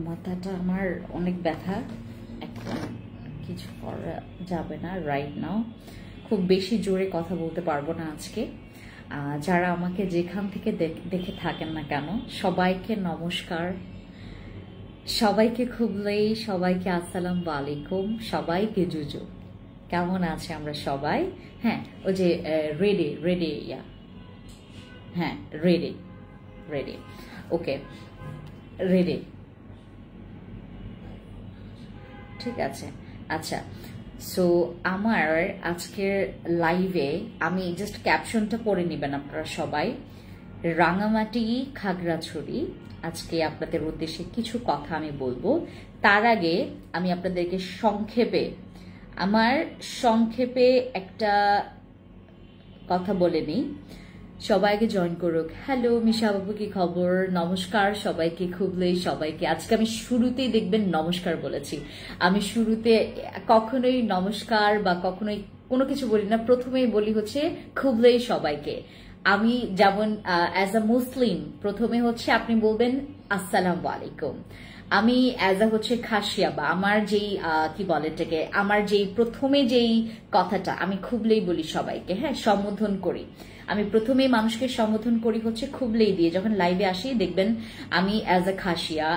মাথাটা আমার অনেক ব্যথা, এখন কিছু করা যাবে না রাইট নাও। খুব বেশি জোরে কথা বলতে পারবো না আজকে। যারা আমাকে যেখান থেকে দেখে থাকেন না কেন, সবাইকে নমস্কার, সবাইকে খুবলেই, সবাইকে আসসালামু আলাইকুম, সবাইকে জুজু। কেমন আছে আমরা সবাই? হ্যাঁ, ওই যে রেডি রেডি, ইয়া হ্যাঁ রেডি রেডি, ওকে রেডি, ঠিক আছে। আচ্ছা, সো আমার আজকের লাইভে আমি জাস্ট ক্যাপশনটা পড়ে নেবেন আপনারা সবাই। রাঙামাটি খাগড়াছড়ি, আজকে আপনাদের উদ্দেশ্যে কিছু কথা আমি বলবো। তার আগে আমি আপনাদেরকে সংক্ষেপে একটা কথা বলে নিই। সবাইকে জয়েন করুক। হ্যালো মিশা বাবু, কি খবর? নমস্কার সবাইকে, খুবলেই সবাইকে। আজকে আমি শুরুতেই দেখবেন নমস্কার বলেছি। আমি শুরুতে কখনোই নমস্কার বা কখনোই কোনো কিছু বলি না, প্রথমেই বলি হচ্ছে খুবলেই সবাইকে। আমি যেমন অ্যাজ আ মুসলিম প্রথমে হচ্ছে আপনি বলবেন আসসালামু আলাইকুম। আমি অ্যাজ আ হচ্ছে খাসিয়া বা আমার যেই কি বলে এটাকে, আমার যেই প্রথমে যেই কথাটা আমি খুবলেই বলি সবাইকে, হ্যাঁ, সম্বোধন করি। আমি প্রথমেই মানুষকে সম্বোধন করি হচ্ছে খুবলেই দিয়ে। যখন লাইভে আসি দেখবেন আমি অ্যাজ আ খাসিয়া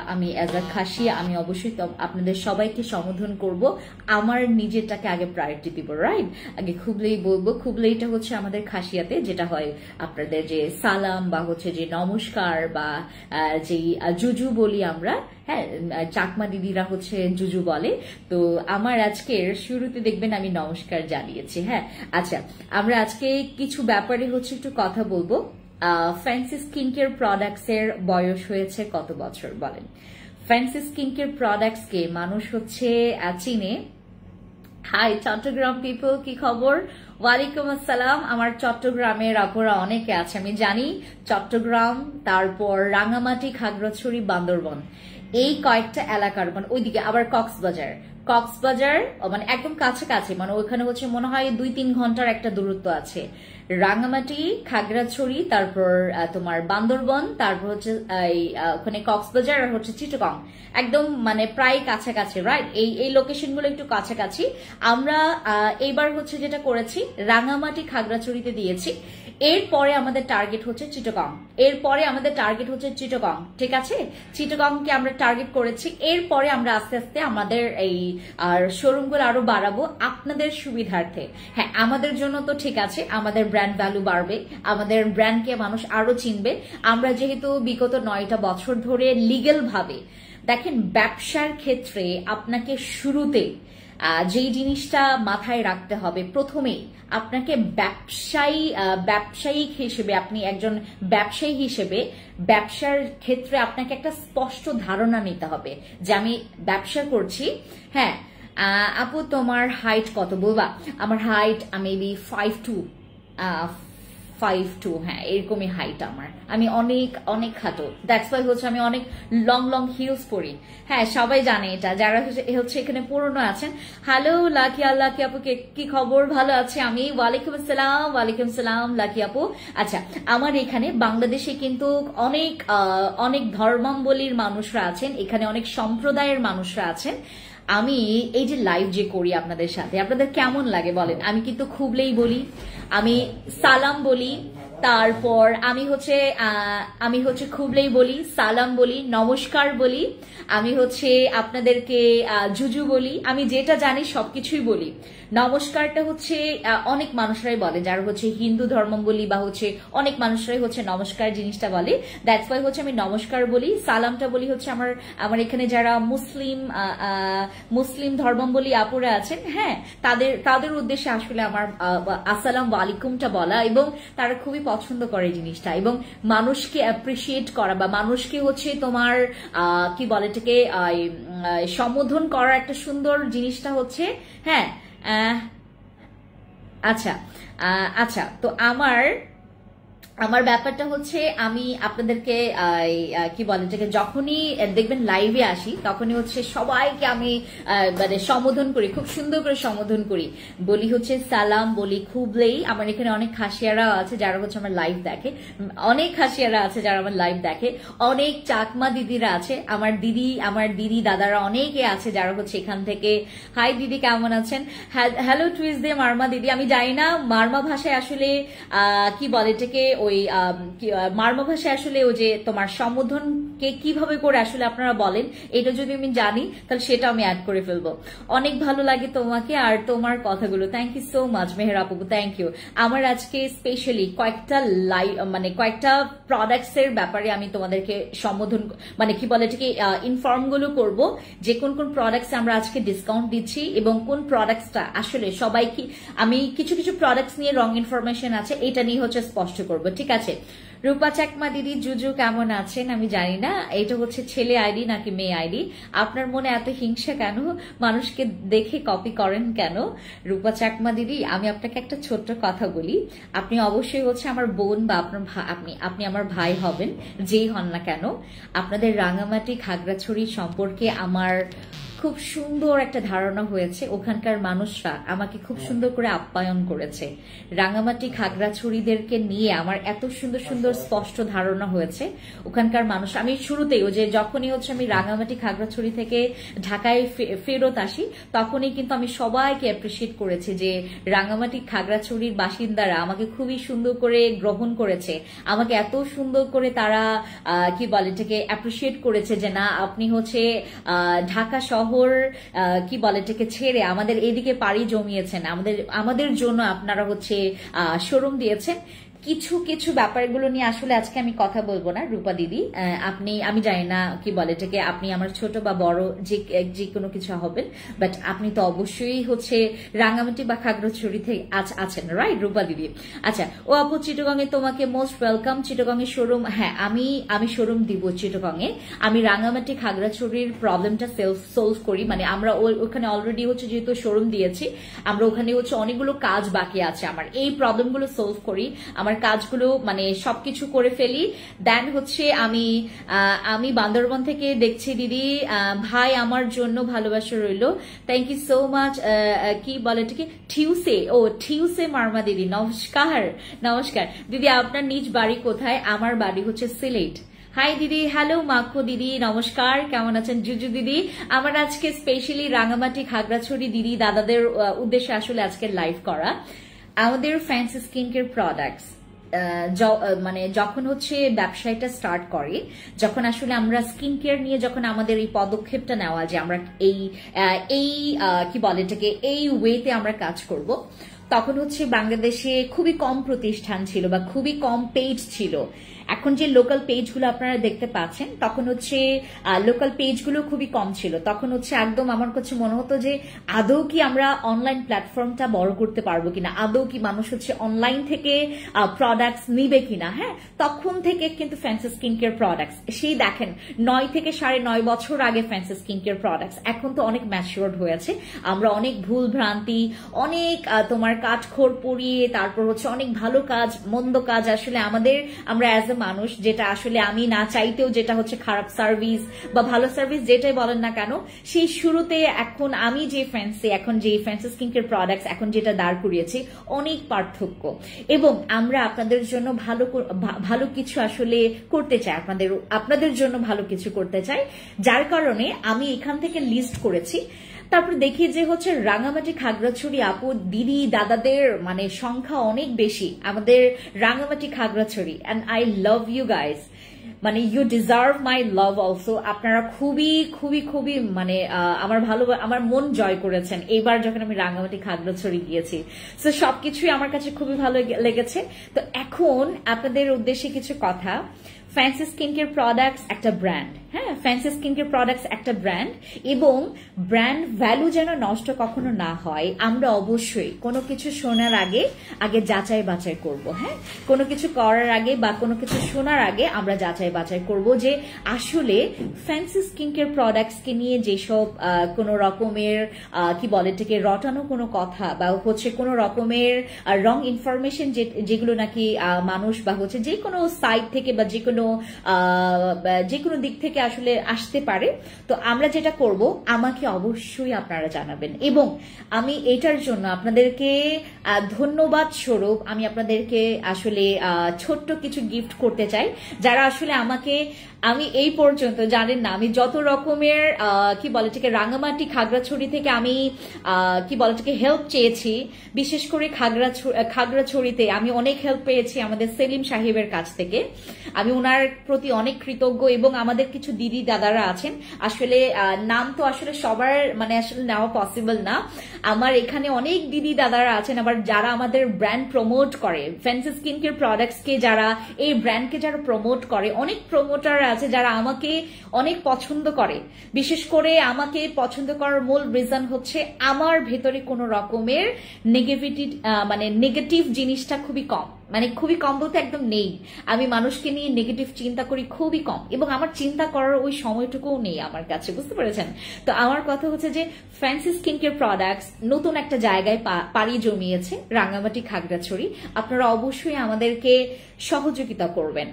আমি অবশ্যই আপনাদের সবাইকে সম্বোধন করব। আমার নিজেরটাকে আগে প্রায়োরিটি দিব, রাইট? আগে খুবলেই বলবো। খুবলেইটা হচ্ছে আমাদের খাসিয়াতে যেটা হয়, আপনাদের যে সালাম বা হচ্ছে যে নমস্কার বা যেই জুজু বলি আমরা, হ্যাঁ, চাকমা দিদিরা হচ্ছে জুজু বলে। তো আমার আজকের শুরুতে দেখবেন আমি নমস্কার জানিয়েছি, হ্যাঁ। আচ্ছা, আমরা আজকে কিছু ব্যাপারে হচ্ছে একটু কথা বলবো। ফ্যান্সি স্কিন কেয়ার প্রোডাক্টস এর বয়স হয়েছে কত বছর বলেন? ফ্যান্সি স্কিন কেয়ার প্রোডাক্টস কে মানুষ হচ্ছে চিনে। হাই চট্টগ্রাম পিপল, কি খবর? ওয়ালাইকুম আসসালাম। আমার চট্টগ্রামের আপুরা অনেকে আছে আমি জানি। চট্টগ্রাম, তারপর রাঙামাটি, খাগড়াছড়ি, বান্দরবন, এই কয়েকটা এলাকার, মানে ওইদিকে আবার কক্সবাজার মানে একদম কাছাকাছি, মানে ওইখানে হচ্ছে মনে হয় 2-3 ঘন্টার একটা দূরত্ব আছে। রাঙামাটি, খাগড়াছড়ি, তারপর তোমার বান্দরবন, তারপর হচ্ছে ওখানে কক্সবাজার আর হচ্ছে চিটাগং, একদম মানে প্রায় কাছাকাছি, রাইট? এই লোকেশনগুলো একটু কাছাকাছি। আমরা এইবার হচ্ছে যেটা করেছি, রাঙামাটি খাগড়াছড়িতে দিয়েছি। এরপরে আমাদের টার্গেট হচ্ছে চিটাগং, ঠিক আছে? চিটাগংকে আমরা টার্গেট করেছি। এরপরে আমরা আস্তে আস্তে আমাদের এই শোরুমগুলো আরো বাড়াবো আপনাদের সুবিধার্থে। হ্যাঁ, আমাদের জন্য তো ঠিক আছে, আমাদের ব্র্যান্ড ভ্যালু বাড়বে, আমাদের ব্র্যান্ডকে মানুষ আরো চিনবে। আমরা যেহেতু বিগত 9টা বছর ধরে লিগ্যাল ভাবে, দেখেন ব্যবসার ক্ষেত্রে আপনাকে শুরুতে যেই জিনিসটা মাথায় রাখতে হবে, প্রথমেই আপনাকে ব্যবসায়িক হিসেবে, আপনি একজন ব্যবসায়ী হিসেবে ব্যবসার ক্ষেত্রে আপনাকে একটা স্পষ্ট ধারণা নিতে হবে যে আমি ব্যবসা করছি। হ্যাঁ আপু, তোমার হাইট কত বলবা? আমার হাইট মেবি 5'2", হ্যাঁ এরকমই হাইট আমার। আমি অনেক অনেক খাটো, দ্যাটস ওয়াই হচ্ছে আমি অনেক লং হিলস পরি। হ্যাঁ, সবাই জানে এটা, যারা হচ্ছে এখানে পুরনো আছেন। হ্যালো লাকি আপু, কি খবর? ভালো আছে আমি। ওয়ালাইকুম সালাম লাকি আপু। আচ্ছা, আমার এখানে বাংলাদেশে কিন্তু অনেক ধর্মাবলীর মানুষরা আছেন, এখানে অনেক সম্প্রদায়ের মানুষরা আছেন। আমি এই যে লাইভ যে করি আপনাদের সাথে, আপনাদের কেমন লাগে বলেন? আমি কিন্তু খুবলেই বলি, আমি সালাম বলি, তারপর আমি হচ্ছে খুবলেই বলি, সালাম বলি, নমস্কার বলি, আমি হচ্ছে আপনাদেরকে জুজু বলি, আমি যেটা জানি সবকিছুই বলি। নমস্কারটা হচ্ছে অনেক মানুষরাই বলে, যারা হচ্ছে হিন্দু ধর্মাবলী বা হচ্ছে অনেক মানুষরাই হচ্ছে নমস্কার জিনিসটা বলে। দ্যাটস ওয়াই হচ্ছে আমি নমস্কার বলি। সালামটা বলি হচ্ছে আমার এখানে যারা মুসলিম ধর্মাবলী আপুরা আছেন, হ্যাঁ, তাদের উদ্দেশ্যে আসলে আমার আসসালামু আলাইকুমটা বলা, এবং তারা খুবই পছন্দ করে জিনিসটা। এবং মানুষকে অ্যাপ্রিসিয়েট করা বা মানুষকে হচ্ছে তোমার কি বলে এটাকে সম্বোধন করার একটা সুন্দর জিনিসটা হচ্ছে, হ্যাঁ। আচ্ছা, তো আমার আমার ব্যাপারটা হচ্ছে আমি আপনাদেরকে কি বলে এটাকে যখনই দেখবেন লাইভে আসি তখনই হচ্ছে সবাইকে আমি মানে সম্বোধন করি, খুব সুন্দর করে সম্বোধন করি, বলি হচ্ছে সালাম, বলি খুবলেই। আমার এখানে অনেক খাসিয়ারা আছে যারা হচ্ছে আমার লাইভ দেখে, অনেক খাসিয়ারা আছে যারা আমার লাইভ দেখে, অনেক চাকমা দিদিরা আছে, আমার দিদি দাদারা অনেকে আছে যারা হচ্ছে এখান থেকে। হাই দিদি, কেমন আছেন? হ্যালো টুইস দে মারমা দিদি। আমি জানি না মারমা ভাষায় আসলে কি বলে এটাকে, ওই মারমা ভাষায় আসলে ওই যে তোমার সম্বোধনকে কিভাবে করে আসলে আপনারা বলেন, এটা যদি আমি জানি তাহলে সেটা আমি অ্যাড করে ফেলবো। অনেক ভালো লাগে তোমাকে আর তোমার কথাগুলো। Thank you so much Meher আপু, থ্যাংক ইউ। আমার আজকে স্পেশালি কয়েকটা প্রোডাক্টস এর ব্যাপারে আমি তোমাদেরকে সম্বোধন মানে কি বলে এটাকে ইনফর্ম গুলো করবো, যে কোন কোন প্রোডাক্টস আমরা আজকে ডিসকাউন্ট দিচ্ছি এবং কোন প্রোডাক্টসটা আসলে সবাইকে, আমি কিছু কিছু প্রোডাক্টস নিয়ে রং ইনফরমেশন আছে, এটা নিয়ে হচ্ছে স্পষ্ট করবো, ঠিক আছে? রূপা চাকমা দিদি, জুজু কেমন আছেন? আমি জানি না এটা হচ্ছে ছেলে আইডি নাকি মেয়ে আইডি, আপনার মনে এত হিংসা কেন? মানুষকে দেখে কপি করেন কেন? রূপা চাকমা দিদি, আমি আপনাকে একটা ছোট্ট কথা বলি, আপনি অবশ্যই হচ্ছে আমার বোন বা আপনার আপনি আমার ভাই হবেন, যেই হন না কেন। আপনাদের রাঙামাটি খাগড়াছড়ি সম্পর্কে আমার খুব সুন্দর একটা ধারণা হয়েছে, ওখানকার মানুষরা আমাকে খুব সুন্দর করে আপ্যায়ন করেছে। রাঙামাটি খাগড়াছড়িদেরকে নিয়ে আমার এত সুন্দর সুন্দর স্পষ্ট ধারণা হয়েছে ওখানকার মানুষ। আমি শুরুতেই ওই যে যখনই হচ্ছে আমি রাঙামাটি খাগড়াছড়ি থেকে ঢাকায় ফেরত আসি তখনই কিন্তু আমি সবাইকে অ্যাপ্রিসিয়েট করেছি যে রাঙামাটি খাগড়াছড়ির বাসিন্দারা আমাকে খুবই সুন্দর করে গ্রহণ করেছে, আমাকে এত সুন্দর করে তারা কি বলে এটাকে অ্যাপ্রিসিয়েট করেছে যে না আপনি হচ্ছে ঢাকা শহর কি বলে এটাকে ছেড়ে আমাদের এদিকে পাড়ি জমিয়েছেন, আমাদের জন্য আপনারা হচ্ছে শোরুম দিয়েছেন। কিছু কিছু ব্যাপারগুলো নিয়ে আসলে আজকে আমি কথা বলবো না রূপা দিদি, আমি জানি না কি বলে এটাকে, আপনি আমার ছোট বা বড় যে কোনো কিছু হবেন, বাট আপনি তো অবশ্যই হচ্ছে রাঙামাটি বা খাগড়াছড়ি থেকে আছেন, রাইট রূপা দিদি? আচ্ছা, ও আপু চিটাগংয়ে তোমাকে মোস্ট ওয়েলকাম। চিটাগংয়ে শোরুম, হ্যাঁ আমি শোরুম দিব চিটাগংয়ে। আমি রাঙামাটি খাগড়াছড়ির প্রবলেমটা সলভ করি, মানে আমরা ওখানে অলরেডি হচ্ছে যেহেতু শোরুম দিয়েছি, আমরা ওখানে হচ্ছে অনেকগুলো কাজ বাকি আছে, আমার এই প্রবলেমগুলো সলভ করি, আমার কাজগুলো মানে সবকিছু করে ফেলি। দেন হচ্ছে আমি বান্দরবন থেকে দেখছি দিদি, ভাই আমার জন্য ভালোবাসা রইল, থ্যাংক ইউ সো মাচ। কি বলে এটাকে ঠিউসে মারমা দিদি, নমস্কার দিদি। আপনার নিজ বাড়ি কোথায়? আমার বাড়ি হচ্ছে সিলেট। হাই দিদি, হ্যালো মাখো দিদি, নমস্কার, কেমন আছেন? জুজু দিদি, আমার আজকে স্পেশালি রাঙামাটি খাগড়াছড়ি দিদি দাদাদের উদ্দেশ্যে আসলে আজকে লাইভ করা। আমাদের ফ্যান্সি স্কিন কেয়ার প্রোডাক্টস মানে যখন হচ্ছে ব্যবসায়টা স্টার্ট করে, যখন আসলে আমরা স্কিন কেয়ার নিয়ে যখন আমাদের এই পদক্ষেপটা নেওয়া যে আমরা এই কি বলে এটাকে এই ওয়েতে আমরা কাজ করব, তখন হচ্ছে বাংলাদেশে খুবই কম প্রতিষ্ঠান ছিল বা খুবই কম পেজ ছিল। এখন যে লোকাল পেজগুলো আপনারা দেখতে পাচ্ছেন, তখন হচ্ছে লোকাল পেজগুলো খুবই কম ছিল। তখন হচ্ছে একদম আমার কাছে মনে হতো যে আদৌ কি আমরা অনলাইন প্ল্যাটফর্মটা বড় করতে পারবো কিনা, আদৌ কি মানুষ হচ্ছে অনলাইন থেকে প্রোডাক্টস নিবে কিনা। হ্যাঁ, তখন থেকে কিন্তু ফ্যান্সি স্কিন কেয়ার প্রোডাক্টস, সেই দেখেন 9 থেকে 9.5 বছর আগে ফ্যান্সি স্কিন কেয়ার প্রোডাক্টস, এখন তো অনেক ম্যাচিউরড হয়েছে। আমরা অনেক ভুল ভ্রান্তি, অনেক তোমার কাঠখোর পরিয়ে, তারপর হচ্ছে অনেক ভালো কাজ মন্দ কাজ আসলে আমরা অ্যাজ এ মানুষ, যেটা আসলে আমি না চাইতেও, যেটা হচ্ছে খারাপ সার্ভিস বা ভালো সার্ভিস যেটাই বলেন না কেন, সেই শুরুতে এখন আমি যে ফ্যান্সি স্কিন কেয়ার প্রোডাক্টস এখন যেটা দাঁড় করিয়েছি, অনেক পার্থক্য। এবং আমরা আপনাদের জন্য ভালো কিছু আসলে করতে চাই, আপনাদের জন্য ভালো কিছু করতে চাই, যার কারণে আমি এখান থেকে লিস্ট করেছি। তারপর দেখি যে হচ্ছে রাঙামাটি খাগড়াছড়ি আপু দিদি দাদাদের মানে সংখ্যা অনেক বেশি আমাদের Rangamati Khagrachari, and I love you guys, মানে you deserve my love also. আপনারা খুবই খুবই খুবই মানে আমার মন জয় করেছেন এইবার যখন আমি রাঙামাটি খাগড়াছড়ি গিয়েছি। তো সবকিছুই আমার কাছে খুবই ভালো লেগেছে। তো এখন আপনাদের উদ্দেশ্যে কিছু কথা। ফ্যান্সি স্কিন কেয়ার প্রোডাক্টস একটা ব্র্যান্ড, হ্যাঁ, ফ্যান্সি স্কিন কেয়ার প্রোডাক্টস একটা ব্র্যান্ড, এবং ব্র্যান্ড ভ্যালু যেন নষ্ট কখনো না হয়, আমরা অবশ্যই কোনো কিছু শোনার আগে যাচাই বাছাই করব। হ্যাঁ, কোনো কিছু করার আগে বা কোনো কিছু শোনার আগে আমরা যাচাই বাছাই করব যে আসলে ফ্যান্সি স্কিন কেয়ার প্রোডাক্টসকে নিয়ে যেসব কোনো রকমের কি বলে এটাকে রটানো কোনো কথা বা হচ্ছে কোনো রকমের রং ইনফরমেশন যেগুলো নাকি মানুষ বা হচ্ছে যে কোনো সাইট থেকে বা যে কোনো দিক থেকে আসলে আসতে পারে, তো আমরা যেটা করব আমাকে অবশ্যই আপনারা জানাবেন। এবং আমি এটার জন্য আপনাদেরকে ধন্যবাদ স্বরূপ আমি আপনাদেরকে আসলে ছোট্ট কিছু গিফট করতে চাই, যারা আসলে আমি এই পর্যন্ত জানেন না আমি যত রকমের কি বলে এটাকে রাঙামাটি খাগড়াছড়ি থেকে আমি কি বলে এটাকে হেল্প চেয়েছি, বিশেষ করে খাগড়াছড়িতে আমি অনেক হেল্প পেয়েছি আমাদের সেলিম সাহেবের কাছ থেকে। আমি ওনার প্রতি অনেক কৃতজ্ঞ, এবং আমাদের কিছু দিদি দাদারা আছেন, আসলে নাম তো আসলে সবার মানে আসলে নেওয়া পসিবল না। আমার এখানে অনেক দিদি দাদারা আছেন আবার যারা আমাদের ব্র্যান্ড প্রমোট করে, ফ্যান্সি স্কিন কেয়ার প্রোডাক্টস কে যারা এই ব্র্যান্ডকে যারা প্রমোট করে, অনেক প্রমোটার আছে যারা আমাকে অনেক পছন্দ করে। বিশেষ করে আমাকে পছন্দ করার মূল রিজন হচ্ছে আমার ভেতরে কোনো রকমের নেগেটিভ জিনিসটা খুবই কম, মানে খুবই কম বলতে একদম নেই। আমি মানুষকে নিয়ে নেগেটিভ চিন্তা করি খুবই কম, এবং আমার চিন্তা করার ওই সময়টুকুও নেই আমার কাছে, বুঝতে পেরেছেন? তো আমার কথা হচ্ছে যে ফ্যান্সি স্কিন কেয়ার প্রোডাক্টস নতুন একটা জায়গায় পাড়ি জমিয়েছে, রাঙামাটি খাগড়াছড়ি। আপনারা অবশ্যই আমাদেরকে সহযোগিতা করবেন।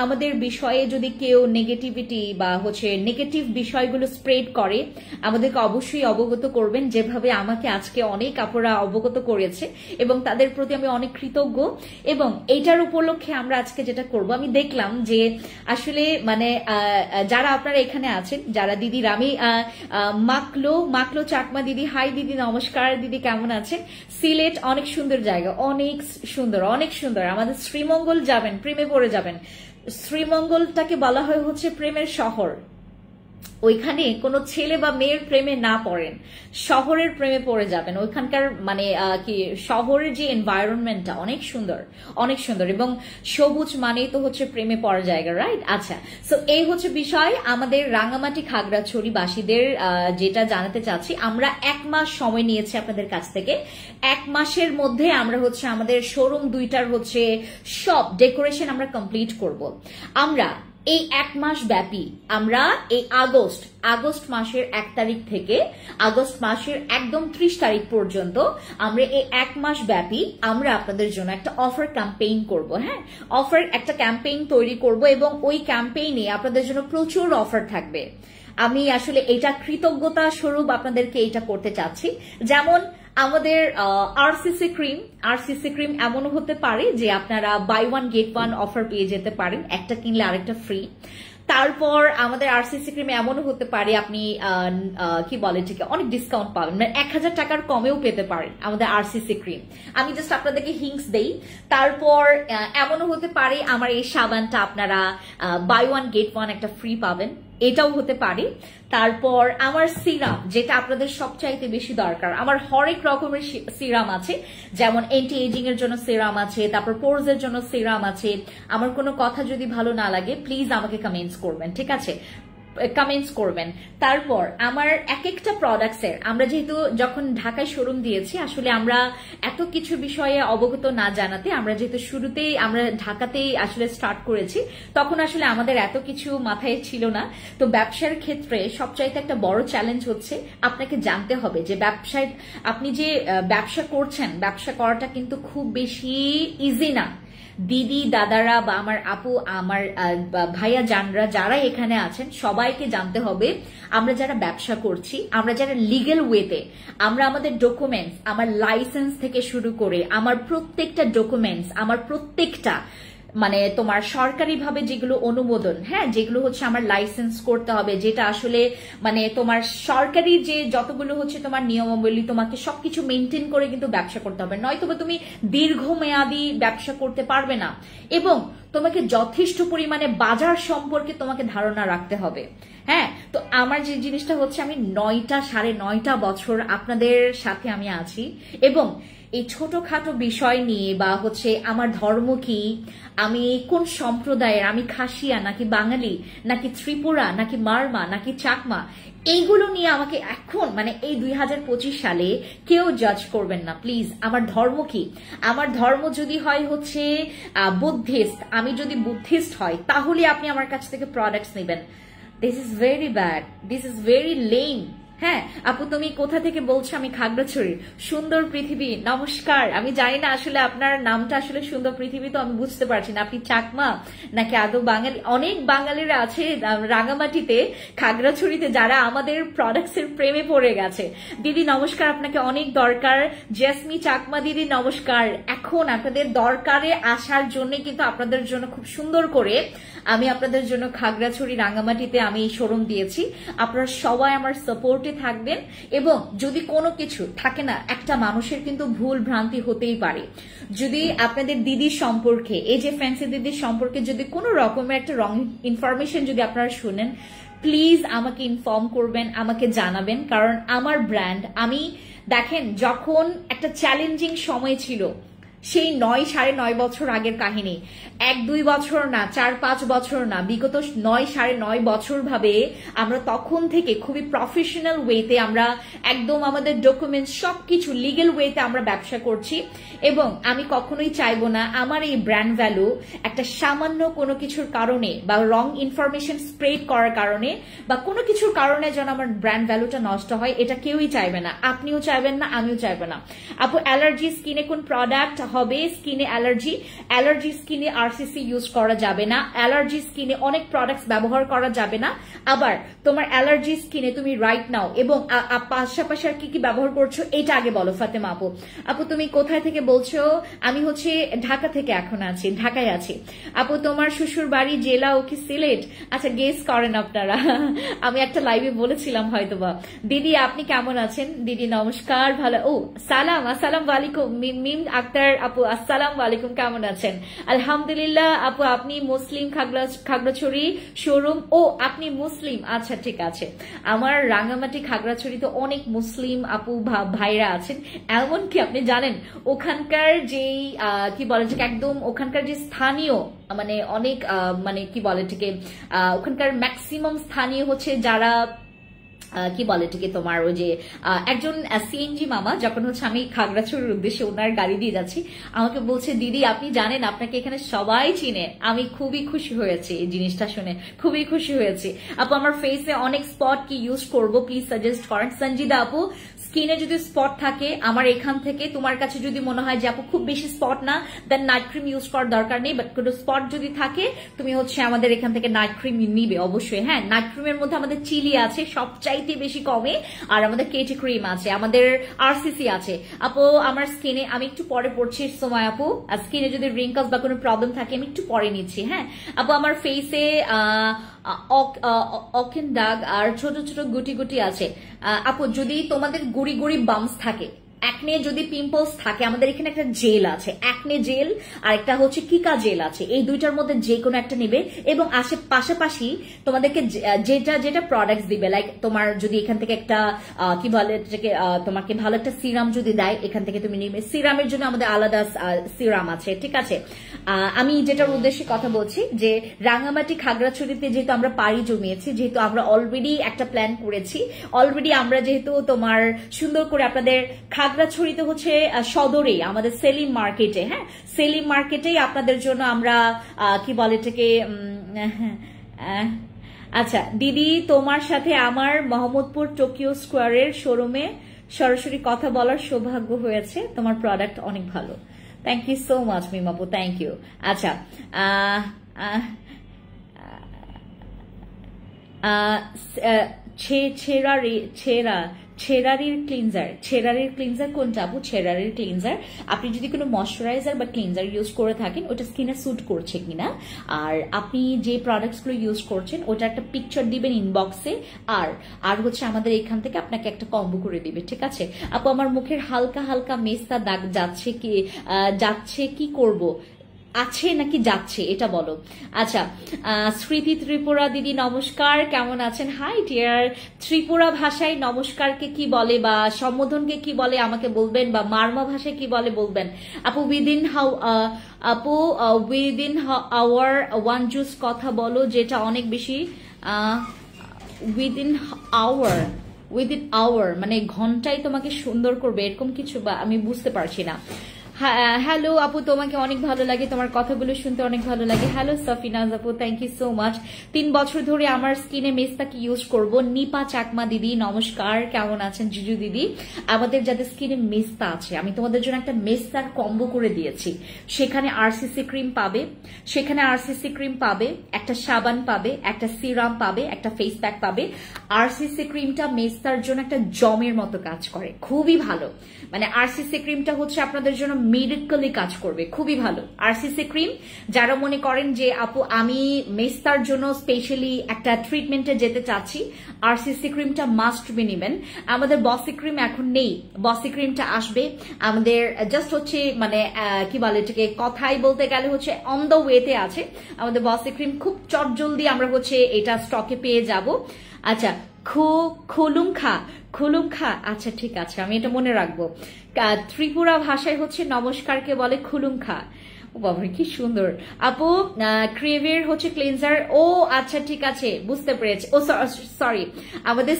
আমাদের বিষয়ে যদি কেউ নেগেটিভিটি বা হচ্ছে নেগেটিভ বিষয়গুলো স্প্রেড করে, আমাদেরকে অবশ্যই অবগত করবেন, যেভাবে আমাকে আজকে অনেক আপুরা অবগত করেছে, এবং তাদের প্রতি আমি অনেক কৃতজ্ঞ। এবং এইটার উপলক্ষে আমরা আজকে যেটা করব, আমি দেখলাম যে আসলে মানে যারা আপনারা এখানে আছেন, যারা দিদিরা, আমি মাকলো চাকমা দিদি, হাই দিদি, নমস্কার দিদি, কেমন আছেন? সিলেট অনেক সুন্দর জায়গা, অনেক সুন্দর, অনেক সুন্দর। আমাদের শ্রীমঙ্গল যাবেন, প্রেমে পড়ে যাবেন। শ্রীমঙ্গলটাকে বলা হয় হচ্ছে প্রেমের শহর। ওইখানে কোনো ছেলে বা মেয়ের প্রেমে না পড়েন, শহরের প্রেমে পড়ে যাবেন। ওইখানকার মানে কি শহরের যে এনভায়রনমেন্টটা অনেক সুন্দর, অনেক সুন্দর, এবং সবুজ মানেই তো হচ্ছে প্রেমে পড়ার জায়গা, রাইট? আচ্ছা, সো এই হচ্ছে বিষয়। আমাদের রাঙামাটি খাগড়াছড়ি বাসীদের যেটা জানাতে চাচ্ছি, আমরা 1 মাস সময় নিয়েছি আপনাদের কাছ থেকে। 1 মাসের মধ্যে আমরা হচ্ছে আমাদের শোরুম 2টার হচ্ছে সব ডেকোরেশন আমরা কমপ্লিট করব। আমরা এই 1 মাস ব্যাপী আমরা এই আগস্ট মাসের 1 তারিখ থেকে আগস্ট মাসের একদম 30 তারিখ পর্যন্ত আমরা এই 1 মাস ব্যাপী আমরা আপনাদের জন্য একটা অফার ক্যাম্পেইন করব। হ্যাঁ, অফার একটা ক্যাম্পেইন তৈরি করব, এবং ওই ক্যাম্পেইনে আপনাদের জন্য প্রচুর অফার থাকবে। আমি আসলে এটা কৃতজ্ঞতা স্বরূপ আপনাদেরকে এটা করতে চাচ্ছি। যেমন আমাদের আরসিসি ক্রিম এমনও হতে পারে যে আপনারা বাই 1 গেট 1 অফার পেয়ে যেতে পারেন, একটা কিনলে আরেকটা ফ্রি। তারপর আমাদের আরসিসি ক্রিম এমনও হতে পারে আপনি কি বলে ঠিক অনেক ডিসকাউন্ট পাবেন, মানে 1000 টাকার কমেও পেতে পারেন আমাদের আরসিসি ক্রিম। আমি জাস্ট আপনাদেরকে হিংস দেই। তারপর এমনও হতে পারে আমার এই সাবানটা আপনারা বাই 1 গেট 1 একটা ফ্রি পাবেন, এটাও হতে পারে। তারপর আমার সিরাম, যেটা আপনাদের সবচাইতে বেশি দরকার, আমার হরেক রকমের সিরাম আছে, যেমন অ্যান্টি এজিং এর জন্য সিরাম আছে, তারপর পোরস এর জন্য সিরাম আছে। আমার কোনো কথা যদি ভালো না লাগে প্লিজ আমাকে কমেন্টস করবেন, ঠিক আছে? কমেন্টস করবেন। তারপর আমার এক একটা প্রোডাক্টসের, আমরা যেহেতু যখন ঢাকায় শোরুম দিয়েছি, আসলে আমরা এত কিছু বিষয়ে অবগত না জানাতে, আমরা যেহেতু শুরুতেই আমরা ঢাকাতেই আসলে স্টার্ট করেছি, তখন আসলে আমাদের এত কিছু মাথায় ছিল না। তো ব্যবসার ক্ষেত্রে সবচাইতে একটা বড় চ্যালেঞ্জ হচ্ছে আপনাকে জানতে হবে যে আপনি যে ব্যবসা করছেন, ব্যবসা করাটা কিন্তু খুব বেশি ইজি না। দিদি দাদারা বা আমার আপু, আমার ভাইয়া জানরা যারা এখানে আছেন, সবাইকে জানতে হবে আমরা যারা ব্যবসা করছি, আমরা যারা লিগ্যাল ওয়েতে আমরা আমাদের ডকুমেন্টস, আমার লাইসেন্স থেকে শুরু করে আমার প্রত্যেকটা ডকুমেন্টস, আমার প্রত্যেকটা মানে তোমার সরকারিভাবে যেগুলো অনুমোদন, হ্যাঁ, যেগুলো হচ্ছে আমার লাইসেন্স করতে হবে, যেটা আসলে মানে তোমার সরকারি যে যতগুলো হচ্ছে তোমার নিয়মাবলী, তোমাকে সবকিছু মেনটেন করে কিন্তু ব্যবসা করতে হবে, নয়তো তুমি দীর্ঘমেয়াদী ব্যবসা করতে পারবে না। এবং তোমাকে যথেষ্ট পরিমাণে বাজার সম্পর্কে তোমাকে ধারণা রাখতে হবে। হ্যাঁ, তো আমার যে জিনিসটা হচ্ছে, আমি 9টা 9.5 বছর আপনাদের সাথে আমি আছি, এবং এই ছোটখাটো বিষয় নিয়ে বা হচ্ছে আমার ধর্ম কি, আমি কোন সম্প্রদায়ের, আমি খাসিয়া নাকি বাঙালি নাকি ত্রিপুরা নাকি মারমা নাকি চাকমা, এইগুলো নিয়ে আমাকে এখন মানে এই 2025 সালে কেউ জাজ করবেন না প্লিজ। আমার ধর্ম কি, আমার ধর্ম যদি হয় হচ্ছে বুদ্ধিস্ট, আমি যদি বুদ্ধিস্ট হয় তাহলে আপনি আমার কাছ থেকে প্রোডাক্টস নেবেন। This is very bad, this is very lame. হ্যাঁ আপু তুমি কোথা থেকে বলছো? আমি খাগড়াছড়ির। সুন্দর পৃথিবী, নমস্কার। আমি জানি না আসলে আপনার নামটা আসলে সুন্দর পৃথিবী, তো আমি বুঝতে পারছি না আপনি চাকমা নাকি আদৌ বাঙালি। অনেক বাঙালিরা আছে রাঙামাটিতে, খাগড়াছড়িতে, যারা আমাদের প্রোডাক্টস এর প্রেমে পড়ে গেছে। দিদি নমস্কার, আপনাকে অনেক দরকার। জেসমি চাকমা দিদি নমস্কার। এখন আপনাদের দরকারে আসার জন্য কিন্তু আপনাদের জন্য খুব সুন্দর করে আমি আপনাদের জন্য খাগড়াছড়ি রাঙামাটিতে আমি এই শোরুম দিয়েছি। আপনারা সবাই আমার সাপোর্টে থাকবেন, এবং যদি কোনো কিছু থাকে না, একটা মানুষের কিন্তু ভুল ভ্রান্তি হতেই পারে। যদি আপনাদের দিদির সম্পর্কে, এই যে ফ্যান্সি দিদির সম্পর্কে যদি কোনো রকমের একটা রং ইনফরমেশন যদি আপনারা শুনেন, প্লিজ আমাকে ইনফর্ম করবেন, আমাকে জানাবেন। কারণ আমার ব্র্যান্ড, আমি দেখেন যখন একটা চ্যালেঞ্জিং সময় ছিল, সেই 9-9.5 বছর আগের কাহিনী, 1-2 বছর না, 4-5 বছর না, বিগত 9-9.5 বছর ভাবে আমরা তখন থেকে খুবই প্রফেশনাল ওয়েতে আমরা একদম আমাদের ডকুমেন্টস সবকিছু লিগেল ওয়েতে আমরা ব্যবসা করছি। এবং আমি কখনোই চাইবো না আমার এই ব্র্যান্ড ভ্যালু একটা সামান্য কোনো কিছুর কারণে বা রং ইনফরমেশন স্প্রেড করার কারণে বা কোনো কিছুর কারণে যেন আমার ব্র্যান্ড ভ্যালুটা নষ্ট হয়, এটা কেউই চাইবে না, আপনিও চাইবেন না, আমিও চাইবো না। আপু অ্যালার্জি স্কিনে কোন প্রোডাক্ট হবে? স্কিনে অ্যালার্জি স্কিনে আরসিসি ইউজ করা যাবে না, অ্যালার্জি স্কিনে অনেক প্রোডাক্টস ব্যবহার করা যাবে না। আবার তোমার অ্যালার্জি স্কিনে তুমি রাইট নাও এবং পাশাপাশি আর কি কি ব্যবহার করছো এটা আগে বলো। ফাতেমা আপু, আপু তুমি কোথায় থেকে বলছো? আমি হচ্ছে ঢাকা থেকে এখন আছি, ঢাকায় আছি। আপু তোমার শ্বশুর বাড়ি জেলা ও কি সিলেট? আচ্ছা গেস করেন আপনারা, আমি একটা লাইভে বলেছিলাম হয়তোবা। দিদি আপনি কেমন আছেন? দিদি নমস্কার, ভালো। ও সালাম, আসসালাম আলাইকুম। মিম আক্তার আপু আসসালাম আলাইকুম, কেমন আছেন? আলহামদুলিল্লাহ আপু। আপনি মুসলিম খাগড়াছড়ি শোরুম? ও আপনি মুসলিম, আচ্ছা ঠিক আছে। আমার রাঙামাটি খাগড়াছড়িতে অনেক মুসলিম আপু ভাইরা আছেন। এমনকি আপনি জানেন ওখানকার যেই কি বলে যে একদম ওখানকার যে স্থানীয় মানে অনেক মানে কি বলে থেকে ওখানকার ম্যাক্সিমাম স্থানীয় হচ্ছে যারা কি বলে ঠিক তোমার ওই যে একজন সিএনজি মামা, যখন হচ্ছে আমি খাগড়াছড়ির উদ্দেশ্যে ওনার গাড়ি দিয়ে যাচ্ছি, আমাকে বলছে দিদি আপনি জানেন আপনাকে এখানে সবাই চিনে। আমি খুবই খুশি হয়েছি এই জিনিসটা শুনে, খুবই খুশি হয়েছি। আপু আমার ফেসে অনেক স্পট কি ইউজ করবো প্লিজ সাজেস্ট করেন। সঞ্জিদা আপু স্কিনে যদি স্পট থাকে আমার এখান থেকে, তোমার কাছে যদি মনে হয় যে আপু খুব বেশি স্পট না, দেন নাইট ক্রিম ইউজ করার দরকার নেই, বাট কোনো স্পট যদি থাকে তুমি হচ্ছে আমাদের এখান থেকে নাইট ক্রিম নিবে অবশ্যই। হ্যাঁ নাইট ক্রিমের মধ্যে আমাদের চিলি আছে সবচাইতে বেশি কমে, আর আমাদের কেটি ক্রিম আছে, আমাদের আরসিসি আছে। আপু আমার স্কিনে, আমি একটু পরে পড়ছি সময় আপু, স্কিনে যদি রিঙ্কলস বা কোনো প্রবলেম থাকে আমি একটু পরে নিচ্ছি। হ্যাঁ আপু আমার ফেসে অকেন দাগ আর ছোট ছোট গুটি গুটি আছে। আপু যদি তোমাদের গুড়ি গুড়ি বাম্পস থাকে, একনে যদি পিম্পলস থাকে, আমাদের এখানে একটা জেল আছে, একনে জেল আর একটা হচ্ছে কিকা জেল আছে, এই দুইটার মধ্যে যে কোনো একটা নিবে। এবং পাশাপাশি তোমাদেরকে যেটা যেটা প্রোডাক্টস দিবে, লাইক তোমার যদি এখান থেকে একটা কি বলে তোমাকে ভালো একটা সিরাম যদি দেয়, এখান থেকে তুমি নিবে। সিরামের জন্য আমাদের আলাদা সিরাম আছে, ঠিক আছে। আমি যেটার উদ্দেশ্যে কথা বলছি যে রাঙামাটি খাগড়াছড়িতে যেহেতু আমরা পাড়ি জমিয়েছি, যেহেতু আমরা অলরেডি একটা প্ল্যান করেছি, অলরেডি আমরা যেহেতু তোমার সুন্দর করে আপনাদের খাগড়াছড়িতে হচ্ছে সদরে আমাদের সেলিম মার্কেটে, হ্যাঁ সেলিম মার্কেটেই আপনাদের জন্য আমরা কি বলে এটাকে আচ্ছা দিদি তোমার সাথে আমার মোহাম্মদপুর টোকিও স্কোয়ারের শোরুমে সরাসরি কথা বলার সৌভাগ্য হয়েছে, তোমার প্রোডাক্ট অনেক ভালো। থ্যাংক ইউ সো মাচ মিমাপু, থ্যাংক ইউ। আচ্ছা ছেড়ারির ক্লিনজার কোনটা আপু? ছেড়ারির ক্লিনজার, আপনি যদি কোনো ময়শ্চারাইজার বা ক্লিনজার ইউজ করে থাকেন ওটা স্কিনে স্যুট করছে কিনা, আর আপনি যে প্রোডাক্টসগুলো ইউজ করছেন ওটা একটা পিকচার দিবেন ইনবক্সে, আর হচ্ছে আমাদের এখান থেকে আপনাকে একটা কম্বো করে দিবে, ঠিক আছে। আপু আমার মুখের হালকা হালকা মেস্তা দাগ যাচ্ছে কি করব? আছে নাকি যাচ্ছে এটা বলো। আচ্ছা, স্মৃতি ত্রিপুরা দিদি নমস্কার, কেমন আছেন? High deer. ত্রিপুরা ভাষায় নমস্কারকে কি বলে বা সম্বোধনকে কি বলে আমাকে বলবেন, বা মারমা ভাষায় কি বলে বলবেন। আপু উইদিন আওয়ার ওয়ান জুস কথা বলো, যেটা অনেক বেশি উইদিন আওয়ার মানে ঘন্টায় তোমাকে সুন্দর করবে এরকম কিছু, বা আমি বুঝতে পারছি না। হ্যালো আপু, তোমাকে অনেক ভালো লাগে, তোমার কথাগুলো শুনতে অনেক ভালো লাগে। হ্যালো সাফিনাজ আপু, থ্যাংক ইউ সো মাচ। 3 বছর ধরে আমার স্কিনে মেস্তাকে ইউজ করব। নিপা চাকমা দিদি নমস্কার, কেমন আছেন? জিজু দিদি, আমাদের যাদের স্কিনে মেস্তা আছে, আমি তোমাদের জন্য একটা মেস্তার কম্বো করে দিয়েছি। সেখানে আরসিসি ক্রিম পাবে, একটা সাবান পাবে, একটা সিরাম পাবে, একটা ফেস প্যাক পাবে। আরসিসি ক্রিমটা মেস্তার জন্য একটা জমের মতো কাজ করে, খুবই ভালো। মানে আরসিসি ক্রিমটা হচ্ছে আপনাদের জন্য মিরাকলি কাজ করবে, খুবই ভালো। আরসিসি ক্রিম যারা মনে করেন যে আপু আমি মেস্তার জন্য স্পেশালি একটা ট্রিটমেন্টে যেতে চাচ্ছি, আরসিসি ক্রিমটা মাস্ট বি নেবেন। আমাদের বসি ক্রিম এখন নেই, বসি ক্রিমটা আসবে আমাদের, জাস্ট হচ্ছে মানে কি বলে এটাকে, কথাই বলতে গেলে হচ্ছে অন দ্য ওয়েতে আছে আমাদের বসি ক্রিম। খুব চটজলদি আমরা হচ্ছে এটা স্টকে পেয়ে যাব। আচ্ছা, খুলুমখা, আচ্ছা ঠিক আছে, আমি এটা মনে রাখবো। ত্রিপুরা ভাষায় হচ্ছে নমস্কারকে বলে খুলুমখা। ও বাবা কি সুন্দর। আপু ক্রেভের হচ্ছে ক্লিনজার, ও আচ্ছা ঠিক আছে, বুঝতে পেরেছি। ও সরি, আমাদের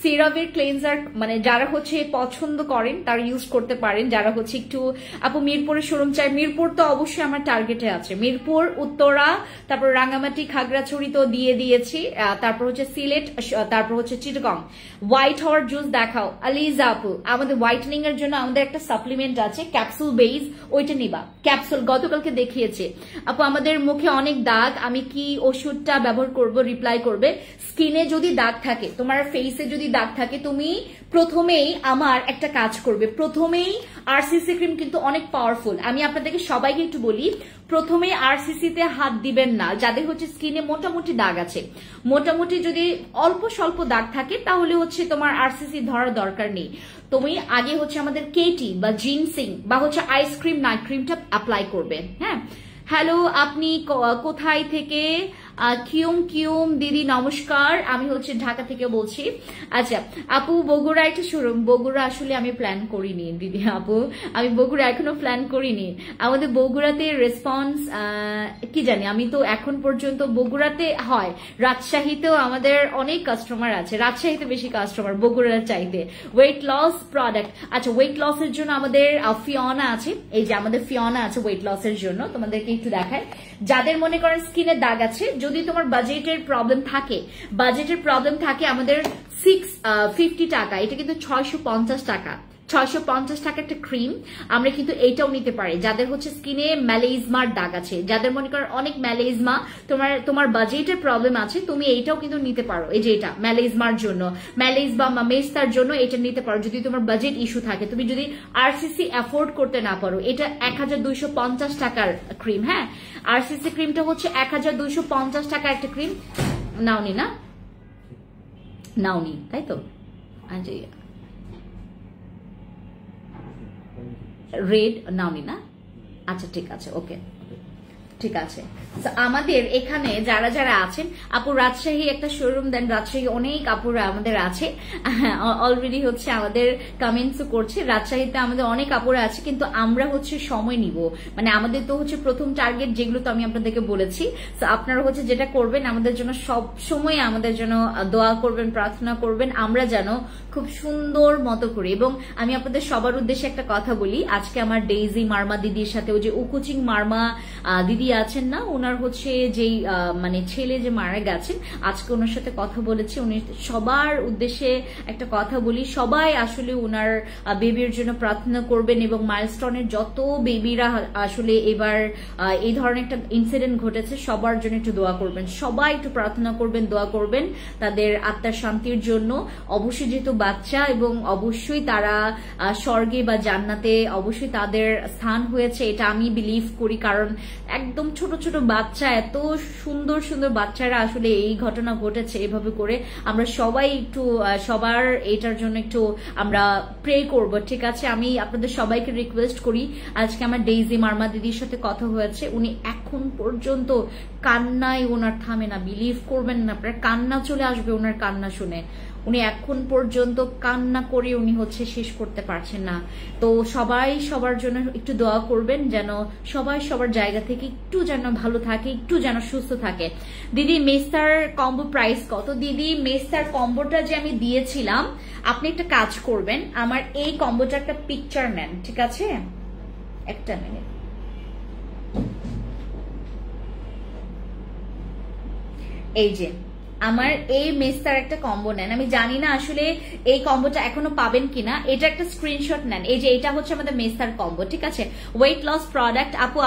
সিরাভের ক্লিনজার মানে যারা হচ্ছে পছন্দ করেন তারা ইউজ করতে পারেন। যারা হচ্ছে একটু আপু মিরপুরের শোরুম চাই, মিরপুর তো অবশ্যই আমার টার্গেটে আছে। মিরপুর, উত্তরা, তারপর রাঙ্গামাটি, খাগড়াছড়ি তো দিয়ে দিয়েছি, তারপর হচ্ছে সিলেট, তারপর হচ্ছে চিটাগং। হোয়াইট হওয়ার জুস দেখাও আলিজা আপু। আমাদের হোয়াইটেনিং এর জন্য আমাদের একটা সাপ্লিমেন্ট আছে ক্যাপসুল বেস, ওইটা নিবা। ক্যাপসুল গতকালকে দেখিয়েছে আপু। আমাদের মুখে অনেক দাগ, আমি কি ওষুধটা ব্যবহার করব? রিপ্লাই করবে। স্কিনে যদি দাগ থাকে, তোমার ফেসে যদি দাগ থাকে, তুমি প্রথমেই আমার একটা কাজ করবে, প্রথমেই আরসিসি ক্রিম কিন্তু অনেক পাওয়ারফুল। আমি আপনাদেরকে সবাইকে একটু বলি, প্রথমে আরসিসি তে হাত দিবেন না যাদের হচ্ছে স্কিনে মোটামুটি দাগ আছে। মোটামুটি যদি অল্প স্বল্প দাগ থাকে তাহলে হচ্ছে তোমার আরসিসি ধরার দরকার নেই। তুমি আগে হচ্ছে আমাদের কেটি বা জিনসিং বা হচ্ছে আইসক্রিম নাইট ক্রিমটা অ্যাপ্লাই করবে। হ্যাঁ, হ্যালো, আপনি কোথায় থেকে? কিউম দিদি নমস্কার, আমি হচ্ছে ঢাকা থেকে বলছি। আচ্ছা আপু, বগুড়া একটা শোরুম, বগুড়া আসলে আমি প্ল্যান করিনি দিদি আপু, আমি বগুড়া এখনো প্ল্যান করিনি। আমাদের বগুড়াতে রেসপন্স কি জানি, আমি তো এখন পর্যন্ত বগুড়াতে হয়, রাজশাহীতেও আমাদের অনেক কাস্টমার আছে, রাজশাহীতে বেশি কাস্টমার বগুড়ার চাইতে। ওয়েট লস প্রোডাক্ট, আচ্ছা ওয়েট লসের জন্য আমাদের ফিওনা আছে, এই যে আমাদের ফিওনা আছে ওয়েট লসের জন্য, তোমাদেরকে একটু দেখায়। যাদের মনে করেন স্কিনের দাগ আছে, যদি তোমার বাজেটের প্রবলেম থাকে, আমাদের 650 টাকা, এটা কিন্তু 650 টাকা, 650 টাকা একটা ক্রিম। আমরা কিন্তু এইটাও নিতে পারি যাদের হচ্ছে স্কিনে ম্যালেজমার দাগ আছে, যাদের মনে করেন অনেক ম্যালেজমা, তোমার বাজেটের প্রবলেম আছে, তুমি এইটাও কিন্তু নিতে পারো। এই যে এটা ম্যালেজমার জন্য, ম্যালেজমা বা মেস্তার জন্য এটা নিতে পারো যদি তোমার বাজেট ইস্যু থাকে, তুমি যদি আরসিসি অ্যাফোর্ড করতে না পারো। এটা 1250 টাকার ক্রিম। হ্যাঁ, আরসিসি ক্রিমটা হচ্ছে 1250 টাকা একটা ক্রিম। নাওনি তাই তো? রেড নাওনি না? আচ্ছা ঠিক আছে, ওকে ঠিক আছে। আমাদের এখানে যারা যারা আছেন, আপু রাজশাহী একটা শোরুম দেন, রাজশাহী অনেক আপুরা আমাদের আছে, অলরেডি হচ্ছে আমাদের কমেন্টসও করছে। রাজশাহীতে আমাদের অনেক আপুরা আছে, কিন্তু আমরা হচ্ছে সময় নিব, মানে আমাদের তো হচ্ছে প্রথম টার্গেট যেগুলো তো আমি আপনাদেরকে বলেছি। তো আপনারা হচ্ছে যেটা করবেন, আমাদের জন্য সব সময় আমাদের জন্য দোয়া করবেন, প্রার্থনা করবেন, আমরা যেন খুব সুন্দর মতো করে। এবং আমি আপনাদের সবার উদ্দেশ্যে একটা কথা বলি, আজকে আমার ডেইজি মার্মা দিদির সাথে, ওই যে উকুচিং মার্মা দিদি আছেন না, ওনার হচ্ছে যেই মানে ছেলে যে মারা গেছেন, আজকে ওনার সাথে কথা বলেছি। উনি সবার উদ্দেশ্যে একটা কথা বলি, সবাই আসলে ওনার বেবির জন্য প্রার্থনা করবেন, এবং মাইলস্টোনের যত বেবিরা আসলে এবার এই ধরনের একটা ইনসিডেন্ট ঘটেছে, সবার জন্য একটু দোয়া করবেন, সবাই একটু প্রার্থনা করবেন, দোয়া করবেন তাদের আত্মার শান্তির জন্য। অবশ্যই যেহেতু বাচ্চা এবং অবশ্যই তারা স্বর্গে বা জান্নাতে অবশ্যই তাদের স্থান হয়েছে, এটা আমি বিলিভ করি। কারণ একদম ছোট ছোট বাচ্চা, এত সুন্দর সুন্দর বাচ্চারা আসলে এই ঘটনা ঘটেছে এভাবে করে। আমরা সবাই একটু সবার এটার জন্য একটু আমরা প্রে করব, ঠিক আছে? আমি আপনাদের সবাইকে রিকোয়েস্ট করি, আজকে আমার ডেইজি মার্মা দিদির সাথে কথা হয়েছে, উনি এখন পর্যন্ত কান্নায় ওনার থামে না, বিলিভ করবেন না আপনার, কান্না চলে আসবে ওনার কান্না শুনে। উনি এখন পর্যন্ত কান্না করে উনি হচ্ছে শেষ করতে পারছেন না। তো সবাই সবার জন্য একটু দোয়া করবেন, যেন সবাই সবার জায়গা থেকে একটু যেন ভালো থাকে, একটু যেন সুস্থ থাকে। দিদি মেস্তার কম্বো প্রাইস কত? দিদি মেস্তার কম্বোটা যে আমি দিয়েছিলাম, আপনি একটা কাজ করবেন, আমার এই কম্বোটা একটা পিকচার নেন, ঠিক আছে? একটা মিনিট, এই যে আমার এই মেস্তার একটা কম্বো নেন। আমি জানি না আসলে এই কম্বোটা এখনো পাবেন কিনা, এটা একটা স্ক্রিনশট নেন। এই যে এটা হচ্ছে আমাদের মেস্তার কম্বো, ঠিক আছে? Weight loss product. আপু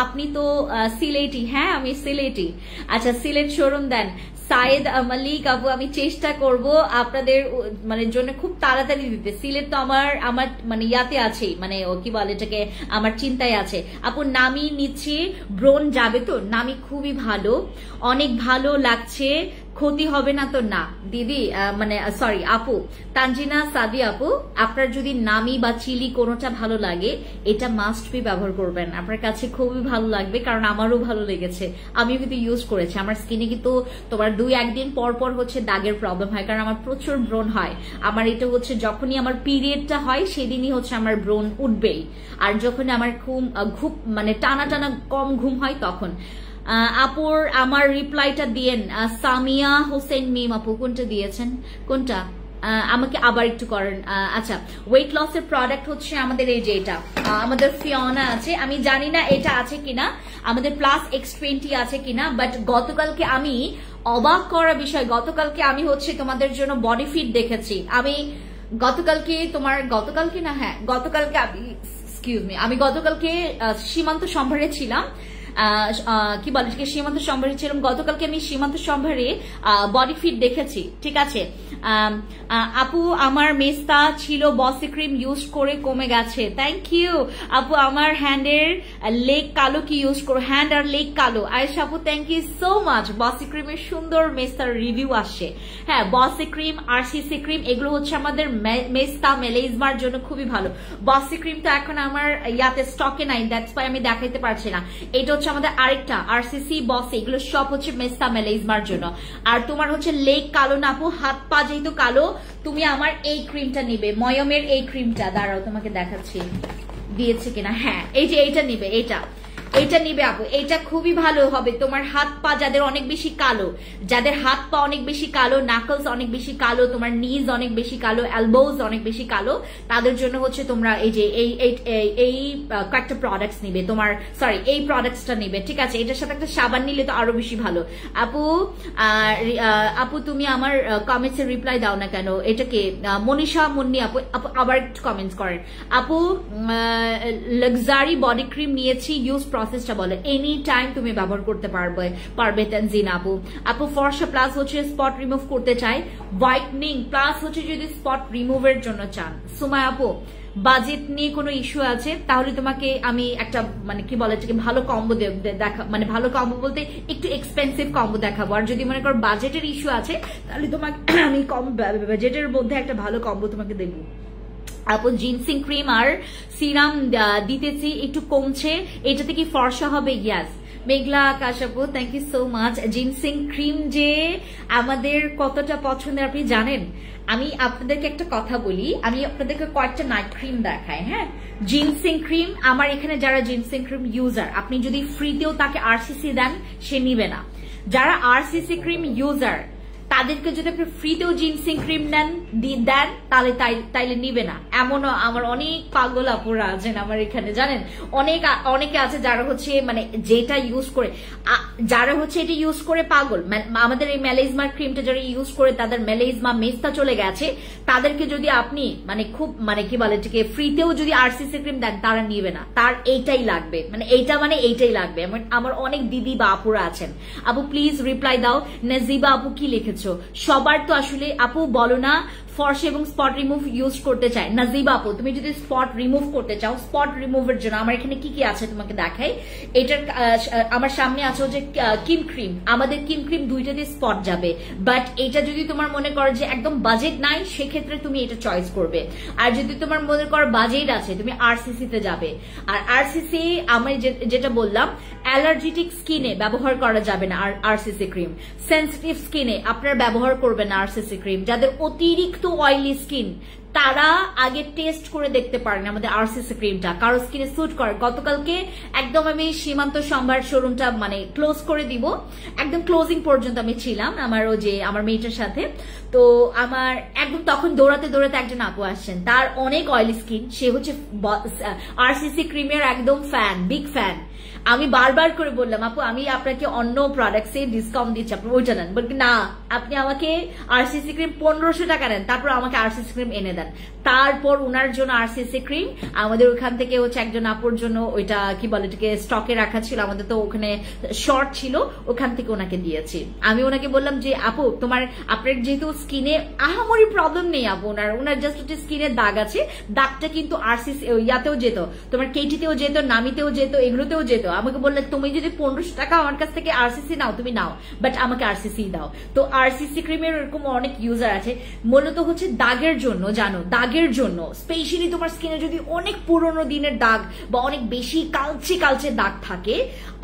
আপনি তো সিলেটি? হ্যাঁ আমি সিলেটি। আচ্ছা সিলেট শোরুম দেন। সাইদ মালিক আপু, আমি চেষ্টা করব আপনাদের মানে জন্য খুব তাড়াতাড়ি দিতে। সিলেট তো আমার মানে ইয়াতে আছে, মানে ও কি বলে এটাকে, আমার চিন্তায় আছে। আপু নামি নিচ্ছি, ব্রোন যাবে তো? নামি খুবই ভালো, অনেক ভালো লাগছে, ক্ষতি হবে না তো? না দিদি, মানে সরি আপু, তানজিনা সাদি আপু, আপনার যদি নামি বা চিলি কোনোটা ভালো লাগে, এটা মাস্ট বি ব্যবহার করবেন, আপনার কাছে খুবই ভালো লাগবে। কারণ আমারও ভালো লেগেছে, আমিও কিন্তু ইউজ করেছি। আমার স্কিনে কিন্তু তোমার 2-1 দিন পর পর হচ্ছে দাগের প্রবলেম হয়, কারণ আমার প্রচুর ব্রণ হয়। আমার এটা হচ্ছে যখনই আমার পিরিয়ডটা হয় সেদিনই হচ্ছে আমার ব্রণ উঠবেই, আর যখন আমার ঘুম মানে টানা টানা কম ঘুম হয় তখন। আপুর আমার রিপ্লাইটা দিয়েন। সামিয়া হোসেন মিম আপু কোনটা দিয়েছেন, কোনটা আমাকে আবার একটু করেন। আচ্ছা ওয়েট লসের প্রোডাক্ট হচ্ছে আমাদের এই যে এটা, আমাদের ফিওনা আছে, আমি জানি না এটা আছে কিনা, আমাদের প্লাস X20 আছে কিনা, বাট গতকালকে আমি অবাক করা বিষয়, গতকালকে আমি হচ্ছে তোমাদের জন্য বডি ফিট দেখেছি। আমি গতকালকে না, হ্যাঁ গতকালকে আমি গতকালকে সীমান্ত সম্ভারে ছিলাম, কি বলে সীমান্ত সম্ভারে ছিলাম গতকালকে, আমি সীমান্ত সম্ভারে বডি ফিট দেখেছি, ঠিক আছে? আপু আমার মেস্তা ছিল, বসি ক্রিম ইউজ করে কমে গেছে, থ্যাংক ইউ আপু। আমার হ্যান্ডের লেগ কালো, কি ইউজ করো? হ্যান্ড আর লেগ কালো। আয়েশা আপু থ্যাংক ইউ সো মাচ। বসি ক্রিমের সুন্দর মেস্তার রিভিউ আসছে। হ্যাঁ বসি ক্রিম, RCC ক্রিম, এগুলো হচ্ছে আমাদের মেস্তা মেলেজমার জন্য খুবই ভালো। বসি ক্রিম তো এখন আমার ইয়াতে স্টকে নাই, দ্যাটস ওয়াই আমি দেখাইতে পারছি না। এটা হচ্ছে আমাদের আরেকটা RCC বস, এগুলো সব হচ্ছে মেস্তা মেলেজমার জন্য। আর তোমার হচ্ছে লেগ কালো না আপু, হাত পা যেহেতু কালো, তুমি আমার এই ক্রিমটা নিবে, ময়মের এই ক্রিমটা, দাঁড়াও তোমাকে দেখাচ্ছি দিয়েছে কিনা। হ্যাঁ এই যে এইটা নিবে, এইটা নিবে আপু, এটা খুবই ভালো হবে তোমার হাত পা যাদের অনেক বেশি কালো, যাদের হাত পা অনেক বেশি কালো, নাকলস অনেক বেশি কালো, তোমার নিজ অনেক বেশি কালো, এলবোজ অনেক বেশি কালো, তাদের জন্য হচ্ছে তোমরা এই যে এই কয়েকটা প্রোডাক্টস নিবে, তোমার সরি এই প্রোডাক্টসটা নিবে, ঠিক আছে? এটার সাথে একটা সাবান নিলে তো আরো বেশি ভালো। আপু তুমি আমার কমেন্টস এর রিপ্লাই দাও না কেন? এটাকে মনীষা মুন্নি আপু আবার একটু কমেন্টস করেন। আপু লাক্সারি বডি ক্রিম নিয়েছি, ইউজ প্রসেসটা বলে। এনি টাইম তুমি ব্যবহার করতে পারবে তানজিনা আপু। আপু ফর্সা প্লাস হচ্ছে স্পট রিমুভ করতে চাই, হোয়াইটনিং প্লাস হচ্ছে যদি স্পট রিমুভের জন্য চান। সুমায়া আপু বাজেট নিয়ে কোনো ইস্যু আছে তাহলে তোমাকে আমি একটা মানে কি বলে ভালো কম্বো দেখা, মানে ভালো কম্বো বলতে একটু এক্সপেন্সিভ কম্বো দেখাবো। আর যদি মনে করো বাজেটের ইস্যু আছে তাহলে তোমাকে আমি কম বাজেটের মধ্যে একটা ভালো কম্বো তোমাকে দেবো। আপু জিনসিং ক্রিম আর সিরাম দিতেছি, একটু কমছে, এটাতে কি ফর্সা হবে? ইয়াস মেঘলা আকাশ আপু thank you so much. Ginseng cream যে আমাদের কতটা পছন্দের আপনি জানেন। আমি আপনাদেরকে একটা কথা বলি, আমি আপনাদেরকে কয়েকটা নাইট ক্রিম দেখাই। হ্যাঁ জিনসিং ক্রিম, আমার এখানে যারা জিনসিং ক্রিম ইউজার, আপনি যদি ফ্রিতেও তাকে RCC দেন সে নিবে না। যারা RCC ক্রিম ইউজার তাদেরকে যদি আপনি ফ্রিতেও জিনসিং ক্রিম দেন তাইলে নিবে না। এমনও আমার অনেক পাগল আপুরা আছেন আমার এখানে, জানেন অনেকে আছে যারা হচ্ছে মানে যেটা ইউজ করে, যারা হচ্ছে এটা ইউজ করে পাগল। আমাদের এই মেলেজমার ক্রিমটা যারা ইউজ করে তাদের মেলেজমা মেস্তা চলে গেছে, তাদেরকে যদি আপনি মানে খুব মানে কি বলে এটাকে ফ্রিতেও যদি RCC ক্রিম দেন তারা নিবে না, তার এইটাই লাগবে, মানে এইটাই লাগবে। আমার অনেক দিদি বা আপুরা আছেন। আপু প্লিজ রিপ্লাই দাও। নাজিবা আপু কি লিখেছো? সবার তো আসলে আপু বলো না ফর্সা এবং স্পট রিমুভ ইউজ করতে চায়, নাজিবা আপু তুমি যদি স্পট রিমুভ করতে চাও, স্পট রিমুভের জন্য আমার এখানে কি কি আছে তোমাকে দেখাই। এটার আমার সামনে আছে হচ্ছে কিন ক্রিম, আমাদের কিন ক্রিম দুইটাতে স্পট যাবে, বাট এটা যদি তোমার মনে করো যে একদম বাজেট নাই সেক্ষেত্রে তুমি এটা চয়েস করবে। আর যদি তোমার মনে করো বাজেট আছে তুমি আরসিসি তে যাবে। আর আরসিসি আমি যেটা বললাম অ্যালার্জেটিক স্কিনে ব্যবহার করা যাবে না আরসিসি ক্রিম, সেনসিটিভ স্কিনে আপনারা ব্যবহার করবেন না আরসিসি ক্রিম। যাদের অতিরিক্ত অয়েলি স্কিন তারা আগে টেস্ট করে দেখতে পারেন আমাদের আরসিসি ক্রিমটা কারো স্কিনে স্যুট করে। গতকালকে একদম আমি সীমান্ত সম্ভার শোরুমটা মানে ক্লোজ করে দিব, একদম ক্লোজিং পর্যন্ত আমি ছিলাম আমার মেয়েটার সাথে। তো আমার একদম তখন দৌড়াতে দৌড়াতে একজন আপু আসছেন, তার অনেক অয়েলি স্কিন, সে হচ্ছে আরসিসি ক্রিমের একদম ফ্যান, বিগ ফ্যান। আমি বারবার করে বললাম আপু আমি আপনাকে অন্য প্রোডাক্টসে ডিসকাউন্ট দিচ্ছি, আপনি ওইটা নেন, বলতে না আপনি আমাকে আরসিসি ক্রিম 1500 টাকা নেন, তারপর আমাকে আরসিসি ক্রিম এনে দেন। তারপর উনার জন্য আরসিসি ক্রিম আমাদের ওখান থেকে হচ্ছে একজন আপুর জন্য ওইটা কি বলে এটাকে স্টকে রাখা ছিল, আমাদের তো ওখানে শর্ট ছিল, ওখান থেকে ওনাকে দিয়েছি। আমি ওনাকে বললাম যে আপু আপনার যেহেতু স্কিনে আহামরি প্রবলেম নেই আপু, ওনার জাস্ট হচ্ছে স্কিনের দাগ আছে, দাগটা কিন্তু আরসিসি ইয়াতেও যেত, তোমার কেটিতেও যেত, নামিতেও যেত, এগুলোতেও যেত। আমাকে বললে তুমি যদি 1500 টাকা আমার কাছ থেকে আরসিসি নাও তুমি নাও, বাট আমাকে আরসিসি দাও। তো আরসিসি ক্রিমের এরকম অনেক ইউজার আছে, মূলত হচ্ছে দাগের জন্য, জানো দাগের জন্য স্পেশালি তোমার স্কিনে যদি অনেক পুরনো দিনের দাগ বা অনেক বেশি কালচে কালচে দাগ থাকে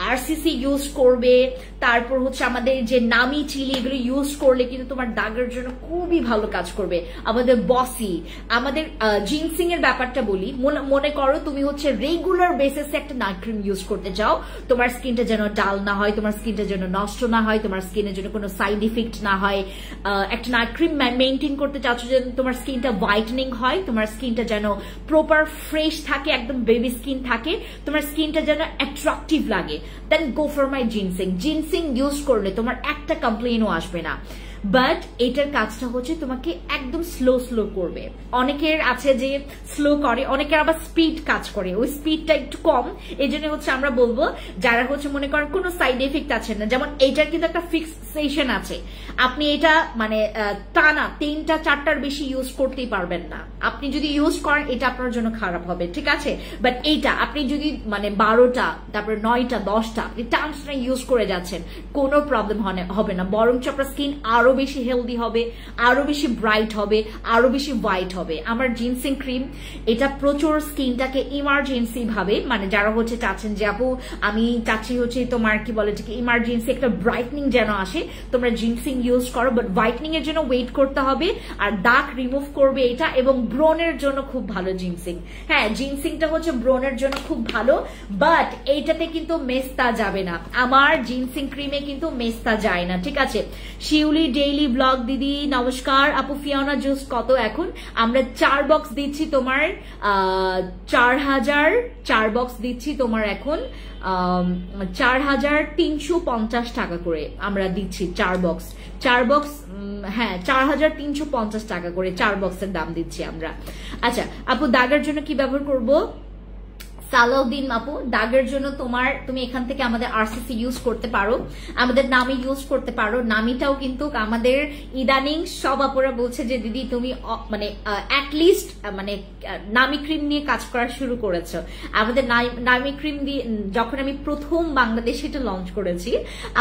আরসিসি ইউজ করবে। তারপর হচ্ছে আমাদের যে নামি চিলি এগুলো ইউজ করলে কিন্তু তোমার দাগের জন্য খুবই ভালো কাজ করবে। আমাদের বসি, আমাদের জিনসিং এর ব্যাপারটা বলি, মনে করো তুমি হচ্ছে রেগুলার বেসিসে একটা নাইট ক্রিম ইউজ করতে চাও, তোমার স্কিনটা যেন ডাল না হয়, তোমার স্কিনটা যেন নষ্ট না হয়, তোমার স্কিনের জন্য কোনো সাইড ইফেক্ট না হয়, একটা নাইট ক্রিম মেইনটেইন করতে চাচ্ছ যেন তোমার স্কিনটা হোয়াইটেনিং হয়, তোমার স্কিনটা যেন প্রপার ফ্রেশ থাকে, একদম বেবি স্কিন থাকে, তোমার স্কিনটা যেন অ্যাট্রাকটিভ লাগে, then go for my ginseng. Ginseng use করলে তোমার একটা কমপ্লেনও আসবে না, বাট এটার কাজটা হচ্ছে তোমাকে একদম স্লো স্লো করবে। অনেকের আছে যে স্লো করে, অনেকের আবার স্পিড কাজ করে, ওই স্পিডটা একটু কম। এই জন্য হচ্ছে আমরা বলবো যারা হচ্ছে মনে করেন কোনো সাইড এফেক্ট আছে না, যেমন এইটার কিন্তু একটা ফিক্সেশন আছে, আপনি এটা মানে টানা 3টা 4টার বেশি ইউজ করতেই পারবেন না। আপনি যদি ইউজ করেন এটা আপনার জন্য খারাপ হবে, ঠিক আছে, বাট এইটা আপনি যদি মানে 12টা তারপরে 9টা 10টা আপনি টানা ইউজ করে যাচ্ছেন কোনো প্রবলেম হবে না, বরঞ্চ আপনার স্কিন আরো বেশি হেলদি হবে, আরো বেশি ব্রাইট হবে, আরো বেশি হোয়াইট হবে। আমার জিনসিং ক্রিম এটা প্রচুর স্কিনটাকে ইমার্জেন্সি ভাবে, মানে যারা হচ্ছে চাচ্ছেন যে আপু আমি চাচ্ছি হচ্ছে তোমার কি বলে ইমার্জেন্সি একটা ব্রাইটনিং যেন আসে, তোমরা জিনসিং ইউজ করো, বাট হোয়াইটনিং এর জন্য ওয়েট করতে হবে, আর ডার্ক রিমুভ করবে এটা, এবং ব্রনের জন্য খুব ভালো জিনসিং। হ্যাঁ জিনসিংটা হচ্ছে ব্রনের জন্য খুব ভালো, বাট এইটাতে কিন্তু মেস্তা যাবে না, আমার জিনসিং ক্রিমে কিন্তু মেস্তা যায় না, ঠিক আছে। শিউলি ডেইলি ব্লগ দিদি নমস্কার আপু, ফিওনা জুস কত এখন? আমরা 4 বক্স দিচ্ছি তোমার 4 বক্স দিচ্ছি তোমার এখন 4350 টাকা করে আমরা দিচ্ছি 4 বক্স। হ্যাঁ 4350 টাকা করে 4 বক্সের দাম দিচ্ছি আমরা। আচ্ছা আপু দাগের জন্য কি ব্যবহার করবো? সালাউদ্দিন আপু দাগের জন্য তুমি এখান থেকে আমাদের আরসিসি ইউজ করতে পারো, আমাদের নামি ইউজ করতে পারো। নামিটাও কিন্তু আমাদের ইদানিং সব আপুরা বলছে যে দিদি তুমি মানে অ্যাটলিস্ট মানে নামি ক্রিম নিয়ে কাজ করা শুরু করেছো। আমাদের নামি ক্রিম দিয়ে যখন আমি প্রথম বাংলাদেশে এটা লঞ্চ করেছি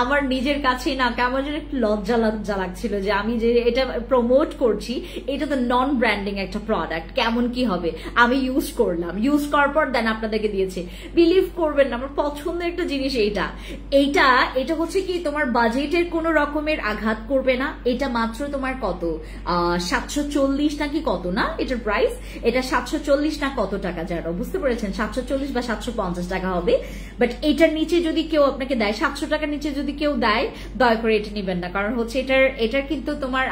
আমার নিজের কাছেই না কেমন যেন একটু লজ্জা লাগছিল যে আমি যে এটা প্রমোট করছি এটা তো নন ব্র্যান্ডিং একটা প্রোডাক্ট, কেমন কি হবে। আমি ইউজ করলাম, ইউজ করার পর দেন আপনাদের দিয়েছে, বিলিভ করবেন না আমার পছন্দের একটা জিনিস এটা হচ্ছে কি তোমার বাজেটের কোন রকমের আঘাত করবে না। এটা মাত্র তোমার কত 740 নাকি কত না এটার প্রাইস, এটা 740 না কত টাকা যেন বুঝতে পেরেছেন, 740 বা 750 টাকা হবে। বাট এটার নিচে যদি কেউ আপনাকে দেয় 700 টাকার নিচে যদি কেউ দেয় দয়া করে এটা নিবেন না, কারণ হচ্ছে এটার কিন্তু তোমার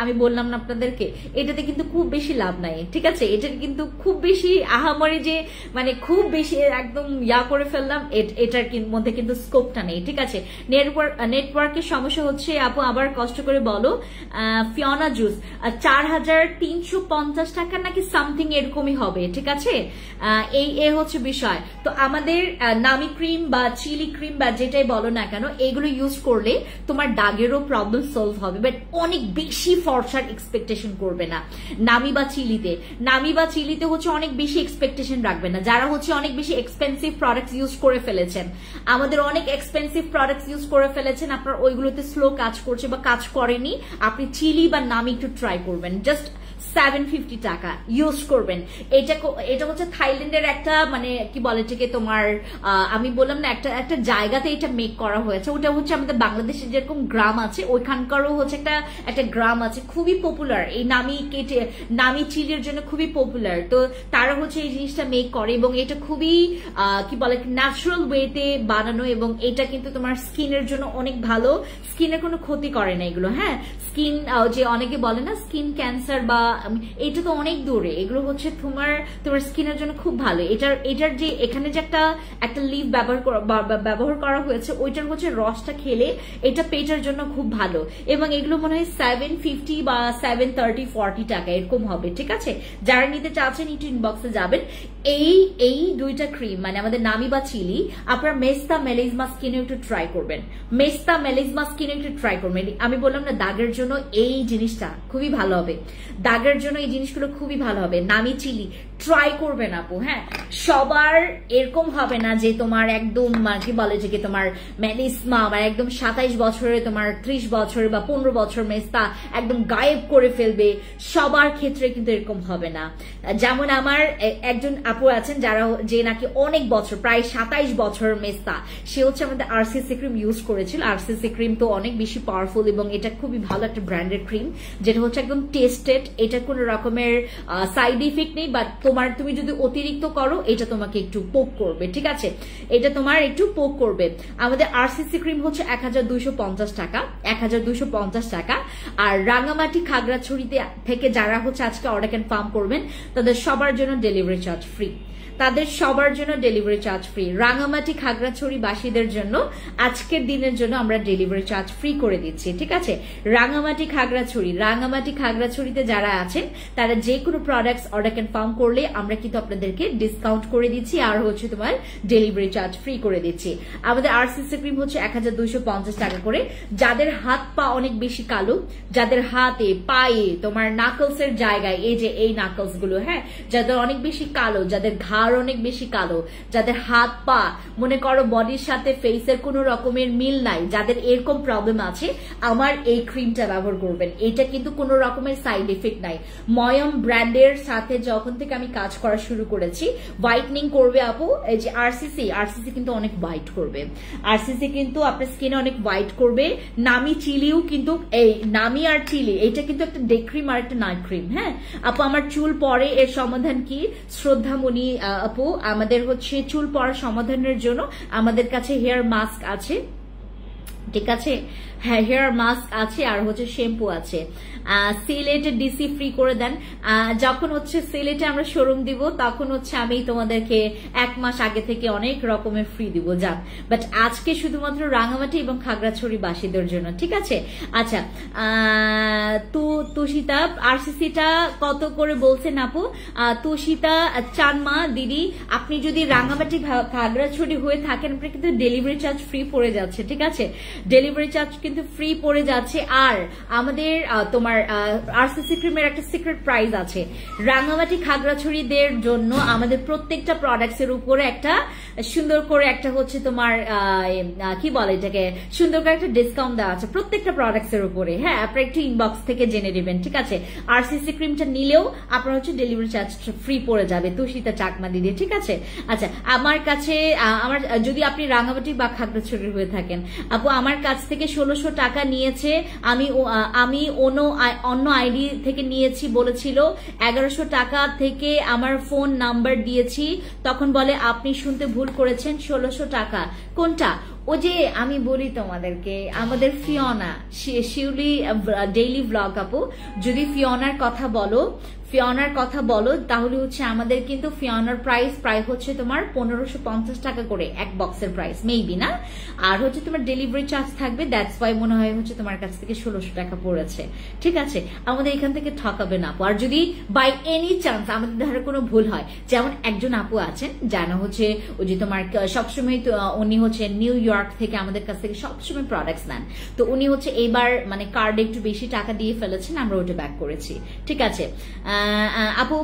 আমি বললাম না আপনাদেরকে এটাতে কিন্তু খুব বেশি লাভ নাই, ঠিক আছে। এটার কিন্তু খুব বেশি আহামরি যে মানে খুব বেশি একদম করে ফেললাম, এটার মধ্যে কিন্তু স্কোপটা নেই, ঠিক আছে। নেটওয়ার্কের সমস্যা হচ্ছে আপু, আবার কষ্ট করে বলো। ফিওনা জুস 4350 টাকা নাকি সামথিং এরকমই হবে, ঠিক আছে। এই হচ্ছে বিষয়। তো আমাদের নামি ক্রিম বা চিলি ক্রিম বা যেটাই বলো না কেন, এগুলো ইউজ করলে তোমার দাগেরও প্রবলেম সলভ হবে, বাট অনেক বেশি ফর্সার এক্সপেকটেশন করবে না। নামি বা চিলিতে হচ্ছে অনেক বেশি এক্সপেকটেশন রাখবে না। যারা হচ্ছে অনেক বেশি এক্সপেন্সিভ প্রোডাক্টস ইউজ করে ফেলেছেন, আমাদের অনেক এক্সপেন্সিভ প্রোডাক্টস ইউজ করে ফেলেছেন, আপনার ওইগুলোতে স্লো কাজ করছে বা কাজ করেনি, আপনি চিলি বা নামি একটু ট্রাই করবেন। জাস্ট 750 টাকা ইউজ করবেন। এটা হচ্ছে থাইল্যান্ডের একটা মানে কি বলে এটাকে তোমার, আমি বললাম না একটা জায়গাতে এটা মেক করা হয়েছে। ওটা হচ্ছে আমাদের বাংলাদেশে যেরকম গ্রাম আছে, ওইখানকারও হচ্ছে একটা গ্রাম আছে, খুবই পপুলার এই নামি চিলির জন্য, খুবই পপুলার। তো তারা হচ্ছে এই জিনিসটা মেক করে এবং এটা খুবই কি বলে ন্যাচারাল ওয়েতে বানানো, এবং এটা কিন্তু তোমার স্কিনের জন্য অনেক ভালো, স্কিনের কোনো ক্ষতি করে না এগুলো। হ্যাঁ, স্কিন যে অনেকে বলে না স্কিন ক্যান্সার বা, এটা তো অনেক দূরে, এগুলো হচ্ছে তোমার স্কিনের জন্য খুব ভালো। এটার যে এখানে যে একটা লিভ ব্যবহার করা হয়েছে, ওইটার হচ্ছে রসটা খেলে এটা পেটের জন্য খুব ভালো, এবং এগুলো মনে হয় 750 বা 730-40 টাকা এরকম হবে, ঠিক আছে। যারা নিতে চাচ্ছেন একটু ইনবক্সে যাবেন। এই দুইটা ক্রিম মানে আমাদের নামি বা চিলি, আপনার মেস্তা মেলিজমা স্কিনে একটু ট্রাই করবেন। আমি বললাম না দাগের জন্য এই জিনিসটা খুবই ভালো হবে, দাগের জন্য এই জিনিসগুলো খুবই ভালো হবে। নামি চিলি ট্রাই করবেন আপু। হ্যাঁ, সবার এরকম হবে না যে তোমার একদম কি বলে যে তোমার মেলিসমা বা একদম 27 বছরে তোমার 30 বছর বা 15 বছর মেস্তা একদম গায়েব করে ফেলবে, সবার ক্ষেত্রে কিন্তু এরকম হবে না। যেমন আমার একজন আপু আছেন যে নাকি অনেক বছর, প্রায় 27 বছর মেস্তা, সে হচ্ছে আমাদের আরসিসি ক্রিম ইউজ করেছিল। আরসিসি ক্রিম তো অনেক বেশি পাওয়ারফুল এবং এটা খুবই ভালো একটা ব্র্যান্ডেড ক্রিম, যেটা হচ্ছে একদম টেস্টেড, এটা কোনো রকমের সাইড ইফেক্ট নেই, বাট তুমি যদি অতিরিক্ত করো এটা তোমাকে একটু পোক করবে, ঠিক আছে, এটা তোমার একটু পোক করবে। আমাদের আরসিসি ক্রিম হচ্ছে 1250 টাকা, 1250 টাকা। আর রাঙামাটি খাগড়াছড়িতে থেকে যারা হচ্ছে আজকে অর্ডার কনফার্ম করবেন, তাদের সবার জন্য delivery charge free, Rangamati Khagrachari বাসীদের জন্য আজকের দিনের জন্য আমরা ডেলিভারি চার্জ ফ্রি করে দিচ্ছি, ঠিক আছে। রাঙামাটি খাগড়াছড়িতে যারা আছেন তারা যে কোনো প্রোডাক্টস অর্ডার কনফার্ম করলে আমরা কিন্তু আপনাদেরকে ডিসকাউন্ট করে দিচ্ছি, আর হচ্ছে তোমার ডেলিভারি চার্জ ফ্রি করে দিচ্ছি। আমাদের আরসিসি ক্রিম হচ্ছে 1250 টাকা করে। যাদের হাত পা অনেক বেশি কালো, যাদের হাতে পায়ে তোমার নাকলস এর জায়গায়, এই যে এই নাকলস গুলো, হ্যাঁ, যাদের অনেক বেশি কালো, যাদের ঘাড় অনেক বেশি কালো, যাদের হাত পা মনে করো বডির সাথে ফেসের কোনো রকমের মিল নাই, যাদের এরকম প্রবলেম আছে, আমার এই ক্রিমটা ব্যবহার করবেন। এটা কিন্তু কোনো রকমের সাইড এফেক্ট নাই। ময়ম ব্র্যান্ডের সাথে যখন থেকে আমি কাজ করা শুরু করেছি, হোয়াইটনিং করবে আপু, এই যে আরসিসি কিন্তু অনেক হোয়াইট করবে, আরসিসি কিন্তু আপনার স্কিনে অনেক হোয়াইট করবে। নামি চিলিও কিন্তু, এই নামি আর চিলি এটা কিন্তু একটা ডে ক্রিম আর একটা নাইট ক্রিম। হ্যাঁ আপু, আমার চুল পড়ে, এর সমাধান কি? শ্রদ্ধামণি আপু, আমাদের হচ্ছে চুল পড়ার সমাধানের জন্য আমাদের কাছে হেয়ার মাস্ক আছে, ঠিক আছে, হ্যাঁ হেয়ার মাস্ক আছে, আর হচ্ছে শ্যাম্পু আছে। সিলেটে ডিসি ফ্রি করে দেন। যখন হচ্ছে সিলেটে আমরা শোরুম দিব, তখন হচ্ছে আমি তোমাদেরকে 1 মাস আগে থেকে অনেক রকমের ফ্রি দিব, যান। বাট আজকে শুধুমাত্র রাঙামাটি এবং খাগড়াছড়ি বাসীদের জন্য, ঠিক আছে। আচ্ছা, তুষিতা আরসিসিটা কত করে বলছেন আপু? তুষিতা চানমা দিদি, আপনি যদি রাঙামাটি খাগড়াছড়ি হয়ে থাকেন, আপনি কিন্তু ডেলিভারি চার্জ ফ্রি পড়ে যাচ্ছে, ঠিক আছে, ডেলিভারি চার্জ কিন্তু ফ্রি পড়ে যাচ্ছে। আর আমাদের তোমার আরসিসি ক্রিমের একটা সিক্রেট প্রাইস আছে, রাঙামাটি খাগড়াছড়িদের জন্য আমাদের প্রত্যেকটা প্রোডাক্টস এর উপরে একটা সুন্দর করে একটা হচ্ছে তোমার কি বলে এটাকে, সুন্দর করে একটা ডিসকাউন্ট দেওয়া আছে প্রত্যেকটা প্রোডাক্টস এর উপরে। হ্যাঁ, আপনারা একটু ইনবক্স থেকে জেনে নেবেন, ঠিক আছে। আরসিসি ক্রিমটা নিলেও আপনার হচ্ছে ডেলিভারি চার্জ ফ্রি পড়ে যাবে, তুষিতা চাকমা দিদি, ঠিক আছে। আচ্ছা, আমার কাছে যদি আপনি রাঙামাটি বা খাগড়াছড়ি হয়ে থাকেন আপু, আমার কাছ থেকে 1600 টাকা নিয়েছে। আমি অন্য আইডি থেকে নিয়েছি, বলেছিল 1100 টাকা থেকে আমার ফোন নাম্বার দিয়েছি, তখন বলে আপনি শুনতে ভুল করেছেন, 1600 টাকা। কোনটা? ও যে আমি বলি তোমাদেরকে, আমাদের ফিওনা শিউলি ডেইলি ব্লগ আপু, যদি ফিওনার কথা বলো, ফিওনার কথা বলো তাহলে হচ্ছে আমাদের কিন্তু ফিওনার প্রাইস প্রায় হচ্ছে তোমার 1550 টাকা করে এক বক্সের প্রাইস, মেবি না। আর হচ্ছে তোমার ডেলিভারি চার্জ থাকবে, দ্যাটস ওয়াই মনে হয় হচ্ছে তোমার কাছ থেকে 1600 টাকা পড়েছে। ঠিক আছে, আমাদের এখান থেকে ঠকাবে না আপু। আর যদি বাই এনি চান্স আমাদের ধারে কোনো ভুল হয়, যেমন একজন আপু আছেন জানো হচ্ছে ওই যে তোমার সবসময় উনি হচ্ছে নিউ ইয়র্ক থেকে আমাদের কাছ থেকে সবসময় প্রোডাক্টস নেন, তো উনি হচ্ছে এইবার মানে কার্ডে একটু বেশি টাকা দিয়ে ফেলেছেন, আমরা ওটা ব্যাক করেছি। ঠিক আছে আপু,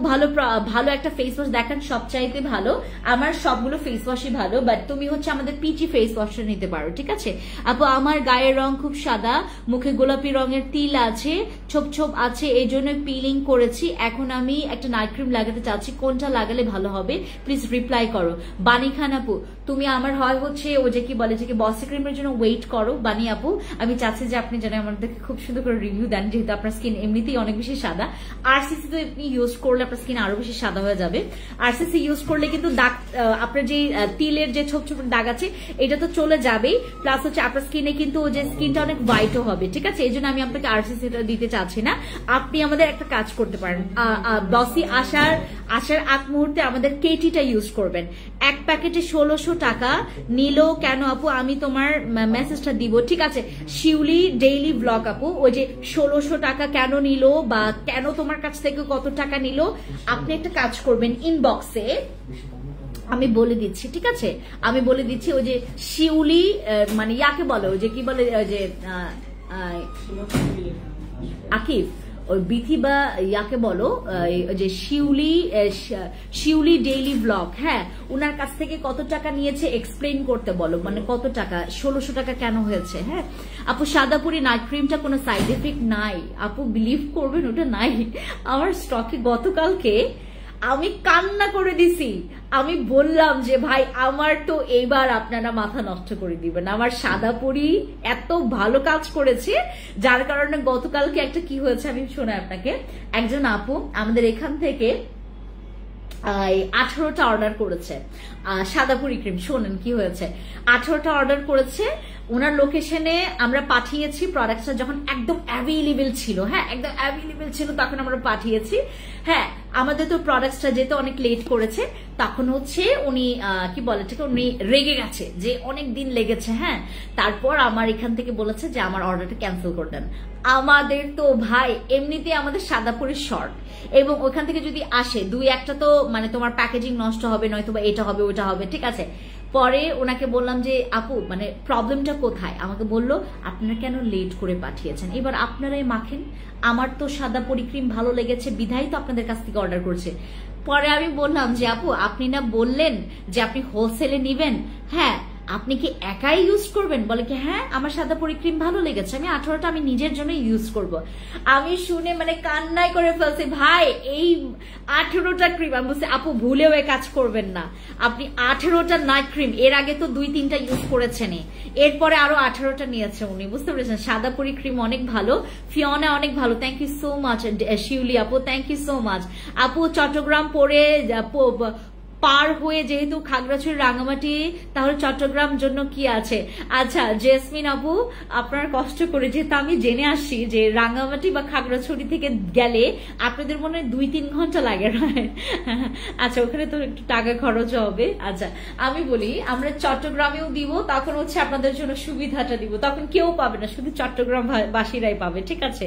ভালো একটা ফেস ওয়াশ দেখান, সবচাইতে ভালো। আমার সবগুলো ফেস ওয়াশই ভালো, বাট তুমি হচ্ছে আমাদের পিচি ফেস ওয়াশটা নিতে পারো। ঠিক আছে আপু, আমার গায়ের রং খুব সাদা, মুখে গোলাপি রঙের তিল আছে, ছোপ ছোপ আছে, এই জন্য পিলিং করেছি। এখন আমি একটা নাইট ক্রিম লাগাতে চাচ্ছি, কোনটা লাগালে ভালো হবে প্লিজ রিপ্লাই করো। বানি খান আপু, তুমি আমার হয় হচ্ছে ও যে কি বলে যে বসি ক্রিমের জন্য ওয়েট করো। বানি আপু, আমি চাচ্ছি যে আপনি যেন আমাদেরকে খুব সুন্দর করে রিভিউ দেন, যেহেতু আপনার স্কিন এমনিতেই অনেক বেশি সাদা। আরসিসি তো আপনি ইউজ করলে আপনার স্কিন আরো বেশি সাদা হয়ে যাবে। আরসিসি ইউজ করলে কিন্তু দাগ, আপনার যে তিলের যে ছোট ছোট দাগ আছে এটা তো চলে যাবেই, প্লাস হচ্ছে আপনার স্কিনে কিন্তু যে স্কিনটা অনেক হোয়াইটও হবে। ঠিক আছে, এই জন্য আমি আপনাকে আরসিসিটা দিতে চাচ্ছি না। আপনি আমাদের একটা কাজ করতে পারেন, বসি আসার আগ মুহূর্তে আমাদের কেটিটা ইউজ করবেন। এক প্যাকেটে 1600 টাকা নিল কেন আপু, আমি তোমার মেসেজটা দিব। ঠিক আছে, শিউলি ডেইলি ব্লগ আপু, ওই যে 1600 টাকা কেন নিল বা কেন তোমার কাছ থেকে কত টাকা নিল, আপনি একটা কাজ করবেন, ইনবক্সে আমি বলে দিচ্ছি। ঠিক আছে, আমি বলে দিচ্ছি ওই যে শিউলি মানে ইয়াকে বলে ওই যে কি বলে ওই যে আকিফ, ওই বিথি বা ইয়াকে বলো যে শিউলি ডেইলি ব্লগ, হ্যাঁ উনার কাছ থেকে কত টাকা নিয়েছে এক্সপ্লেইন করতে বলো, মানে কত টাকা 1600 টাকা কেন হয়েছে। হ্যাঁ আপু, সাদাপুরি নাইট ক্রিমটা কোনো সাইড এফেক্ট নাই আপু, বিলিভ করবেন ওটা নাই আমার স্টকে। গতকালকে আমি কান্না করে দিছি, আমি বললাম যে ভাই আমার তো এইবার আপনারা মাথা নষ্ট করে দিবেন, আমার সাদাপুরি এত ভালো কাজ করেছে যার কারণে গতকালকে একটা কি হয়েছে আমি শোনাই আপনাকে। একজন আপু আমাদের এখান থেকে 18টা অর্ডার করেছে সাদাপুরি ক্রিম। শোনেন কি হয়েছে, 18টা অর্ডার করেছে, ওনার লোকেশনে আমরা পাঠিয়েছি প্রোডাক্টটা যখন একদম অ্যাভেলেবেল ছিল। হ্যাঁ একদম অ্যাভেলেবেল ছিল তখন আমরা পাঠিয়েছি। হ্যাঁ আমাদের তো প্রোডাক্টটা যেতে অনেক লেট করেছে, তখন হচ্ছে উনি কি বলে ঠিক উনি রেগে গেছে যে অনেক দিন লেগেছে। হ্যাঁ তারপর আমার এখান থেকে বলেছে যে আমার অর্ডারটা ক্যান্সেল করে দেন। আমাদের তো ভাই এমনিতে আমাদের সাদাপুরের শর্ট, এবং ওখান থেকে যদি আসে দুই একটা তো মানে তোমার প্যাকেজিং নষ্ট হবে, নয়তো বা এটা হবে ওটা হবে। ঠিক আছে, পরে ওনাকে বললাম যে আপু মানে প্রবলেমটা কোথায়, আমাকে বলল আপনারা কেন লেট করে পাঠিয়েছেন, এবার আপনারাই মাখেন, আমার তো সাদাপুরি ক্রিম ভালো লেগেছে বিধাই তো আপনাদের কাছ থেকে অর্ডার করছে। পরে আমি বললাম যে আপু আপনি না বললেন যে আপনি হোলসেলে নিবেন, হ্যাঁ আপনি কি একাই ইউজ করবেন? বলে কি হ্যাঁ আমার সাদাপুরি ক্রিম ভালো লেগেছে, আমি 18টা আমি নিজের জন্য ইউজ করব। আমি শুনে মানে কান্নাই করে ফেলছি, ভাই এই 18টা ক্রিম। আমি বলছি আপু ভুলেও এ কাজ করবেন না, আপনি 18টা নাইট ক্রিম এর আগে তো 2-3টা ইউজ করেছেন, এরপরে আরো 18টা নিয়েছে উনি, বুঝতে পেরেছেন। সাদাপুরি ক্রিম অনেক ভালো, ফিওনা অনেক ভালো। থ্যাংক ইউ সো মাচ শিউলি আপু, থ্যাংক ইউ সো মাচ আপু। চট্টগ্রাম পরে পার হয়ে যেহেতু খাগড়াছড়ি রাঙামাটি, তাহলে চট্টগ্রাম জন্য কি আছে? আচ্ছা জেসমিন আপু, আপনার কষ্ট করে যেহেতু আমি জেনে আসছি যে রাঙামাটি বা খাগড়াছড়ি থেকে গেলে আপনাদের মনে হয় 2-3 ঘন্টা লাগে। আচ্ছা ওখানে তো একটু টাকা খরচ হবে। আচ্ছা আমি বলি আমরা চট্টগ্রামেও দিব, তখন হচ্ছে আপনাদের জন্য সুবিধাটা দিব, তখন কেউ পাবে না, শুধু চট্টগ্রাম বাসীরাই পাবে। ঠিক আছে,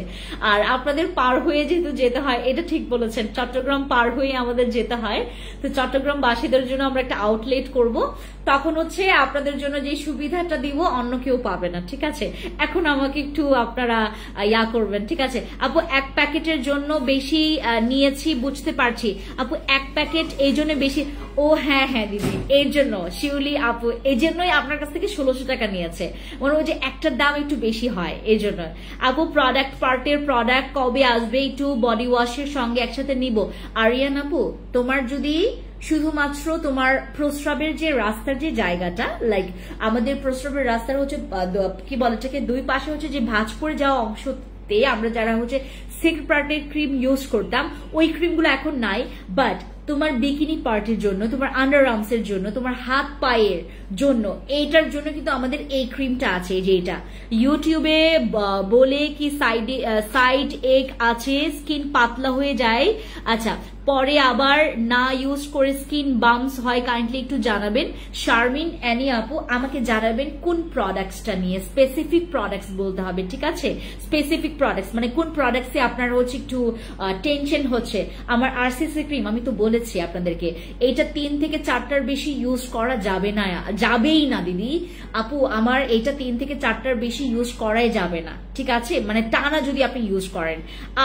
আর আপনাদের পার হয়ে যেহেতু যেতে হয়, এটা ঠিক বলেছেন, চট্টগ্রাম পার হয়ে আমাদের যেতে হয়, তো চট্টগ্রাম বাসীদের জন্য আমরা একটা আউটলেট করব, তখন হচ্ছে আপনাদের জন্য যে সুবিধাটা দিব অন্য কেউ পাবে না। ঠিক আছে, এখন আমাকে একটু আপনারা ইয়া করবেন। ঠিক আছে আপু, এক প্যাকেটের জন্য বেশি নিয়েছি বুঝতে পারছি আপু, এক প্যাকেট এই জন্য বেশি। ও হ্যাঁ হ্যাঁ দিদি, এর জন্য শিউলি আপু এই জন্যই আপনার কাছ থেকে 1600 টাকা নিয়েছে, মনে হয় যে একটার দাম একটু বেশি হয় এই জন্য। আপু প্রোডাক্ট পার্টের প্রোডাক্ট কবে আসবে, একটু বডি ওয়াশের সঙ্গে একসাথে নিব। আরিয়ান আপু তোমার যদি শুধুমাত্র তোমার প্রস্রাবের যে রাস্তার যে জায়গাটা, লাইক আমাদের প্রস্রাবের রাস্তার হচ্ছে কি বলে এটাকে, দুই পাশে হচ্ছে যে ভাঁজ পড়ে যাওয়া অংশতে আমরা যারা হচ্ছে সিল্ক পার্টের ক্রিম ইউজ করতাম, ওই ক্রিমগুলো এখন নাই, বাট তোমার বিকিনি পার্টির জন্য, তোমার আন্ডার আর্মসের জন্য, তোমার হাত পায়ের জন্য, এইটার জন্য কিন্তু আমাদের এই ক্রিমটা আছে। যে এটা ইউটিউবে বলে কি সাইড এগ আছে, স্কিন পাতলা হয়ে যায়, আচ্ছা পরে আবার না ইউজ করে স্কিন বাম্পস হয়, কাইন্ডলি একটু জানাবেন। শারমিন অ্যানি আপু আমাকে জানাবেন কোন প্রোডাক্টসটা নিয়ে, স্পেসিফিক প্রোডাক্টস বলতে হবে, ঠিক আছে? স্পেসিফিক প্রোডাক্টস মানে কোন প্রোডাক্টসে আপনার হচ্ছে একটু টেনশন হচ্ছে। আমার আরসিসি ক্রিম আমি তো বলেছি আপনাদেরকে, এইটা 3 থেকে 4টার বেশি ইউজ করা যাবে না, যাবেই না দিদি আপু, আমার এইটা 3 থেকে 4টার বেশি ইউজ করাই যাবে না, ঠিক আছে? মানে টানা যদি আপনি ইউজ করেন।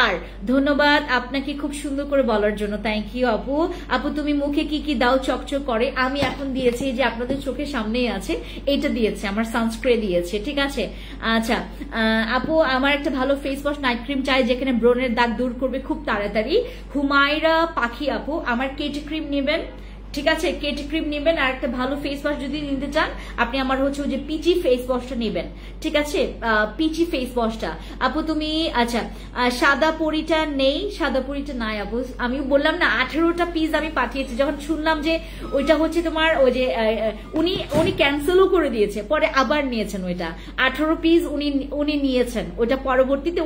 আর ধন্যবাদ আপনাকে খুব সুন্দর করে বলার জন্য, থ্যাংক ইউ আপু। আপু তুমি মুখে কি কি দাও চকচক করে? আমি এখন দিয়েছি যে আপনাদের চোখের সামনেই আছে, এটা দিয়েছে, আমার সানস্ক্রে দিয়েছে, ঠিক আছে? আচ্ছা আপু আমার একটা ভালো ফেস ওয়াশ নাইট ক্রিম চাই যেখানে ব্রণের দাগ দূর করবে খুব তাড়াতাড়ি। হুমায়রা পাখি আপু আমার কেটি ক্রিম নেবেন, ঠিক আছে? কেটি ক্রিম নেবেন। আর একটা ভালো ফেস ওয়াশ যদি নিতে চান আপনি আমার হচ্ছে ওই যে পিচি ফেস ওয়াশটা নেবেন, ঠিক আছে? পিচি ফেস ওয়াশটা আপু তুমি, আচ্ছা সাদা পরিটা নেই, সাদা পরিটা নাই আপু। আমি বললাম না 18টা পিস আমি পাঠিয়েছি, যখন শুনলাম যে ওইটা হচ্ছে তোমার ওই যে উনি ক্যান্সেলও করে দিয়েছে, পরে আবার নিয়েছেন ওইটা 18 পিস উনি নিয়েছেন, ওইটা পরবর্তীতে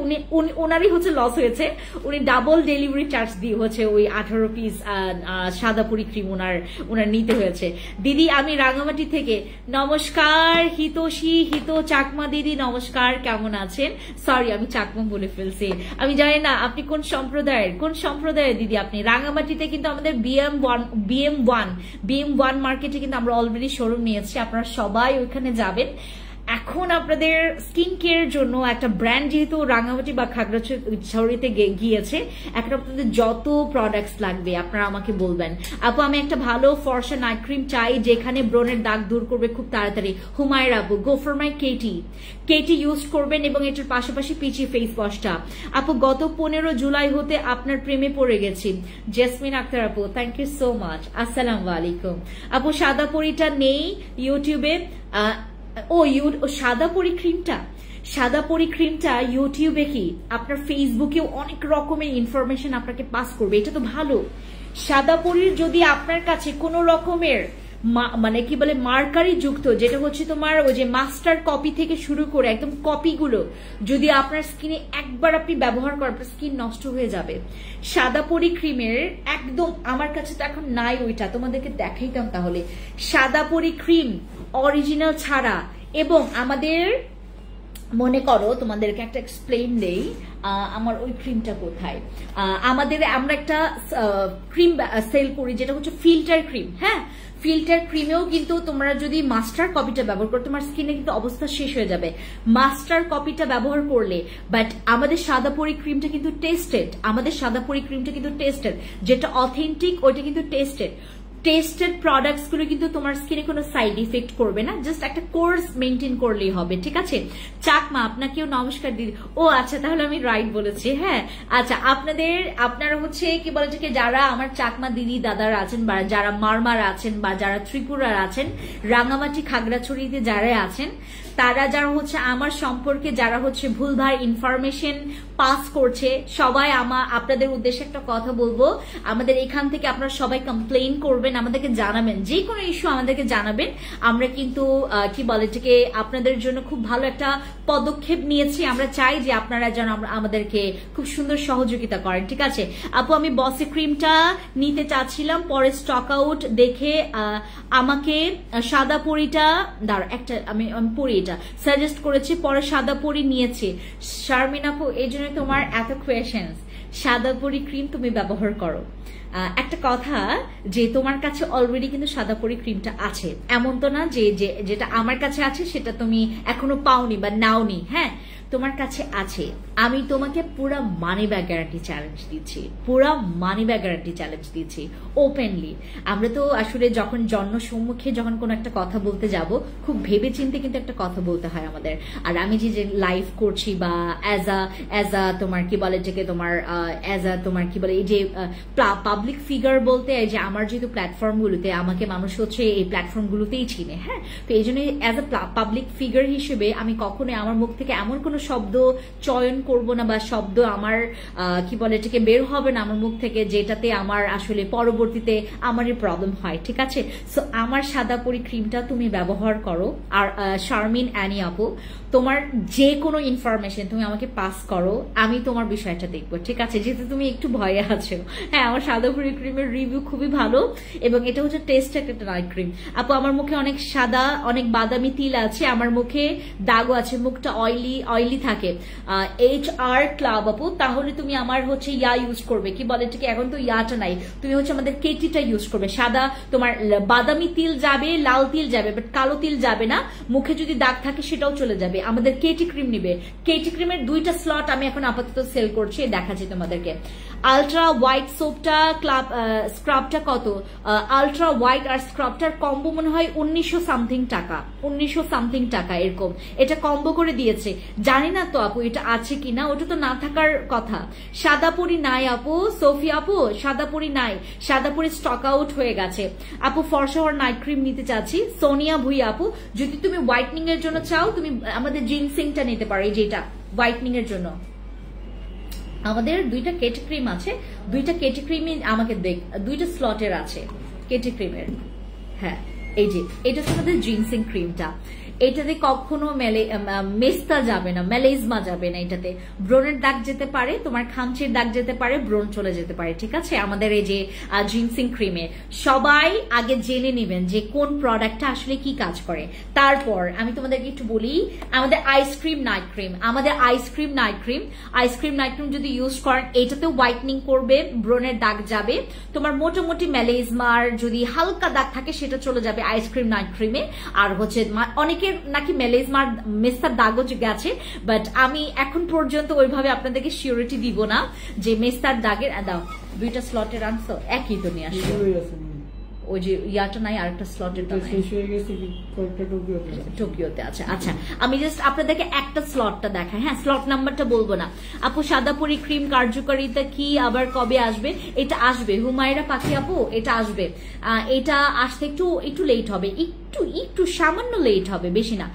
ওনারই হচ্ছে লস হয়েছে, উনি ডাবল ডেলিভারি চার্জ দিয়ে হচ্ছে ওই 18 পিস সাদা পরি ক্রিম ওনার নিতে হয়েছে। দিদি আমি রাঙামাটি থেকে, নমস্কার হিত চাকমা দিদি, নমস্কার, কেমন আছেন? সরি আমি চাকমা বলে ফেলছি, আমি জানি না আপনি কোন সম্প্রদায়ের দিদি আপনি। রাঙামাটিতে কিন্তু আমাদের BM1 মার্কেটে কিন্তু আমরা অলরেডি শোরুম নিয়েছি, আপনারা সবাই ওইখানে যাবেন। এখন আপনাদের স্কিন কেয়ারের জন্য একটা ব্র্যান্ড যেহেতু রাঙামাটি বা খাগড়াছড়িতে গিয়েছে, এখন আপনাদের যত প্রোডাক্টস লাগবে আপনারা আমাকে বলবেন। আপু আমি একটা ভালো ফর্সা নাইট ক্রিম চাই যেখানে ব্রণের দাগ দূর করবে খুব তাড়াতাড়ি। হুমায়রা আপু গো ফর মাই কেটি ইউজ করবেন এবং এটার পাশাপাশি পিচি ফেস ওয়াশটা। আপু গত 15 জুলাই হতে আপনার প্রেমে পড়ে গেছি। জেসমিন আক্তার আপু থ্যাংক ইউ সো মাচ, আসসালামু আলাইকুম। আপু সাদা পরিটা নেই ইউটিউবে, সাদা পরি ক্রিমটা ইউটিউবে কি আপনার ফেসবুকেও অনেক রকমের ইনফরমেশন আপনাকে পাস করবে, এটা তো ভালো। সাদা পরির যদি আপনার কাছে কোনো রকমের মানে কি বলে মার্কারি যুক্ত, যেটা হচ্ছে তোমার ওই যে মাস্টার কপি থেকে শুরু করে একদম কপিগুলো যদি আপনার স্কিনে একবার আপনি ব্যবহার করেন আপনার স্কিন নষ্ট হয়ে যাবে। সাদা পরি ক্রিমের একদম আমার কাছে তো এখন নাই, ওইটা তোমাদেরকে দেখাইতাম তাহলে। সাদা পরি ক্রিম অরিজিনাল ছাড়া, এবং আমাদের মনে করো তোমাদেরকে একটা এক্সপ্লেইন দেই, আমার ওই ক্রিমটা কোথায়, আমরা একটা ক্রিম সেল করি যেটা হচ্ছে ফিল্টার ক্রিম। হ্যাঁ ফিল্টার ক্রিমেও কিন্তু তোমরা যদি মাস্টার কপিটা ব্যবহার করো তোমার স্কিনে কিন্তু অবস্থা শেষ হয়ে যাবে মাস্টার কপিটা ব্যবহার করলে। বাট আমাদের সাদা পরি ক্রিমটা কিন্তু টেস্টেড, যেটা অথেন্টিক ওইটা কিন্তু টেস্টেড প্রোডাক্টস গুলো কিন্তু তোমার স্কিনে কোনো সাইড ইফেক্ট করবে না, জাস্ট একটা কোর্স মেনটেন করলেই হবে, ঠিক আছে? চাকমা আপনাকেও নমস্কার দিদি। ও আচ্ছা তাহলে আমি রাইট বলেছি, হ্যাঁ আচ্ছা আপনারা হচ্ছে কি বলে যে যারা আমার চাকমা দিদি দাদারা আছেন বা যারা মারমার আছেন বা যারা ত্রিপুরার আছেন, রাঙামাটি খাগড়াছড়িতে যারা আছেন, তারা যারা হচ্ছে আমার সম্পর্কে যারা হচ্ছে ভুলভাল ইনফরমেশন পাস করছে, সবাই আপনাদের উদ্দেশ্যে একটা কথা বলবো, আমাদের এখান থেকে আপনারা সবাই কমপ্লেইন করবেন, আমাদেরকে জানাবেন, যে কোনো ইস্যু আমাদেরকে জানাবেন। আমরা কিন্তু কি বলে এটাকে আপনাদের জন্য খুব ভালো একটা পদক্ষেপ নিয়েছি, আমরা চাই যে আপনারা যেন আমাদেরকে খুব সুন্দর সহযোগিতা করেন, ঠিক আছে? আপু আমি বসে ক্রিমটা নিতে চাচ্ছিলাম, পরে স্টক আউট দেখে আমাকে সাদা পরিটা একটা আমি পরি এটা সাজেস্ট করেছি, পরে সাদা পরি নিয়েছি। শারমিন আপু এই জন্য তোমার এত কোয়েশনস, সাদা পরি ক্রিম তুমি ব্যবহার করো। একটা কথা যে তোমার কাছে অলরেডি কিন্তু সাদা পরি ক্রিমটা আছে, এমন তো না যে যেটা আমার কাছে আছে সেটা তুমি এখনো পাওনি বা নাওনি। হ্যাঁ তোমার কাছে আছে, আমি তোমাকে পুরা মানি ব্যাগ গ্যারান্টি চ্যালেঞ্জ দিচ্ছি, ওপেনলি। আমরা তো আসলে যখন জনসম্মুখে যখন কোনো একটা কথা বলতে যাব খুব ভেবে চিন্তে কিন্তু একটা কথা বলতে হয় আমাদের। আর আমি যে লাইভ করছি বা অ্যাজ আ তোমার কি বলে যেকে তোমার অ্যাজ আ তোমার কি বলে এই যে পাবলিক ফিগার বলতে যে আমার যেহেতু প্ল্যাটফর্মগুলোতে আমাকে মানুষ হচ্ছে এই প্ল্যাটফর্মগুলোতেই চিনে, হ্যাঁ, তো এই জন্য অ্যাজ এ পাবলিক ফিগার হিসেবে আমি কখনোই আমার মুখ থেকে এমন কোনো শব্দ চয়ন করব না, বা শব্দ আমার কি বলে এটাকে বের হবে না আমার মুখ থেকে যেটাতে আমার আসলে পরবর্তীতে আমারই প্রবলেম হয়, ঠিক আছে? সো আমার সাদা পরি ক্রিমটা তুমি ব্যবহার করো। আর শারমিন অ্যানি আপু, তোমার যে কোনো ইনফরমেশন তুমি আমাকে পাস করো, আমি তোমার বিষয়টা দেখবো, ঠিক আছে? যেহেতু তুমি একটু ভয়ে আছো। হ্যাঁ, আমার সাদা পরি ক্রিমের রিভিউ খুবই ভালো এবং এটা হচ্ছে টেস্ট একটা নাইট ক্রিম। আপু আমার মুখে অনেক সাদা, অনেক বাদামি তিল আছে, আমার মুখে দাগও আছে, মুখটা অয়েলি থাকে। HR ক্লাব আপু, তাহলে তুমি আমার হচ্ছে ইউজ করবে, কি বলে এটাকে, এখন তো ইয়াটা নাই, তুমি হচ্ছে আমাদের কেটিটা ইউজ করবে। সাদা তোমার বাদামি তিল যাবে, লাল তিল যাবে, বাট কালো তিল যাবে না। মুখে যদি দাগ থাকে সেটাও চলে যাবে। আমাদের কেটি ক্রিম নিবে। কেটি ক্রিমের 2টা স্লট আমি এখন আপাতত সেল করছি, দেখাচ্ছি তোমাদেরকে। আলট্রা হোয়াইট সোপটা স্ক্রাবটা কত? আলট্রা হোয়াইট আর স্ক্রাবটার কম্বো মনে হয় 1900 সামথিং টাকা, 1900 সামথিং টাকা এরকম। এটা কম্বো করে দিয়েছে, জানি না তো আপু এটা আছে কিনা, ওটা তো না থাকার কথা। সাদা পরি নাই আপু, সোফিয়া আপু সাদা পরি নাই, সাদা পরি স্টক আউট হয়ে গেছে। আপু ফর্সা হওয়ার নাইট ক্রিম নিতে চাচ্ছি। সোনিয়া ভুইয়া আপু, যদি তুমি হোয়াইটনিং এর জন্য চাও তুমি আমাদের জিনসিংটা নিতে পারো, এই যেটা হোয়াইটনিং এর জন্য। আমাদের 2টা কেটি ক্রিম আছে, 2টা কেটি ক্রিমই আমাকে 2টা স্লটের আছে কেটি ক্রিমের। হ্যাঁ, এই যে এটা হচ্ছে আমাদের জিনসিং ক্রিমটা। এটাতে কখনো মেস্তা যাবে না, মেলেজমা যাবে না। এটাতে ব্রণের দাগ যেতে পারে, তোমার খামচির দাগ যেতে পারে, ব্রণ চলে যেতে পারে, ঠিক আছে? আমাদের এই যে জিনসিং ক্রিমে সবাই আগে জেনে নেবেন যে কোন প্রোডাক্টটা আসলে কি কাজ করে। তারপর আমি তোমাদেরকে একটু বলি, আমাদের আইসক্রিম নাইট ক্রিম, আমাদের আইসক্রিম নাইট ক্রিম যদি ইউজ করেন, এটাতে হোয়াইটনিং করবে, ব্রণের দাগ যাবে, তোমার মোটামুটি মেলেজমার যদি হালকা দাগ থাকে সেটা চলে যাবে আইসক্রিম নাইট ক্রিমে। আর হচ্ছে অনেকে নাকি মেস্তার দাগও গেছে, বাট আমি এখন পর্যন্ত ওইভাবে আপনাদেরকে সিওরিটি দিব না যে মেস্তার দাগের। দাও 2টা স্লটের আনছো, একই তো নিয়ে আসছো, ওই যে ইয়াটা নাই, আরেকটা স্লটের টোকিওতে আছে। আচ্ছা, আমি জাস্ট আপনাদেরকে একটা স্লটটা দেখাই, হ্যাঁ, স্লট নাম্বারটা বলবো না। আপু সাদা পরি ক্রিম কার্যকারিতা কি, আবার কবে আসবে? এটা আসবে হুমায়রা পাখি আপু, এটা আসবে। এটা আসতে একটু লেট হবে, একটু সামান্য লেট হবে, বেশি না।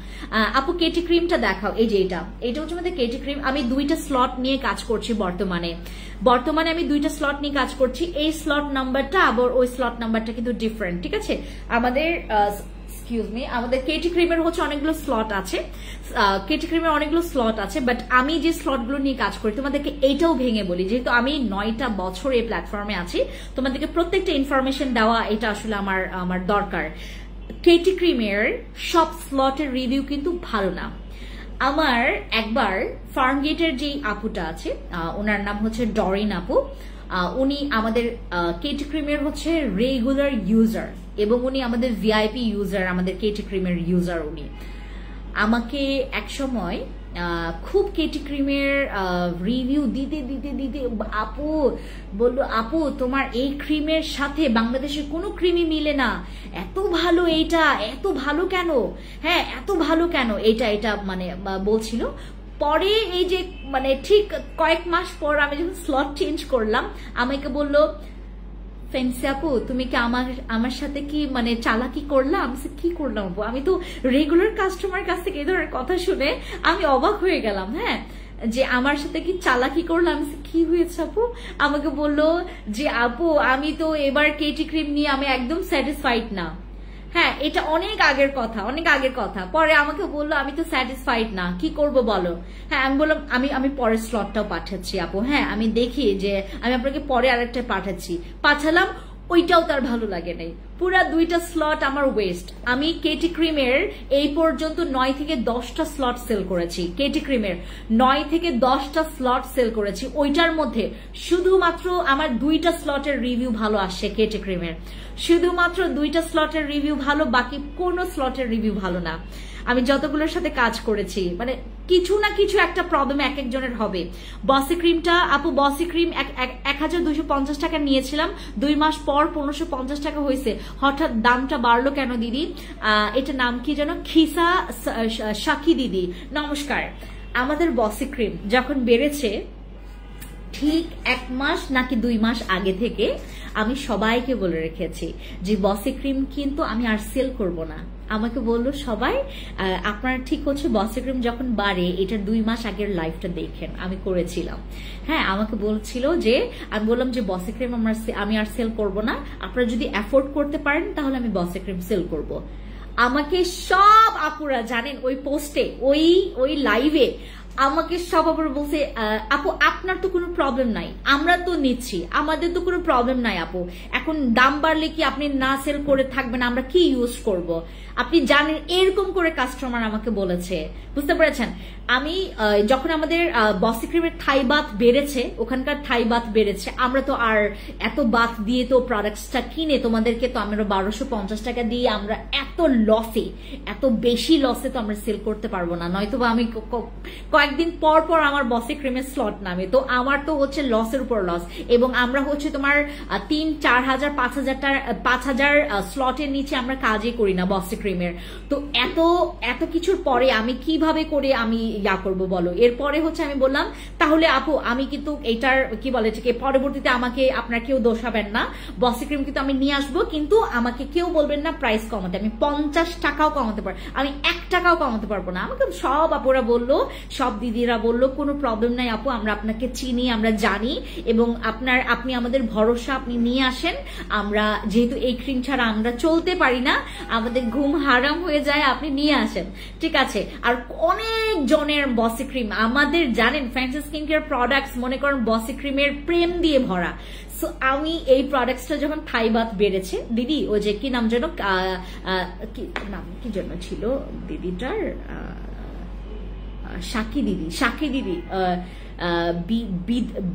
আপু কেটি ক্রিমটা দেখাও, এই যে এটা হচ্ছে আমাদের কেটি ক্রিম। আমি 2টা স্লট নিয়ে কাজ করছি বর্তমানে আমি 2টা স্লট নিয়ে কাজ করছি। এই স্লট নাম্বারটা আবার ওই স্লট নাম্বারটা কিন্তু ডিফারেন্ট, ঠিক আছে? আমাদের আমাদের কেটি ক্রিমের হচ্ছে অনেকগুলো স্লট আছে, বাট আমি যে স্লটগুলো নিয়ে কাজ করি তোমাদেরকে এইটাও ভেঙে বলি, যেহেতু আমি 9টা বছর এই প্ল্যাটফর্মে আছি, তোমাদেরকে প্রত্যেকটা ইনফরমেশন দেওয়া এটা আসলে আমার দরকার। কেটি ক্রিমের সব স্লটের রিভিউ কিন্তু ভালো না। আমার একবার ফার্মগেটের যে আপুটা আছে, ওনার নাম হচ্ছে ডরিন আপু, উনি আমাদের কেটি ক্রিমের হচ্ছে রেগুলার ইউজার এবং উনি আমাদের ভিআইপি ইউজার, আমাদের কেটি ক্রিমের ইউজার। উনি আমাকে এক সময় খুব কেটি ক্রিমের রিভিউ দিতে আপু বললো, আপু তোমার এই ক্রিমের সাথে বাংলাদেশের কোনো ক্রিমই মিলে না, এত ভালো এইটা, এত ভালো কেন, হ্যাঁ এত ভালো কেন, এটা মানে বলছিল। পরে এই যে মানে ঠিক কয়েক মাস পর আমি যখন স্লট চেঞ্জ করলাম, আমাকে বললো, ফেন্সি আপু তুমি কি আমার সাথে কি মানে চালাকি করলাম? কি করলাম আপু, আমি তো রেগুলার কাস্টমার কাছ থেকে এই ধরনের কথা শুনে আমি অবাক হয়ে গেলাম, হ্যাঁ, যে আমার সাথে কি চালাকি করলাম। কি হয়েছে আপু? আমাকে বললো যে আপু আমি তো এবার কেটি ক্রিম নিয়ে আমি একদম স্যাটিসফাইড না। হ্যাঁ, এটা অনেক আগের কথা। পরে আমাকে বললো আমি তো স্যাটিসফাইড না, কি করব বলো? হ্যাঁ, আমি বললাম আমি পরের স্লটটাও পাঠাচ্ছি আপু, হ্যাঁ আমি দেখি যে আমি আপনাকে পরে আরেকটা পাঠালাম, ওইটাও তার ভালো লাগে নাই। পুরা 2টা স্লট আমার ওয়েস্ট। আমি কেটি ক্রিমের এই পর্যন্ত 9 থেকে 10টা স্লট সেল করেছি, কেটি ক্রিমের 9 থেকে 10টা স্লট সেল করেছি। ওইটার মধ্যে শুধুমাত্র আমার 2টা স্লটের রিভিউ ভালো আসছে, কেটি ক্রিমের শুধুমাত্র 2টা স্লটের রিভিউ ভালো, বাকি কোনো স্লটের রিভিউ ভালো না। আমি যতগুলোর সাথে কাজ করেছি মানে কিছু না কিছু একটা প্রবলেম এক একজনের হবে। বসি ক্রিমটা আপু, বসি ক্রিম 1250 টাকা নিয়েছিলাম, 2 মাস পর 1550 টাকা হয়েছে। হঠাৎ দামটা বাড়লো কেন দিদি? এটা নাম কি যেন, খিসা সাকি দিদি, নমস্কার। আমাদের বসি ক্রিম যখন বেড়েছে ঠিক 1 মাস নাকি 2 মাস আগে থেকে আমি সবাইকে বলে রেখেছি যে বসি ক্রিম কিন্তু আমি আর সেল করব না। আমাকে বললো সবাই আপনার ঠিক হচ্ছে বসি ক্রিম যখন বাড়ে এটার 2 মাস আগের লাইফটা দেখেন, আমি করেছিলাম। হ্যাঁ, আমাকে বলছিল যে আমি বললাম যে বসি ক্রিম আমি আর সেল করব না, আপনারা যদি অ্যাফোর্ড করতে পারেন তাহলে আমি বসি ক্রিম সেল করব। আমাকে সব আপুরা জানেন ওই পোস্টে ওই লাইভে আমাকে সব আপুরা বলছে আপু আপনার তো কোনো প্রবলেম নাই, আমরা তো নিচ্ছি, আমাদের তো কোনো প্রবলেম নাই আপু, এখন দাম বাড়লে কি আপনি না সেল করে থাকবেন, আমরা কি ইউজ করব, আপনি জানেন, এরকম করে কাস্টমার আমাকে বলেছে। বুঝতে পেরেছেন? আমি যখন আমাদের বসি ক্রিমের থাই বাথ বেড়েছে, ওখানকার থাই বাথ বেড়েছে, আমরা তো আর এত বাথ দিয়ে তো প্রোডাক্টসটা কিনে তোমাদেরকে তো আমরা 1250 টাকা দিয়ে আমরা এত লসে, এত বেশি লসে তো আমরা সেল করতে পারবো না, নয়তো বা আমি কয়েকদিন পর পর আমার বসি ক্রিমের স্লট নামে, তো আমার তো হচ্ছে লসের উপর লস। এবং আমরা হচ্ছে তোমার 3-4 হাজার 5,000 স্লটের নিচে আমরা কাজই করি না বসি ক্রিমের। তো এত কিছুর পরে আমি কিভাবে করে আমি ইয়া করবো বলো? এরপরে হচ্ছে আমি বললাম তাহলে আপু আমি কিন্তু এটার কি বলে যে পরবর্তীতে আমাকে আপনার কেউ দোষাবেন না, বসি ক্রিম কিন্তু আমি নিয়ে আসবো, কিন্তু আমাকে কেউ বলবেন না প্রাইস কমাতে, আমি 50 টাকাও কমাতে পারবো, আমি 1 টাকাও কমাতে পারবো না। আমাকে সব আপুরা বললো, সব দিদিরা বললো কোনো প্রবলেম নাই আপু, আমরা আপনাকে চিনি, আমরা জানি, এবং আপনি আমাদের ভরসা, আপনি নিয়ে আসেন, আমরা যেহেতু এই ক্রিম ছাড়া আমরা চলতে পারি না, আমাদের ঘুম হারাম হয়ে যায়, আপনি নিয়ে আসেন, ঠিক আছে? আর অনেক জনের বসি ক্রিম আমাদের জানেন ফ্যান্সি স্কিন কেয়ার প্রোডাক্টস মনে করেন বসি ক্রিমের প্রেম দিয়ে ভরা। সো আমি এই প্রোডাক্টসটা যখন থাই বাথ বেড়েছে, দিদি ওই যে কি নাম যেন, নাম কি জন্য ছিল দিদিটার, সাকি দিদি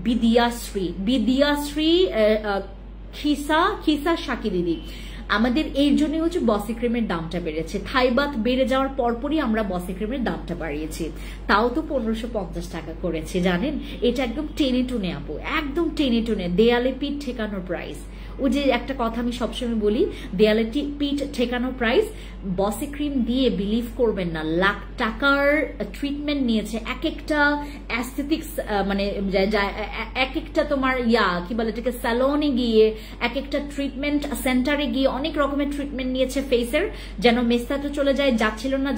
বিদিয়াশ্রী খিসা সাকি দিদি, আমাদের এই জন্য হচ্ছে বসি ক্রিমের দামটা বেড়েছে। থাই বাথ বেড়ে যাওয়ার পরপরই আমরা বসি ক্রিমের দামটা বাড়িয়েছি, তাও তো 1550 টাকা করেছে, জানেন? এটা একদম টেনে টুনে আপু, একদম টেনে টুনে, দেয়ালে পিঠ ঠেকানোর প্রাইস। ওই যে একটা কথা আমি সবসময় বলি, দেয়ালে পিঠ ঠেকানোর প্রাইস। বসি ক্রিম দিয়ে বিলিভ করবেন না, লাখ টাকার ট্রিটমেন্ট নিয়েছে, এক একটা অ্যাস্থেটিক্স মানে এক একটা তোমার কি বলে এটাকে স্যালনে গিয়ে, এক একটা ট্রিটমেন্ট সেন্টারে গিয়ে অনেক রকমের ট্রিটমেন্ট নিয়েছে ফেসের, যেন মেস্তা তো চলে যায়, যাচ্ছিল না,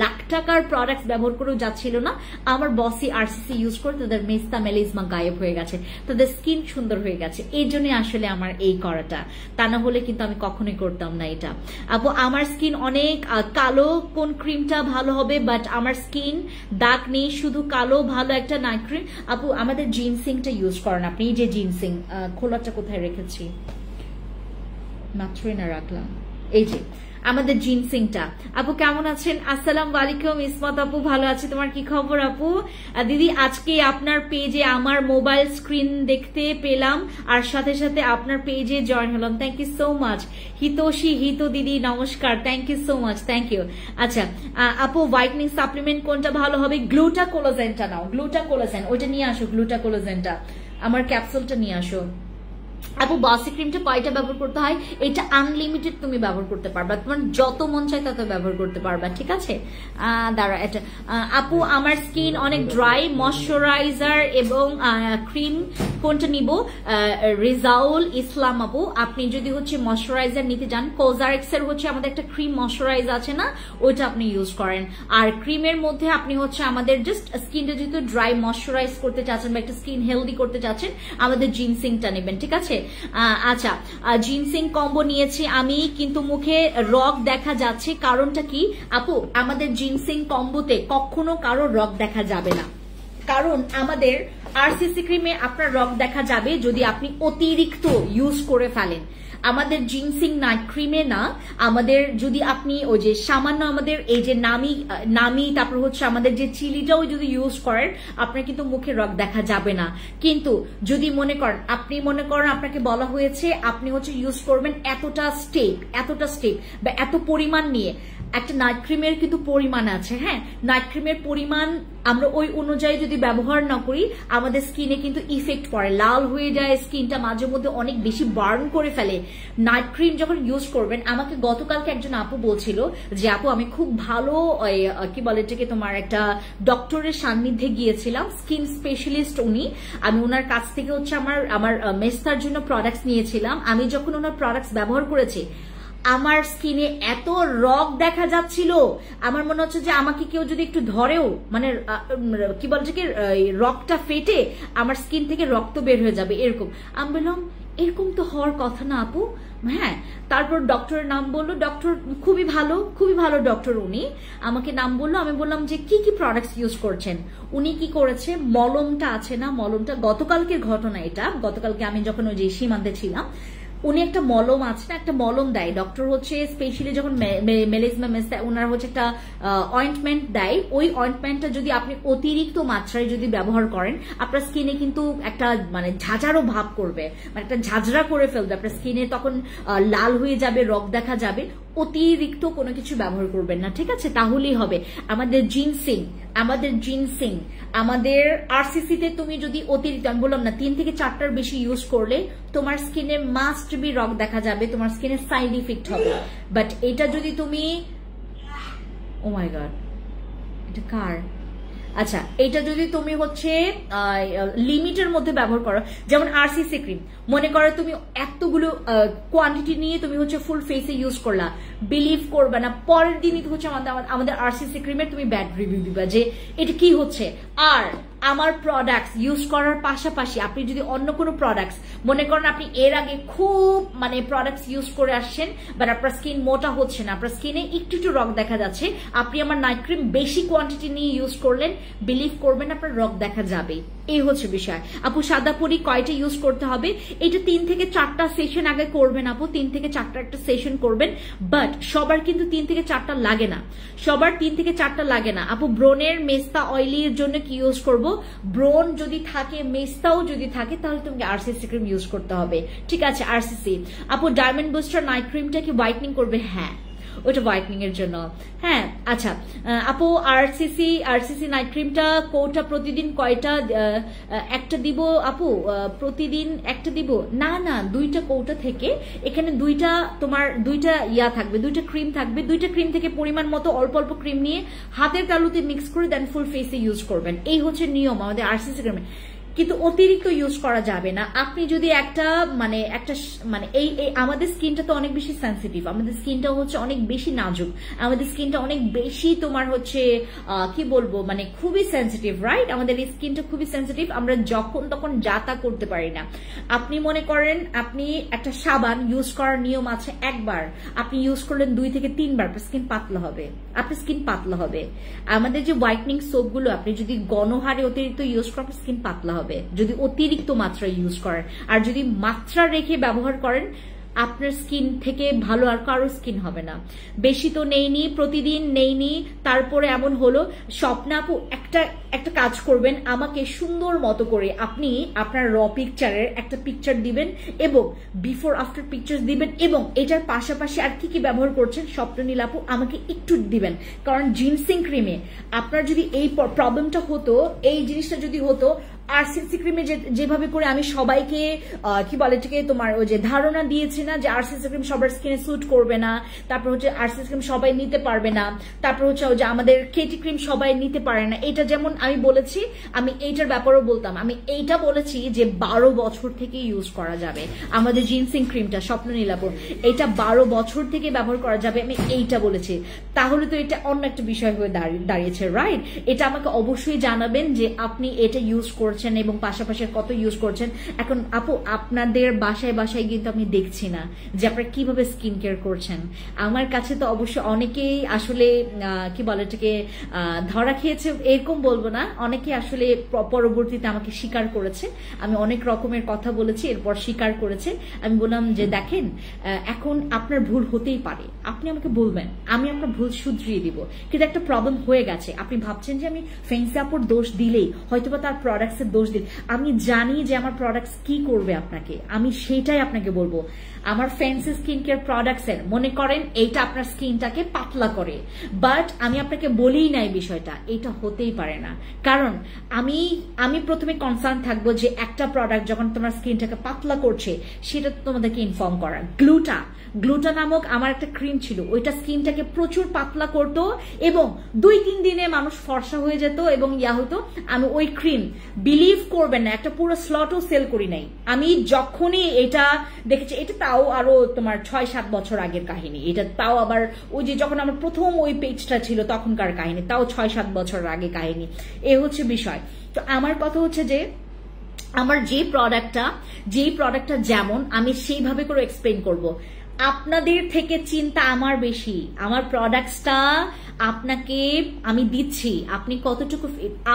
লাখ টাকার প্রোডাক্ট ব্যবহার করেও যাচ্ছিল না। আমার বসি আরসিসি ইউজ করে তাদের মেস্তা মেলিজমা গায়েব হয়ে গেছে, তাদের স্কিন সুন্দর হয়ে গেছে। এই জন্য আসলে আমার এই করাটা, তা না হলে কিন্তু আমি কখনোই করতাম না এটা। আপু আমার স্কিন অনেক কালো, কোন ক্রিমটা ভালো হবে? বাট আমার স্কিন দাগ নেই, শুধু কালো, ভালো একটা নাইট ক্রিম। আপু আমাদের জিনসিংটা ইউজ করেন আপনি, এই যে জিনসিং, খোলাটা কোথায় রেখেছি, মাত্রই না রাখলাম, এই যে আমাদের জিনসিংটা। আপু কেমন আছেন? আসসালামু আলাইকুম ইসমত আপু, ভালো আছি, তোমার কি খবর আপু? দিদি আজকে আপনার পেজে আমার মোবাইল স্ক্রিন দেখতে পেলাম, আর সাথে সাথে আপনার পেজে জয়েন হলাম, থ্যাংক ইউ সো মাচ। হিত দিদি নমস্কার, thank you so much, thank you. আচ্ছা আপু হোয়াইটনিং সাপ্লিমেন্ট কোনটা ভালো হবে? গ্লুটা কোলাজেনটা নাও, গ্লুটা কোলাজেন, ওইটা নিয়ে আসো, গ্লুটা কোলাজেনটা, আমার ক্যাপসুলটা নিয়ে আসো। আপু বসি ক্রিমটা কয়টা ব্যবহার করতে হয়? এটা আনলিমিটেড তুমি ব্যবহার করতে পারবা, তোমার যত মন চায় তত ব্যবহার করতে পারবা, ঠিক আছে? দাঁড়া এটা, আপু আমার স্কিন অনেক ড্রাই, ময়শ্চারাইজার এবং ক্রিম কোনটা নিব? রিজাউল ইসলাম আপু, আপনি যদি হচ্ছে ময়শ্চারাইজার নিতে যান, কোজারেক্স এর হচ্ছে আমাদের একটা ক্রিম ময়শ্চারাইজ আছে না, ওইটা আপনি ইউজ করেন। আর ক্রিমের মধ্যে আপনি হচ্ছে আমাদের জাস্ট স্কিনটা যেহেতু ড্রাই, ময়শ্চারাইজ করতে চাচ্ছেন বা একটা স্কিন হেলদি করতে চাচ্ছেন, আমাদের জিনসিংটা নেবেন, ঠিক আছে? আচ্ছা জিনসিং কম্বো নিয়েছি আমি, কিন্তু মুখে রগ দেখা যাচ্ছে, কারণটা কি? আপু আমাদের জিনসিং কম্বোতে কখনো কারো রগ দেখা যাবে না, কারণ আমাদের আরসিসি ক্রিমে আপনার রগ দেখা যাবে যদি আপনি অতিরিক্ত ইউজ করে ফেলেন। আমাদের জিনসিং নাইট ক্রিমে না, আমাদের যদি আপনি ওই যে সামান্য আমাদের এই যে নামি তারপর হচ্ছে আমাদের যে চিলিটাও যদি ইউজ করেন, আপনার কিন্তু মুখে রগ দেখা যাবে না। কিন্তু যদি মনে করেন আপনাকে বলা হয়েছে আপনি হচ্ছে ইউজ করবেন এতটা স্টেপ বা এত পরিমাণ নিয়ে, একটা নাইট ক্রিমের কিন্তু পরিমাণ আছে, হ্যাঁ। নাইট ক্রিমের পরিমাণ আমরা ওই অনুযায়ী যদি ব্যবহার না করি আমাদের স্কিনে কিন্তু ইফেক্ট পড়ে, লাল হয়ে যায় স্কিনটা, মাঝে মধ্যে অনেক বেশি বার্ন করে ফেলে। নাইট ক্রিম যখন ইউজ করবেন, আমাকে গতকালকে একজন আপু বলছিল যে আপু আমি খুব ভালো কি বলে এটাকে তোমার একটা ডক্টরের সান্নিধ্যে গিয়েছিলাম, স্কিন স্পেশালিস্ট উনি, আমি ওনার কাছ থেকে হচ্ছে আমার মেস্তার জন্য প্রোডাক্টস নিয়েছিলাম। আমি যখন ওনার প্রোডাক্টস ব্যবহার করেছি আমার স্কিনে এত রগ দেখা যাচ্ছিল, আমার মনে হচ্ছে যে আমাকে কেউ যদি একটু ধরেও মানে কি বলছে কি রগটা ফেটে আমার স্কিন থেকে রক্ত বের হয়ে যাবে এরকম। আমি বললাম এরকম তো হওয়ার কথা না আপু, হ্যাঁ। তারপর ডক্টরের নাম বললো, ডক্টর খুবই ভালো ডক্টর, উনি আমাকে নাম বললো। আমি বললাম যে কি কি প্রোডাক্টস ইউজ করছেন। উনি কি করেছে, মলমটা আছে না, মলমটা গতকালকের ঘটনা এটা, গতকালকে আমি যখন ওই যে সীমান্তে ছিলাম উনি একটা মলম আছে না, একটা মলম দেয় ডক্টর হচ্ছে স্পেশালি যখন মেলেজমা দেয়, ওনার হচ্ছে একটা অয়েন্টমেন্ট দেয়। ওই অয়েন্টমেন্টটা যদি আপনি অতিরিক্ত মাত্রায় যদি ব্যবহার করেন আপনার স্কিনে কিন্তু একটা মানে ঝাঁঝারো ভাব করবে, মানে একটা ঝাঁঝরা করে ফেলবে আপনার স্কিনে, তখন লাল হয়ে যাবে, রগ দেখা যাবে। অতিরিক্ত কোনো কিছু ব্যবহার করবেন না, ঠিক আছে, তাহলেই হবে। আমাদের জিনসিং আমাদের আরসিসি তে তুমি যদি অতিরিক্ত, আমি বললাম না 3 থেকে 4টার বেশি ইউজ করলে তোমার স্কিনে মাস্ট বি রগ দেখা যাবে, তোমার স্কিনে সাইড ইফেক্ট হবে। বাট এটা যদি তুমি, ও মাই গড এটা কার, আচ্ছা এটা যদি তুমি হচ্ছে লিমিটের মধ্যে ব্যবহার করো, যেমন আরসিসি ক্রিম মনে করো তুমি এতগুলো কোয়ান্টিটি নিয়ে তুমি হচ্ছে ফুল ফেসে ইউজ করলা, বিলিভ করবে না পরের দিনই হচ্ছে আমাদের আরসিসি ক্রিমের তুমি ব্যাড রিভিউ দিবা যে এটা কি হচ্ছে। আর আমার প্রোডাক্টস ইউজ করার পাশাপাশি আপনি যদি অন্য কোনো প্রোডাক্টস মনে করেন আপনি এর আগে খুব মানে প্রোডাক্টস ইউজ করে আসছেন বাট আপনার স্কিন মোটা হচ্ছে না, আপনার স্কিনে একটু একটু রগ দেখা যাচ্ছে, আপনি আমার নাইট ক্রিম বেশি কোয়ান্টিটি নিয়ে ইউজ করলেন, বিলিভ করবেন আপনার রগ দেখা যাবে। এই হচ্ছে বিষয়। আপু সাদা পরি কয়টা ইউজ করতে হবে, এটা 3 থেকে 4টা সেশন আগে করবেন আপু, 3 থেকে 4টা একটা সেশন করবেন। বাট সবার কিন্তু 3 থেকে 4টা লাগে না, সবার 3 থেকে 4টা লাগে না আপু। ব্রোনের মেস্তা অয়েলির জন্য কি ইউজ করব, ব্রোন যদি থাকে মেস্তাও যদি থাকে তাহলে তোমাকে আরসিসি ক্রিম ইউজ করতে হবে, ঠিক আছে আরসিসি। আপু ডায়মন্ড বুস্টার নাইট ক্রিমটা কি হোয়াইটনিং করবে, হ্যাঁ ওটা হোয়াইটনিং এর জন্য, হ্যাঁ। আচ্ছা আপু আরসিসি নাইট ক্রিমটা কোটা প্রতিদিন কয়টা, একটা দিব আপু, প্রতিদিন একটা দিব না, 2টা কৌটা থেকে এখানে 2টা তোমার 2টা ইয়া থাকবে, 2টা ক্রিম থাকবে, 2টা ক্রিম থেকে পরিমাণ মতো অল্প অল্প ক্রিম নিয়ে হাতের তালুতে মিক্স করে দেন ফুল ফেসে ইউজ করবেন। এই হচ্ছে নিয়ম আমাদের আরসিসি ক্রিমে, কিন্তু অতিরিক্ত ইউজ করা যাবে না। আপনি যদি একটা এই আমাদের স্কিনটা তো অনেক বেশি সেন্সিটিভ, আমাদের স্কিনটা হচ্ছে অনেক বেশি নাজুক, আমাদের স্কিনটা অনেক বেশি তোমার হচ্ছে কি বলবো মানে খুবই সেন্সিটিভ, রাইট? আমাদের এই স্কিনটা খুবই সেন্সিটিভ, আমরা যখন তখন যা তা করতে পারি না। আপনি মনে করেন আপনি একটা সাবান ইউজ করার নিয়ম আছে, একবার আপনি ইউজ করলেন 2 থেকে 3 বার, আপনার স্কিন পাতলা হবে, আপনার স্কিন পাতলা হবে। আমাদের যে হোয়াইটনিং সোপগুলো আপনি যদি গণহারে অতিরিক্ত ইউজ করেন আপনার স্কিন পাতলা হবে যদি অতিরিক্ত মাত্রায় ইউজ করেন। আর যদি মাত্রা রেখে ব্যবহার করেন আপনার স্কিন থেকে ভালো আর কারো স্কিন হবে না। বেশি তো নেইনি, প্রতিদিন নেইনি, তারপরে এমন হলো। স্বপ্না আপু একটা কাজ করবেন, আমাকে সুন্দর মতো করে আপনি আপনার র পিকচারের একটা পিকচার দিবেন এবং বিফোর আফটার পিকচার দিবেন, এবং এটার পাশাপাশি আর কি কি ব্যবহার করছেন স্বপ্ননীল আপু আমাকে একটু দিবেন। কারণ জিনসিং ক্রিমে আপনার যদি এই প্রবলেমটা হতো, এই জিনিসটা যদি হতো, আরসিসি ক্রিমে যেভাবে করে আমি সবাইকে কি বলে এটাকে তোমার ওই যে ধারণা দিয়েছি না যে আরসিসি ক্রিম সবার স্কিনে স্যুট করবে না, তারপর হচ্ছে আরসিসি ক্রিম সবাই নিতে পারবে না, তারপর হচ্ছে যে আমাদের কেটি ক্রিম সবাই নিতে পারে না, এটা যেমন আমি বলেছি, আমি এইটার ব্যাপারেও বলতাম, আমি এইটা বলেছি যে 12 বছর থেকে ইউজ করা যাবে আমাদের জিনসিং ক্রিমটা, স্বপ্ননীল আপু এটা 12 বছর থেকে ব্যবহার করা যাবে, আমি এইটা বলেছি। তাহলে তো এটা অন্য একটা বিষয় হয়ে দাঁড়িয়েছে, রাইট? এটা আমাকে অবশ্যই জানাবেন যে আপনি এটা ইউজ করছেন এবং পাশাপাশি কত ইউজ করছেন। এখন আপু আপনাদের বাসায় বাসায় কিন্তু আমি দেখছি না যে আপনারা কিভাবে স্কিন কেয়ার করছেন। আমার কাছে তো অবশ্যই অনেকেই আসলে কি বলে এটাকে ধরা খেয়েছে এরকম বলবো না, অনেকে আসলে পরবর্তীতে আমাকে স্বীকার করেছে, আমি অনেক রকমের কথা বলেছি এরপর স্বীকার করেছে। আমি বললাম যে দেখেন এখন আপনার ভুল হতেই পারে, আপনি আমাকে বলবেন, আমি আপনার ভুল শুধরিয়ে দিব, কিন্তু একটা প্রবলেম হয়ে গেছে। আপনি ভাবছেন যে আমি ফেন্সি আপুর দোষ দিলেই হয়তোবা তার প্রোডাক্টসের দোষ দিল, আমি জানি যে আমার প্রোডাক্টস কি করবে আপনাকে, আমি সেটাই আপনাকে বলবো। আমার ফ্যান্সি স্কিন কেয়ার প্রোডাক্টস এর মনে করেন এইটা আপনার স্কিনটাকে পাতলা করে, বাট আমি আপনাকে বলিই নাই বিষয়টা, এটা হতেই পারে না। কারণ আমি প্রথমে কনসার্ন থাকবো যে একটা প্রোডাক্ট যখন তোমার স্কিনটাকে পাতলা করছে সেটা তোমাদেরকে ইনফর্ম করা। গ্লুটা নামক আমার একটা ক্রিম ছিল, ওইটা স্কিনটাকে প্রচুর পাতলা করতো এবং 2-3 দিনে মানুষ ফর্সা হয়ে যেত এবং ইয়া হতো। আমি ওই ক্রিম বিলিভ করবেন না, একটা পুরো স্লটও সেল করি নাই। আমি যখনই এটা দেখেছি, এটা তাও আরো তোমার 6-7 বছর আগের কাহিনী, এটা তাও আবার ওই যে যখন আমার প্রথম ওই পেজটা ছিল তখনকার কাহিনী, তাও 6-7 বছর আগে কাহিনী। এ হচ্ছে বিষয়। তো আমার কথা হচ্ছে যে আমার যে প্রোডাক্টটা যেমন আমি সেইভাবে করে এক্সপ্লেন করব। আপনাদের থেকে চিন্তা আমার বেশি, আমার প্রোডাক্টসটা আপনাকে আমি দিচ্ছি, আপনি কতটুকু,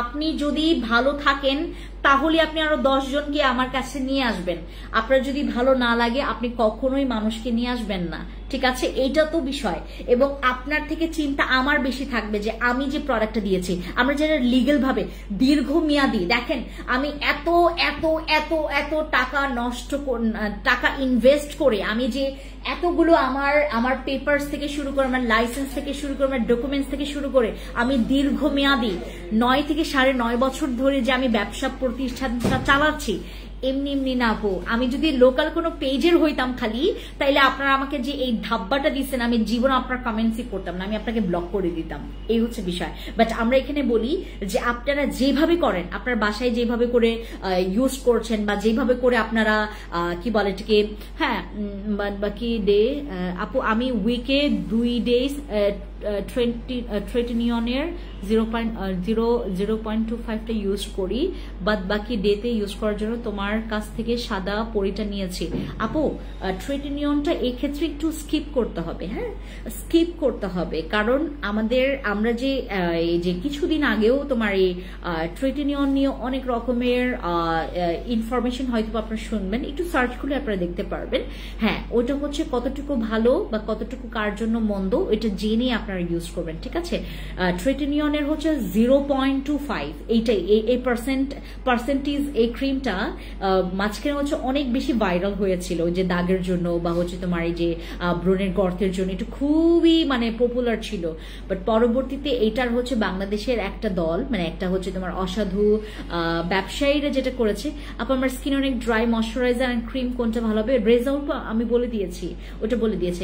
আপনি যদি ভালো থাকেন তাহলে আপনি আরো 10 জনকে আমার কাছে নিয়ে আসবেন। আপনার যদি ভালো না লাগে আপনি কখনোই মানুষকে নিয়ে আসবেন না, ঠিক আছে? এইটা তো বিষয়। এবং আপনার থেকে চিন্তা আমার বেশি থাকবে যে আমি যে প্রোডাক্টটা দিয়েছি, আমরা যেটা লিগ্যাল ভাবে দীর্ঘমেয়াদী, দেখেন আমি এত এত এত এত টাকা ইনভেস্ট করে আমি যে এতগুলো আমার পেপারস থেকে শুরু করে, আমার লাইসেন্স থেকে শুরু করে, আমার ডকুমেন্টস থেকে শুরু করে আমি দীর্ঘমেয়াদী 9 থেকে 9.5 বছর ধরে যে আমি ব্যবসা প্রতিষ্ঠানটা চালাচ্ছি, এমনি না আপু। আমি যদি লোকাল কোনো পেজের হইতাম খালি, তাইলে আপনারা আমাকে যে এই ধাব্বাটা দিচ্ছেন আমি জীবন আপনার কমেন্টসই করতাম না, আমি আপনাকে ব্লক করে দিতাম। এই হচ্ছে বিষয়। বাট আমরা এখানে বলি যে আপনারা যেভাবে করেন, আপনার বাসায় যেভাবে করে ইউজ করছেন বা যেভাবে করে আপনারা কি বলে এটাকে, হ্যাঁ বাকি ডে আপু আমি উইকে 2 ডেজ ট্রেটিনিয়নের 0.25টা ইউজ করি, বাদ বাকি ডেতে ইউজ করার জন্য তোমার কাছ থেকে সাদা পরিটা নিয়েছি। আপু ট্রেটিনিয়নটা এই ক্ষেত্রে একটু স্কিপ করতে হবে, হ্যাঁ স্কিপ করতে হবে। কারণ আমরা যে কিছুদিন আগেও তোমার এই ট্রেটিনিয়ন নিয়ে অনেক রকমের ইনফরমেশন হয়তো আপনারা শুনবেন, একটু সার্চ করলে আপনারা দেখতে পারবেন। হ্যাঁ ওটা হচ্ছে কতটুকু ভালো বা কতটুকু কার জন্য মন্দ এটা জেনে আপনারা ইউজ করবেন, ঠিক আছে? ট্রেটিনিয়নের হচ্ছে 0.25, এইটাই এই পার্সেন্টেজ এই ক্রিমটা মাঝখানে হচ্ছে অনেক বেশি ভাইরাল হয়েছিল, যে দাগের জন্য বা হচ্ছে তোমার এই যে ব্রণের গর্তের জন্য এটা খুবই মানে পপুলার ছিল। বাট পরবর্তীতে এইটার হচ্ছে বাংলাদেশের একটা দল, মানে একটা হচ্ছে তোমার অসাধু ব্যবসায়ীরা যেটা করেছে, আপু আমার স্কিন অনেক ড্রাই, ময়শ্চারাইজার এন্ড ক্রিম কোনটা ভালো হবে? রেজাল্ট আমি বলে দিয়েছি, ওটা বলে দিয়েছে।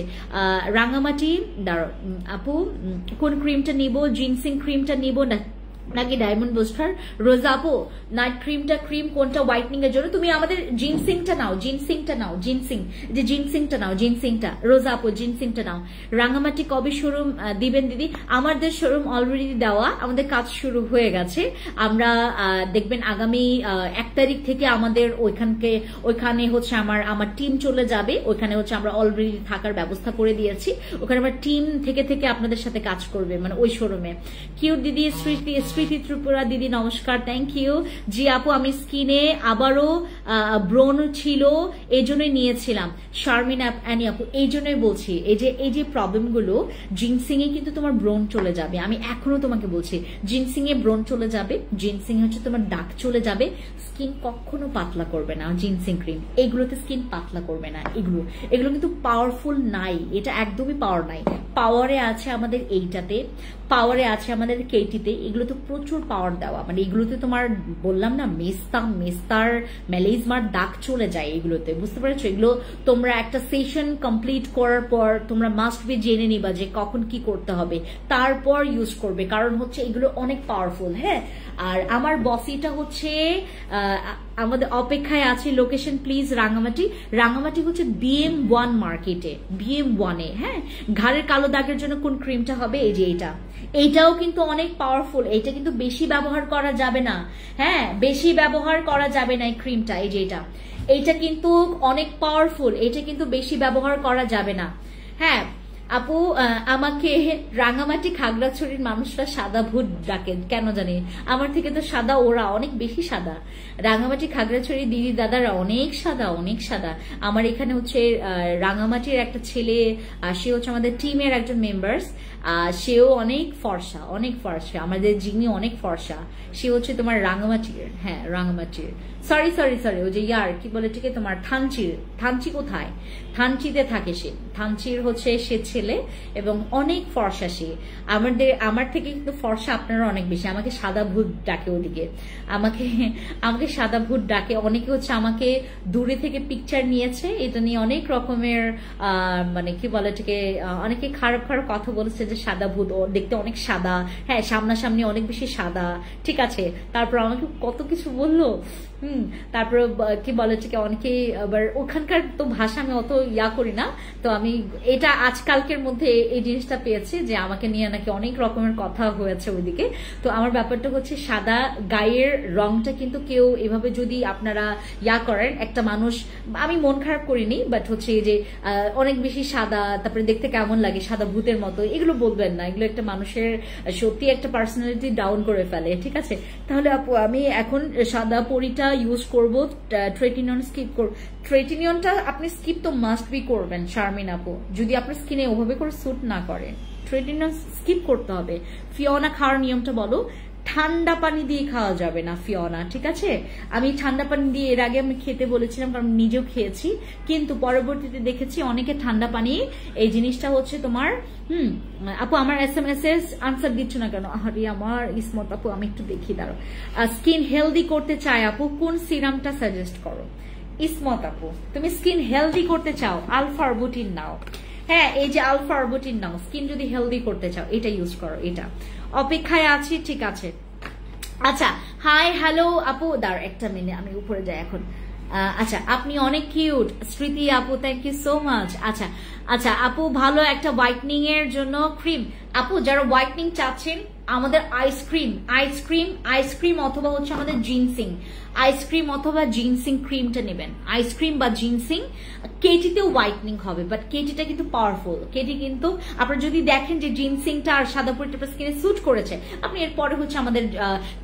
রাঙামাটি দাঁড়াও আপু, কোন ক্রিমটা নিব? জিনসিং ক্রিমটা নিব নাকি ডায়মন্ড বুস্টার? রোজা আপু নাইট ক্রিম কোনটা হোয়াইটনিং এর জন্য? তুমি আমাদের জিনসিংটা নাও, জিনসিংটা। রোজা আপু জিনসিংটা নাও। রাঙামাটি কবে শোরুম দিবেন দিদি? আমাদের শোরুম অলরেডি দেওয়া, আমাদের কাজ শুরু হয়ে গেছে। আমরা দেখবেন আগামী 1 তারিখ থেকে আমাদের ওইখানে হচ্ছে আমার টিম চলে যাবে, ওইখানে হচ্ছে আমরা অলরেডি থাকার ব্যবস্থা করে দিয়েছি, ওখানে আমার টিম থেকে আপনাদের সাথে কাজ করবে, মানে ওই শোরুমে। কিউট দিদি, স্মৃতি ত্রিপুরা দিদি নমস্কার, থ্যাংক ইউ। জি আপু আমি স্কিনে আবারও ব্রণ ছিল এই জন্যই নিয়েছিলাম। শারমিন অ্যানি আপু এই জন্যই বলছি, এই যে প্রবলেমগুলো, জিনসিং এ কিন্তু তোমার ব্রণ চলে যাবে। আমি এখনো তোমাকে বলছি জিনসিং এ ব্রণ চলে যাবে, জিনসিং হচ্ছে তোমার দাগ চলে যাবে, স্কিন কখনো পাতলা করবে না। জিনসিং ক্রিম এগুলোতে স্কিন পাতলা করবে না, এগুলো কিন্তু পাওয়ারফুল নাই, এটা একদমই পাওয়ার নাই। পাওয়ারে আছে আমাদের এইটাতে, পাওয়ারে আছে আমাদের কেটিতে, এগুলো তো প্রচুর পাওয়ার দেওয়া, মানে এগুলোতে তোমার বললাম না মেস্তার মেলেজমার দাগ চলে যায় এগুলোতে, বুঝতে পারছো? এগুলো তোমরা একটা সেশন কমপ্লিট করার পর তোমরা মাস্ট বি জেনে নিবা যে কখন কি করতে হবে, তারপর ইউজ করবে, কারণ হচ্ছে এগুলো অনেক পাওয়ারফুল। হ্যাঁ আর আমার বসিটা হচ্ছে আমাদের অপেক্ষায় আছে, লোকেশন প্লিজ রাঙামাটি হচ্ছে BM1 মার্কেটে, BM1 এ। হ্যাঁ ঘাড়ের কালো দাগের জন্য কোন ক্রিমটা হবে? এই যে এইটাও কিন্তু অনেক পাওয়ারফুল, এটা কিন্তু বেশি ব্যবহার করা যাবে না। হ্যাঁ বেশি ব্যবহার করা যাবে না এই ক্রিমটা, এই যে এইটা কিন্তু অনেক পাওয়ারফুল, এটা কিন্তু বেশি ব্যবহার করা যাবে না। হ্যাঁ আপু আমাকে রাঙামাটি খাগড়াছড়ির মানুষরা সাদা ভূত ডাকে কেন জানি, আমার থেকে তো সাদা ওরা অনেক বেশি সাদা। রাঙামাটি খাগড়াছড়ি দিদি দাদারা অনেক সাদা, অনেক সাদা। আমার এখানে হচ্ছে রাঙামাটির একটা ছেলে, সে হচ্ছে আমাদের টিমের একজন মেম্বার্স, সেও অনেক ফর্সা, অনেক ফর্সা। আমাদের জিমি অনেক ফর্সা, সে হচ্ছে তোমার রাঙামাটির, হ্যাঁ রাঙামাটির, সরি সরি সরি ওই যে ইয়ার কি বলে ঠিক তোমার থানচির। থানচি কোথায়? থানচিতে থাকে সে, থানচির হচ্ছে সে ছেলে এবং অনেক ফর্সা সে। আমার থেকে কিন্তু ফর্সা আপনারা অনেক বেশি। আমাকে সাদা ভূত ডাকে ওদিকে, আমাকে সাদা ভূত ডাকে। অনেকে হচ্ছে আমাকে দূরে থেকে পিকচার নিয়েছে, এটা নিয়ে অনেক রকমের মানে কি বলে এটাকে, অনেকে খারাপ খারাপ কথা বলেছে যে সাদা ভূত, ও দেখতে অনেক সাদা, হ্যাঁ সামনাসামনি অনেক বেশি সাদা, ঠিক আছে। তারপর আমাকে কত কিছু বললো, তারপর কি বলে এটাকে অনেকে আবার ওখানকার তো ভাষা আমি অত ইয়া করি না, তো আমি এটা আজকালকের মধ্যে এই জিনিসটা পেয়েছি যে আমাকে নিয়ে নাকি অনেক রকমের কথা হয়েছে ওইদিকে। তো আমার ব্যাপারটা হচ্ছে সাদা গায়ের রংটা কিন্তু কেউ এভাবে যদি আপনারা ইয়া করেন, একটা মানুষ, আমি মন খারাপ করিনি, বাট হচ্ছে যে অনেক বেশি সাদা, তারপরে দেখতে কেমন লাগে সাদা ভূতের মতো, এগুলো বলবেন না। এগুলো একটা মানুষের সত্যি একটা পার্সোনালিটি ডাউন করে ফেলে, ঠিক আছে। তাহলে আপু আমি এখন সাদা পরিটা ইউজ করবো, ট্রেটিনিয়ন স্কিপ করব। ট্রেটিনিয়নটা আপনি স্কিপ তো মাস্ট বি করবেন শারমিন আপু, যদি আপনার স্কিনে ওভাবে করে স্যুট না করে ট্রেটিনিয়ন স্কিপ করতে হবে। ফিওনা খাওয়ার নিয়মটা বলো। ঠান্ডা পানি দিয়ে খাওয়া যাবে না ফিওনা, ঠিক আছে। আমি ঠান্ডা পানি দিয়ে এর আগে আমি খেতে বলেছিলাম, কারণ নিজেও খেয়েছি, কিন্তু পরবর্তীতে দেখেছি অনেকে ঠান্ডা পানি এই জিনিসটা হচ্ছে তোমার আপু আমার SMS এর আনসার দিচ্ছ না কেন? আরে আমার ইসমত আপু, আমি একটু দেখি দাঁড়ো। স্কিন হেলদি করতে চায় আপু, কোন সিরামটা সাজেস্ট করো? ইসমত আপু তুমি স্কিন হেলদি করতে চাও, আলফা আরবুটিন নাও। হ্যাঁ এই যে আলফা আরবুটিন নাও, স্কিন যদি হেলদি করতে চাও এটা ইউজ করো। এটা অপেক্ষায় আছি, ঠিক আছে। আচ্ছা হাই হ্যালো আপু, দাঁড় একটা মিনিট আমি উপরে যাই এখন। আচ্ছা আপনি অনেক কিউট স্মৃতি আপু, থ্যাংক ইউ সো মাচ। আচ্ছা আচ্ছা আপু ভালো একটা হোয়াইটনিং এর জন্য ক্রিম। আপু যারা হোয়াইটনিং চাচ্ছেন, আমাদের আইসক্রিম অথবা হচ্ছে আমাদের জিনসিং, আইসক্রিম অথবা জিনসিং ক্রিমটা নেবেন। আইসক্রিম বা জিনসিং, কেটিতেও হোয়াইটনিং হবে, বাট কেটিটা কিন্তু পাওয়ারফুল। কেটি কিন্তু আপনারা যদি দেখেন যে জিনসিংটা আর সাদা পরিটা স্কিনে স্যুট করেছে, আপনি এরপরে হচ্ছে আমাদের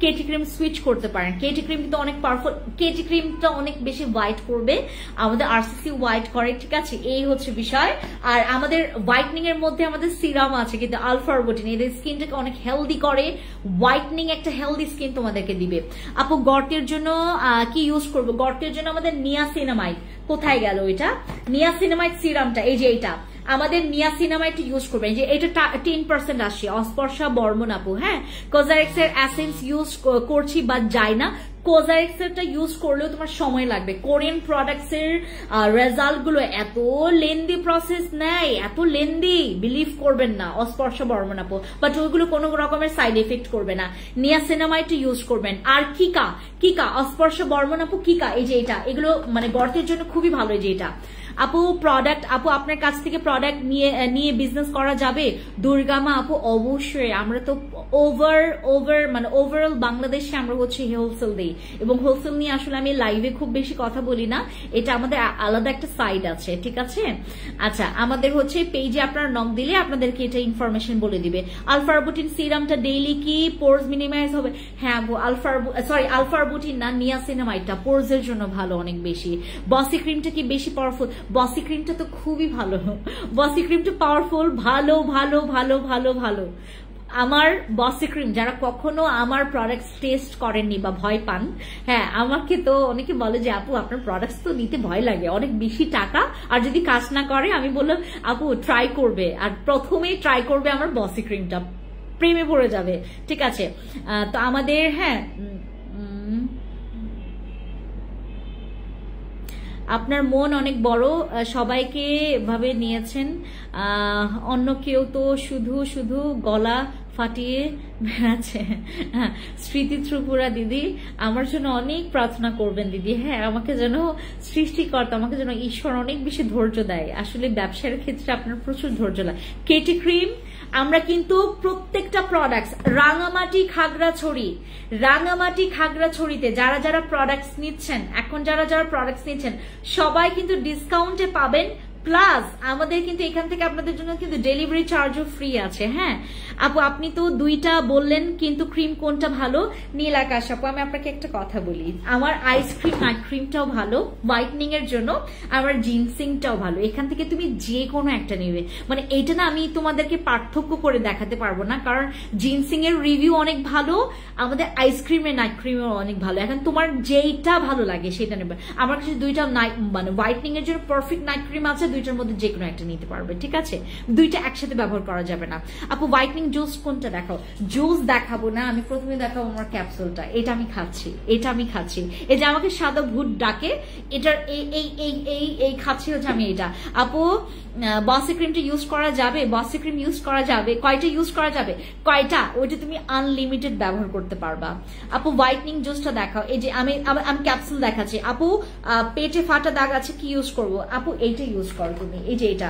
কেটি ক্রিম সুইচ করতে পারেন। কেটি ক্রিম কিন্তু অনেক পাওয়ারফুল, কেটি ক্রিমটা অনেক বেশি হোয়াইট করবে, আমাদের আরসিসি হোয়াইট করে, ঠিক আছে। এই হচ্ছে বিষয়। আর আমাদের হোয়াইটনিং এর মধ্যে আমাদের সিরাম আছে কিন্তু আলফা আরবুটিন, এদের স্কিনটাকে অনেক হেলদি করে, হোয়াইটনিং একটা হেলদি স্কিন তোমাদেরকে দিবে। আপু গর্তের জন্য কি ইউজ করবো? গর্তের জন্য আমাদের নিয়াসিনামাইড, কোথায় গেল এটা? নিয়াসিনামাইড সিরামটা, এই যে এটা আমাদের নিয়াসিনামাইড ইউজ করবেন, যে এটা 10% আসে। অস্পর্শা বর্মন আপু, হ্যাঁ কোজারেক্স এর এসেন্স ইউজ করছি বাট যায় না। কোজারেক্স এরটা ইউজ করলেও তোমার সময় লাগবে। কোরিয়ান প্রোডাক্টস এর রেজাল্ট গুলো এত লেন্দি প্রসেস নেয়, এত লেন্দি, বিলিভ করবেন না। অস্পর্শা বর্মন আপু, বাট ওইগুলো কোনো রকমের সাইড এফেক্ট করবে না। নিয়াসিনামাইড ইউজ করবেন। আর কিকা অস্পর্শা বর্মন আপু, কিকা এই যে এটা, এগুলো মানে গর্তের জন্য খুবই ভালো। এই যে এটা আপু প্রোডাক্ট, আপু আপনার কাছ থেকে প্রোডাক্ট নিয়ে বিজনেস করা যাবে? দুর্গামা আপু অবশ্যই, আমরা তো ওভারঅল বাংলাদেশে আমরা হচ্ছে হোলসেল দিই, এবং হোলসেল নিয়ে আসলে আমি লাইভে খুব বেশি কথা বলি না, এটা আমাদের আলাদা একটা সাইড আছে, ঠিক আছে। আচ্ছা আমাদের হচ্ছে পেজে আপনারা নক দিলে আপনাদেরকে এটা ইনফরমেশন বলে দিবে। আলফা আরবুটিন সিরামটা ডেইলি কি পোরস মিনিমাইজ হবে? হ্যাঁ আপু আলফা আরবুটিন না, নিয়াসিনামাইডটা পোরস এর জন্য ভালো অনেক বেশি। বসি ক্রিমটা কি বেশি পাওয়ারফুল? বসি ক্রিমটা তো খুবই ভালো, বসি ক্রিমটা পাওয়ারফুল, ভালো ভালো ভালো ভালো ভালো। আমার বসি ক্রিম, যারা কখনো আমার প্রোডাক্টস টেস্ট করেননি বা ভয় পান, হ্যাঁ আমাকে তো অনেকে বলে যে আপু আপনার প্রোডাক্টস তো নিতে ভয় লাগে, অনেক বেশি টাকা, আর যদি কাজ না করে, আমি বললাম আপু ট্রাই করবে, আর প্রথমেই ট্রাই করবে আমার বসি ক্রিমটা, প্রেমে পড়ে যাবে, ঠিক আছে। তো আমাদের হ্যাঁ আপনার মন অনেক বড়, সবাইকে ভাবে নিয়েছেন, অন্য কেউ তো শুধু শুধু গলা ফাটিয়ে বেড়াচ্ছে। স্মৃতি ত্রিপুরা দিদি আমার জন্য অনেক প্রার্থনা করবেন দিদি, হ্যাঁ আমাকে যেন সৃষ্টিকর্তা, আমাকে যেন ঈশ্বর অনেক বেশি ধৈর্য দেয়। আসলে ব্যবসার ক্ষেত্রে আপনার প্রচুর ধৈর্য লাগে। কেটি ক্রিম আমরা কিন্তু প্রত্যেকটা প্রোডাক্টস রাঙামাটি খাগড়াছড়িতে যারা যারা প্রোডাক্টস নিচ্ছেন, এখন যারা যারা প্রোডাক্টস নিচ্ছেন সবাই কিন্তু ডিসকাউন্টে পাবেন প্লাস আমাদের কিন্তু এখান থেকে আপনাদের জন্য কিন্তু ডেলিভারি চার্জও ফ্রি আছে। হ্যাঁ আপু, আপনি তো দুইটা বললেন, কিন্তু ক্রিম কোনটা ভালো? নীল আকাশ আপু, আমি আপনাকে একটা কথা বলি, আমার আইসক্রিম নাইট ক্রিমটাও ভালো হোয়াইটনিং এর জন্য, আমার জিনসিংটাও ভালো। এখান থেকে তুমি যে কোনো একটা নেবে, মানে এইটা না আমি তোমাদেরকে পার্থক্য করে দেখাতে পারবো না, কারণ জিনসিং এর রিভিউ অনেক ভালো, আমাদের আইসক্রিমের নাইট ক্রিমও অনেক ভালো। এখন তোমার যেইটা ভালো লাগে সেটা নেবে। আমার কাছে দুইটা মানে হোয়াইটনিং এর জন্য পারফেক্ট নাইট ক্রিম আছে, দুইটার মধ্যে যে কোনো একটা নিতে পারবে, ঠিক আছে? দুইটা একসাথে ব্যবহার করা যাবে না। আপু হোয়াইটনিং জুস কোনটা দেখাও? জুস দেখাবো না, আমি প্রথমে দেখাবো আমার ক্যাপসুলটা। এটা আমি খাচ্ছি, এটা আমি খাচ্ছি, এই যে আমাকে সাদা ভূত ডাকে, এটার এই এই এই এই এই খাচ্ছি হচ্ছে আমি এটা। আপু বসি ক্রিমটা ইউজ করা যাবে? বসি ক্রিম ইউজ করা যাবে। কয়টা ইউজ করা যাবে? কয়টা? ওইটা তুমি আনলিমিটেড ব্যবহার করতে পারবা। আপু হোয়াইটনিং জুসটা দেখাও। এই যে আমি ক্যাপসুল দেখাচ্ছি। আপু পেটে ফাটা দাগ আছে, কি ইউজ করব? আপু এইটা ইউজ করো তুমি, এই যে এটা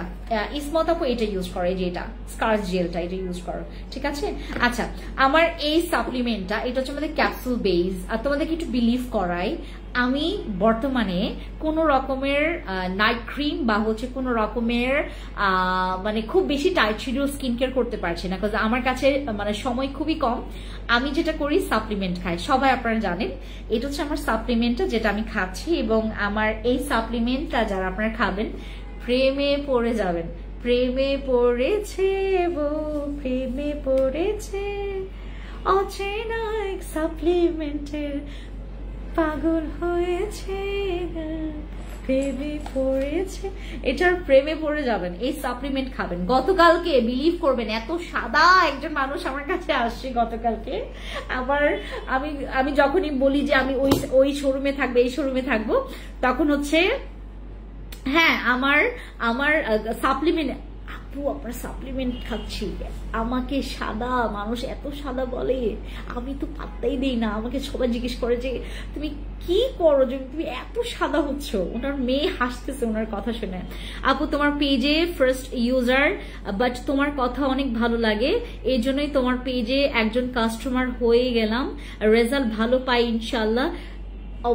ইসমত আপু, এটা ইউজ করো, এই যে এটা স্কার্স জেলটা, এটা ইউজ করো, ঠিক আছে? আচ্ছা, আমার এই সাপ্লিমেন্টটা, এটা হচ্ছে আমাদের ক্যাপসুল বেস। আর তোমাদেরকে একটু বিলিভ করাই, আমি বর্তমানে কোন রকমের নাইট ক্রিম বা হচ্ছে কোন রকমের মানে খুব বেশি টাইট শিডিউল স্কিন কেয়ার করতে পারছি না, কারণ আমার কাছে মানে সময় খুবই কম। আমি যেটা করি সাপ্লিমেন্ট খাই, সবাই আপনারা জানেন। এটা হচ্ছে আমার সাপ্লিমেন্টটা যেটা আমি খাচ্ছি, এবং আমার এই সাপ্লিমেন্টটা যারা আপনারা খাবেন প্রেমে পড়ে যাবেন। প্রেমে পড়েছে প্রেমে পড়েছে অচেনা এক সাপ্লিমেন্টের পাগল হয়েছে, প্রেমে পড়েছে, এটার প্রেমে পড়ে যাবেন। এই সাপ্লিমেন্ট খাবেন। গতকালকে বিলিভ করবেন, এত সাদা একজন মানুষ আমার কাছে আসছে গতকালকে। আমি যখনই বলি যে আমি ওই শোরুমে থাকবো, এই শোরুমে থাকবো, তখন হচ্ছে হ্যাঁ আমার সাপ্লিমেন্ট, আপু আপনার সাপ্লিমেন্ট খাচ্ছি, আমাকে সাদা মানুষ এত সাদা বলে, আমি তো পাত্তাই দিই না। আমাকে সবাই জিজ্ঞেস করে যে তুমি কি করো যে তুমি এত সাদা হচ্ছ। ওনার মেয়ে হাসতেছে ওনার কথা শুনে। আপু তোমার পেজে ফার্স্ট ইউজার, বাট তোমার কথা অনেক ভালো লাগে, এই জন্যই তোমার পেজে একজন কাস্টমার হয়ে গেলাম, রেজাল্ট ভালো পাই ইনশাল্লাহ।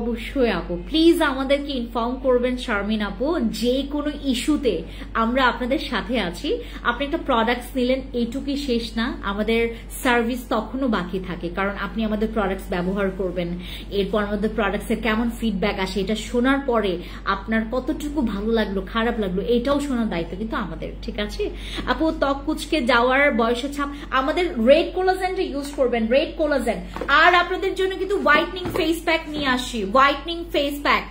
অবশ্যই আপু, প্লিজ আমাদেরকে ইনফর্ম করবেন শারমিন আপু, যে কোনো ইস্যুতে আমরা আপনাদের সাথে আছি। আপনি একটা প্রোডাক্টস নিলেন, এইটুকুই শেষ না, আমাদের সার্ভিস তখনও বাকি থাকে, কারণ আপনি আমাদের প্রোডাক্টস ব্যবহার করবেন, এরপর আমাদের প্রোডাক্টসের কেমন ফিডব্যাক আসে, এটা শোনার পরে আপনার কতটুকু ভালো লাগলো খারাপ লাগলো এটাও শোনার দায়িত্ব কিন্তু আমাদের, ঠিক আছে? আপু ত্বক কুচকে যাওয়ার বয়সের ছাপ, আমাদের রেড কোলাজেনটা ইউজ করবেন, রেড কোলাজেন। আর আপনাদের জন্য কিন্তু হোয়াইটনিং ফেস প্যাক নিয়ে আসি, whitening face pack.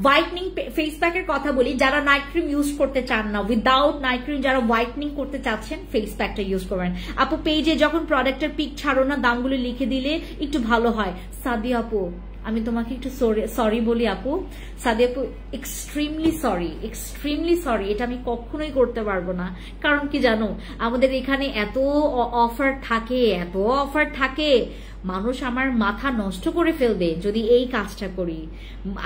Whitening face প্যাকের কথা বলি, যারা নাইট ক্রিম ইউজ করতে চান না, উইদাউট নাইট ক্রিম যারা হোয়াইটনিং করতে চাচ্ছেন, ফেস প্যাকটা ইউজ করবেন। আপু পেজে যখন প্রোডাক্টের পিক ছাড়ো না, দামগুলো লিখে দিলে একটু ভালো হয়। সাদি আপু আমি তোমাকে একটু সরি বলি আপু, সাদি আপু এক্সট্রিমলি সরি, এটা আমি কখনোই করতে পারবো না। কারণ কি জানো, আমাদের এখানে এত অফার থাকে, মানুষ আমার মাথা নষ্ট করে ফেলবে যদি এই কাজটা করি,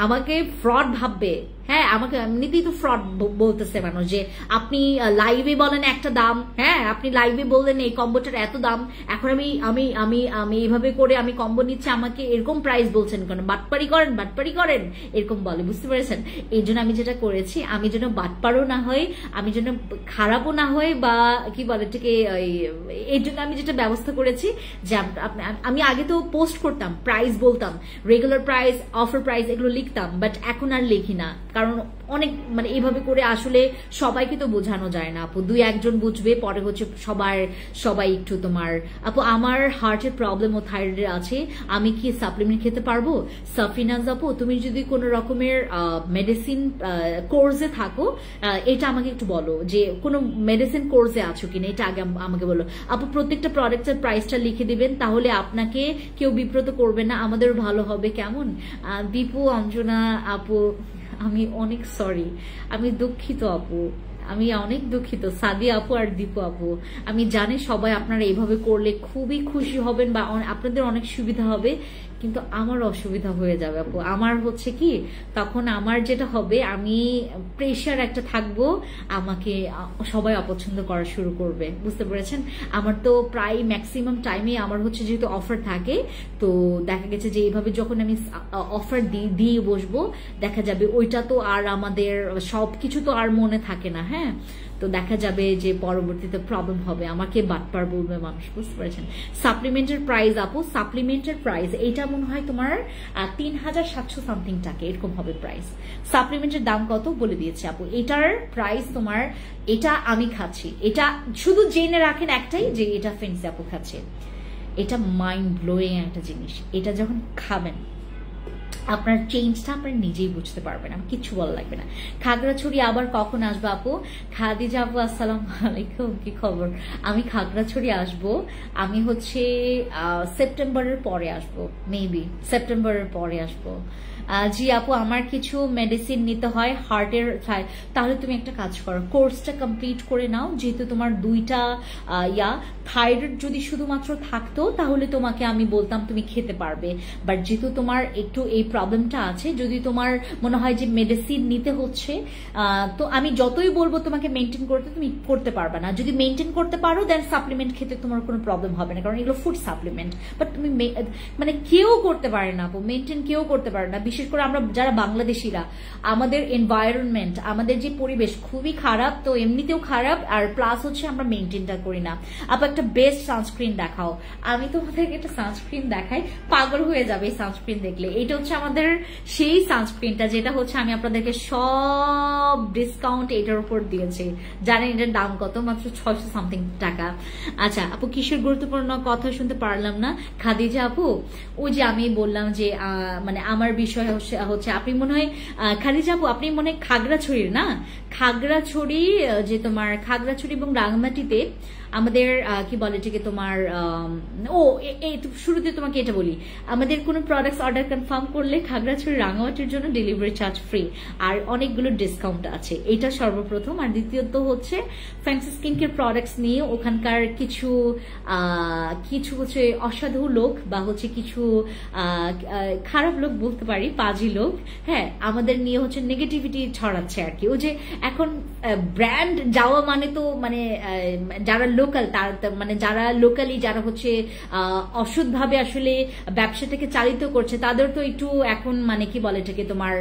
আমাকে ফ্রড ভাববে। হ্যাঁ, আমাকে এমনিতেই তো ফ্রড বলতেছে মানুষ, যে আপনি লাইভে বলেন একটা দাম, হ্যাঁ আপনি লাইভে বললেন এই কম্বোটার এত দাম, এখন আমি আমি আমি আমি এইভাবে করে আমি কম্বো নিচ্ছি, আমাকে এরকম প্রাইস বলছেন কেন, বাটপারি করেন এরকম বলে, বুঝতে পেরেছেন? এই জন্য আমি যেটা করেছি, আমি যেন বাটপারও না হই, আমি যেন খারাপও না হই, বা কি বলে এটাকে, এই জন্য আমি যেটা ব্যবস্থা করেছি যে আমি আগে তো পোস্ট করতাম, প্রাইস বলতাম, রেগুলার প্রাইস, অফার প্রাইস এগুলো লিখতাম, বাট এখন আর লিখি না, কারণ অনেক মানে এইভাবে করে আসলে সবাইকে তো বোঝানো যায় না আপু, দুই একজন বুঝবে, পরে হচ্ছে সবাই একটু তোমার। আপু আমার হার্টের প্রবলেম ও থাইরয়েডের আছে, আমি কি সাপ্লিমেন্ট খেতে পারবো? সাফিনাজ আপু তুমি যদি কোনো রকমের মেডিসিন কোর্সে থাকো, এটা আমাকে একটু বলো, যে কোনো মেডিসিন কোর্সে আছো কিনা, এটা আগে আমাকে বলো আপু। প্রত্যেকটা প্রোডাক্টের প্রাইসটা লিখে দিবেন, তাহলে আপনাকে কেউ বিব্রত করবে না, আমাদেরও ভালো হবে, কেমন? দীপু অঞ্জনা আপু আমি অনেক সরি, আমি দুঃখিত আপু, আমি অনেক দুঃখিত। সাদি আপু আর দীপু আপু, আমি জানি সবাই আপনারা এইভাবে করলে খুবই খুশি হবেন বা আপনাদের অনেক সুবিধা হবে, কিন্তু আমার অসুবিধা হয়ে যাবে আপু। আমার হচ্ছে কি তখন আমার যেটা হবে, আমি প্রেশার একটা থাকবো, আমাকে সবাই অপছন্দ করা শুরু করবে, বুঝতে পেরেছেন? আমার তো প্রায় ম্যাক্সিমাম টাইমে আমার হচ্ছে যেহেতু অফার থাকে, তো দেখা গেছে যে এইভাবে যখন আমি অফার দিয়ে বসবো, দেখা যাবে ওইটা তো আর আমাদের সবকিছু তো আর মনে থাকে না। হ্যাঁ, তো দেখা যাবে যে পরবর্তীতে প্রবলেম হবে, আমাকে বাটপার বলবে মানুষ, বুঝতে পারছেন? সাপ্লিমেন্টের প্রাইস আপু, সাপ্লিমেন্টের প্রাইস এটা মনে হয় তোমার 3700 সামথিং টাকা এরকম হবে প্রাইস। সাপ্লিমেন্টের দাম কত বলে দিয়েছে আপু, এটার প্রাইস তোমার, এটা আমি খাচ্ছি, এটা শুধু জেনে রাখেন একটাই যে এটা ফেন্সি আপু খাচ্ছে। এটা মাইন্ড ব্লোয়িং একটা জিনিস, এটা যখন খাবেন আপনার চেঞ্জটা আপনার নিজেই বুঝতে পারবেন, আমি কিচ্ছু বলা লাগবে না। খাগড়াছড়ি আবার কখন আসবো আপু? খাদিজা আপু আসসালামু আলাইকুম, কি খবর? আমি খাগড়াছড়ি আসবো, আমি হচ্ছে সেপ্টেম্বরের পরে আসবো, মেবি সেপ্টেম্বরের পরে আসবো। জি আপু, আমার কিছু মেডিসিন নিতে হয় হার্টের, তাহলে তুমি একটা কাজ করো, কোর্সটা কমপ্লিট করে নাও, যেহেতু তোমার দুইটা থাইরয়েড যদি শুধুমাত্র থাকতো তাহলে তোমাকে আমি বলতাম তুমি খেতে পারবে, বাট যেহেতু তোমার একটু এই প্রবলেমটা আছে, যদি তোমার মনে হয় যে মেডিসিন নিতে হচ্ছে, তো আমি যতই বলবো তোমাকে মেনটেন করতে, তুমি করতে পারবে না। যদি মেনটেন করতে পারো দেন সাপ্লিমেন্ট খেতে তোমার কোনো প্রবলেম হবে না, কারণ এগুলো ফুড সাপ্লিমেন্ট। বাট তুমি মানে কেউ করতে পারে না আপু, মেনটেন কেউ করতে পারে না, বিশেষ করে আমরা যারা বাংলাদেশিরা, আমাদের এনভায়রনমেন্ট, আমাদের যে পরিবেশ খুবই খারাপ, তো এমনিতেও খারাপ, আর প্লাস হচ্ছে আমরা মেনটেনটা করি না। আপু একটা বেস্ট সানস্ক্রিন দেখাও। আমি তোমাদেরকে একটা সানস্ক্রিন দেখাই, পাগল হয়ে যাবে এই সানস্ক্রিন দেখলে। এটা হচ্ছে আমাদের সেই সানস্ক্রিনটা যেটা হচ্ছে আমি আপনাদেরকে সব ডিসকাউন্ট এটার উপর দিয়েছি। জানেন এটার দাম কত? মাত্র 600 সামথিং টাকা। আচ্ছা আপু, কিসের গুরুত্বপূর্ণ কথা শুনতে পারলাম না খাদিজা আপু? ওই যে আমি বললাম যে মানে আমার বিষয় হচ্ছে আপনি মনে হয় খাদিজা আপু, আপনি মনে হয় খাগড়াছড়ির না? খাগড়াছড়ি, যে তোমার খাগড়াছড়ি এবং রাঙামাটিতে আমাদের কি বলে এটাকে তোমার, শুরুতে তোমাকে এটা বলি, আমাদের কোনো প্রোডাক্টস অর্ডার কনফার্ম করলে খাগড়াছড়ি রাঙামাটির জন্য ডেলিভারি চার্জ ফ্রি, আর অনেকগুলো ডিসকাউন্ট আছে, এটা সর্বপ্রথম। আর দ্বিতীয়ত হচ্ছে ফ্যান্সি স্কিন কেয়ার প্রোডাক্টস নিয়ে ওখানকার কিছু হচ্ছে অসাধু লোক বা হচ্ছে কিছু খারাপ লোক বলতে পারি, পাজি লোক, হ্যাঁ, আমাদের নিয়ে হচ্ছে নেগেটিভিটি ছড়াচ্ছে আর কি। ও যে এখন ব্র্যান্ড যাওয়া মানে তো মানে যারা লোকাল, মানে যারা লোকালি, যারা হচ্ছে অসৎভাবে আসলে ব্যবসাটাকে চালিত করছে, তাদের তো একটু এখন মানে কি বলে এটাকে তোমার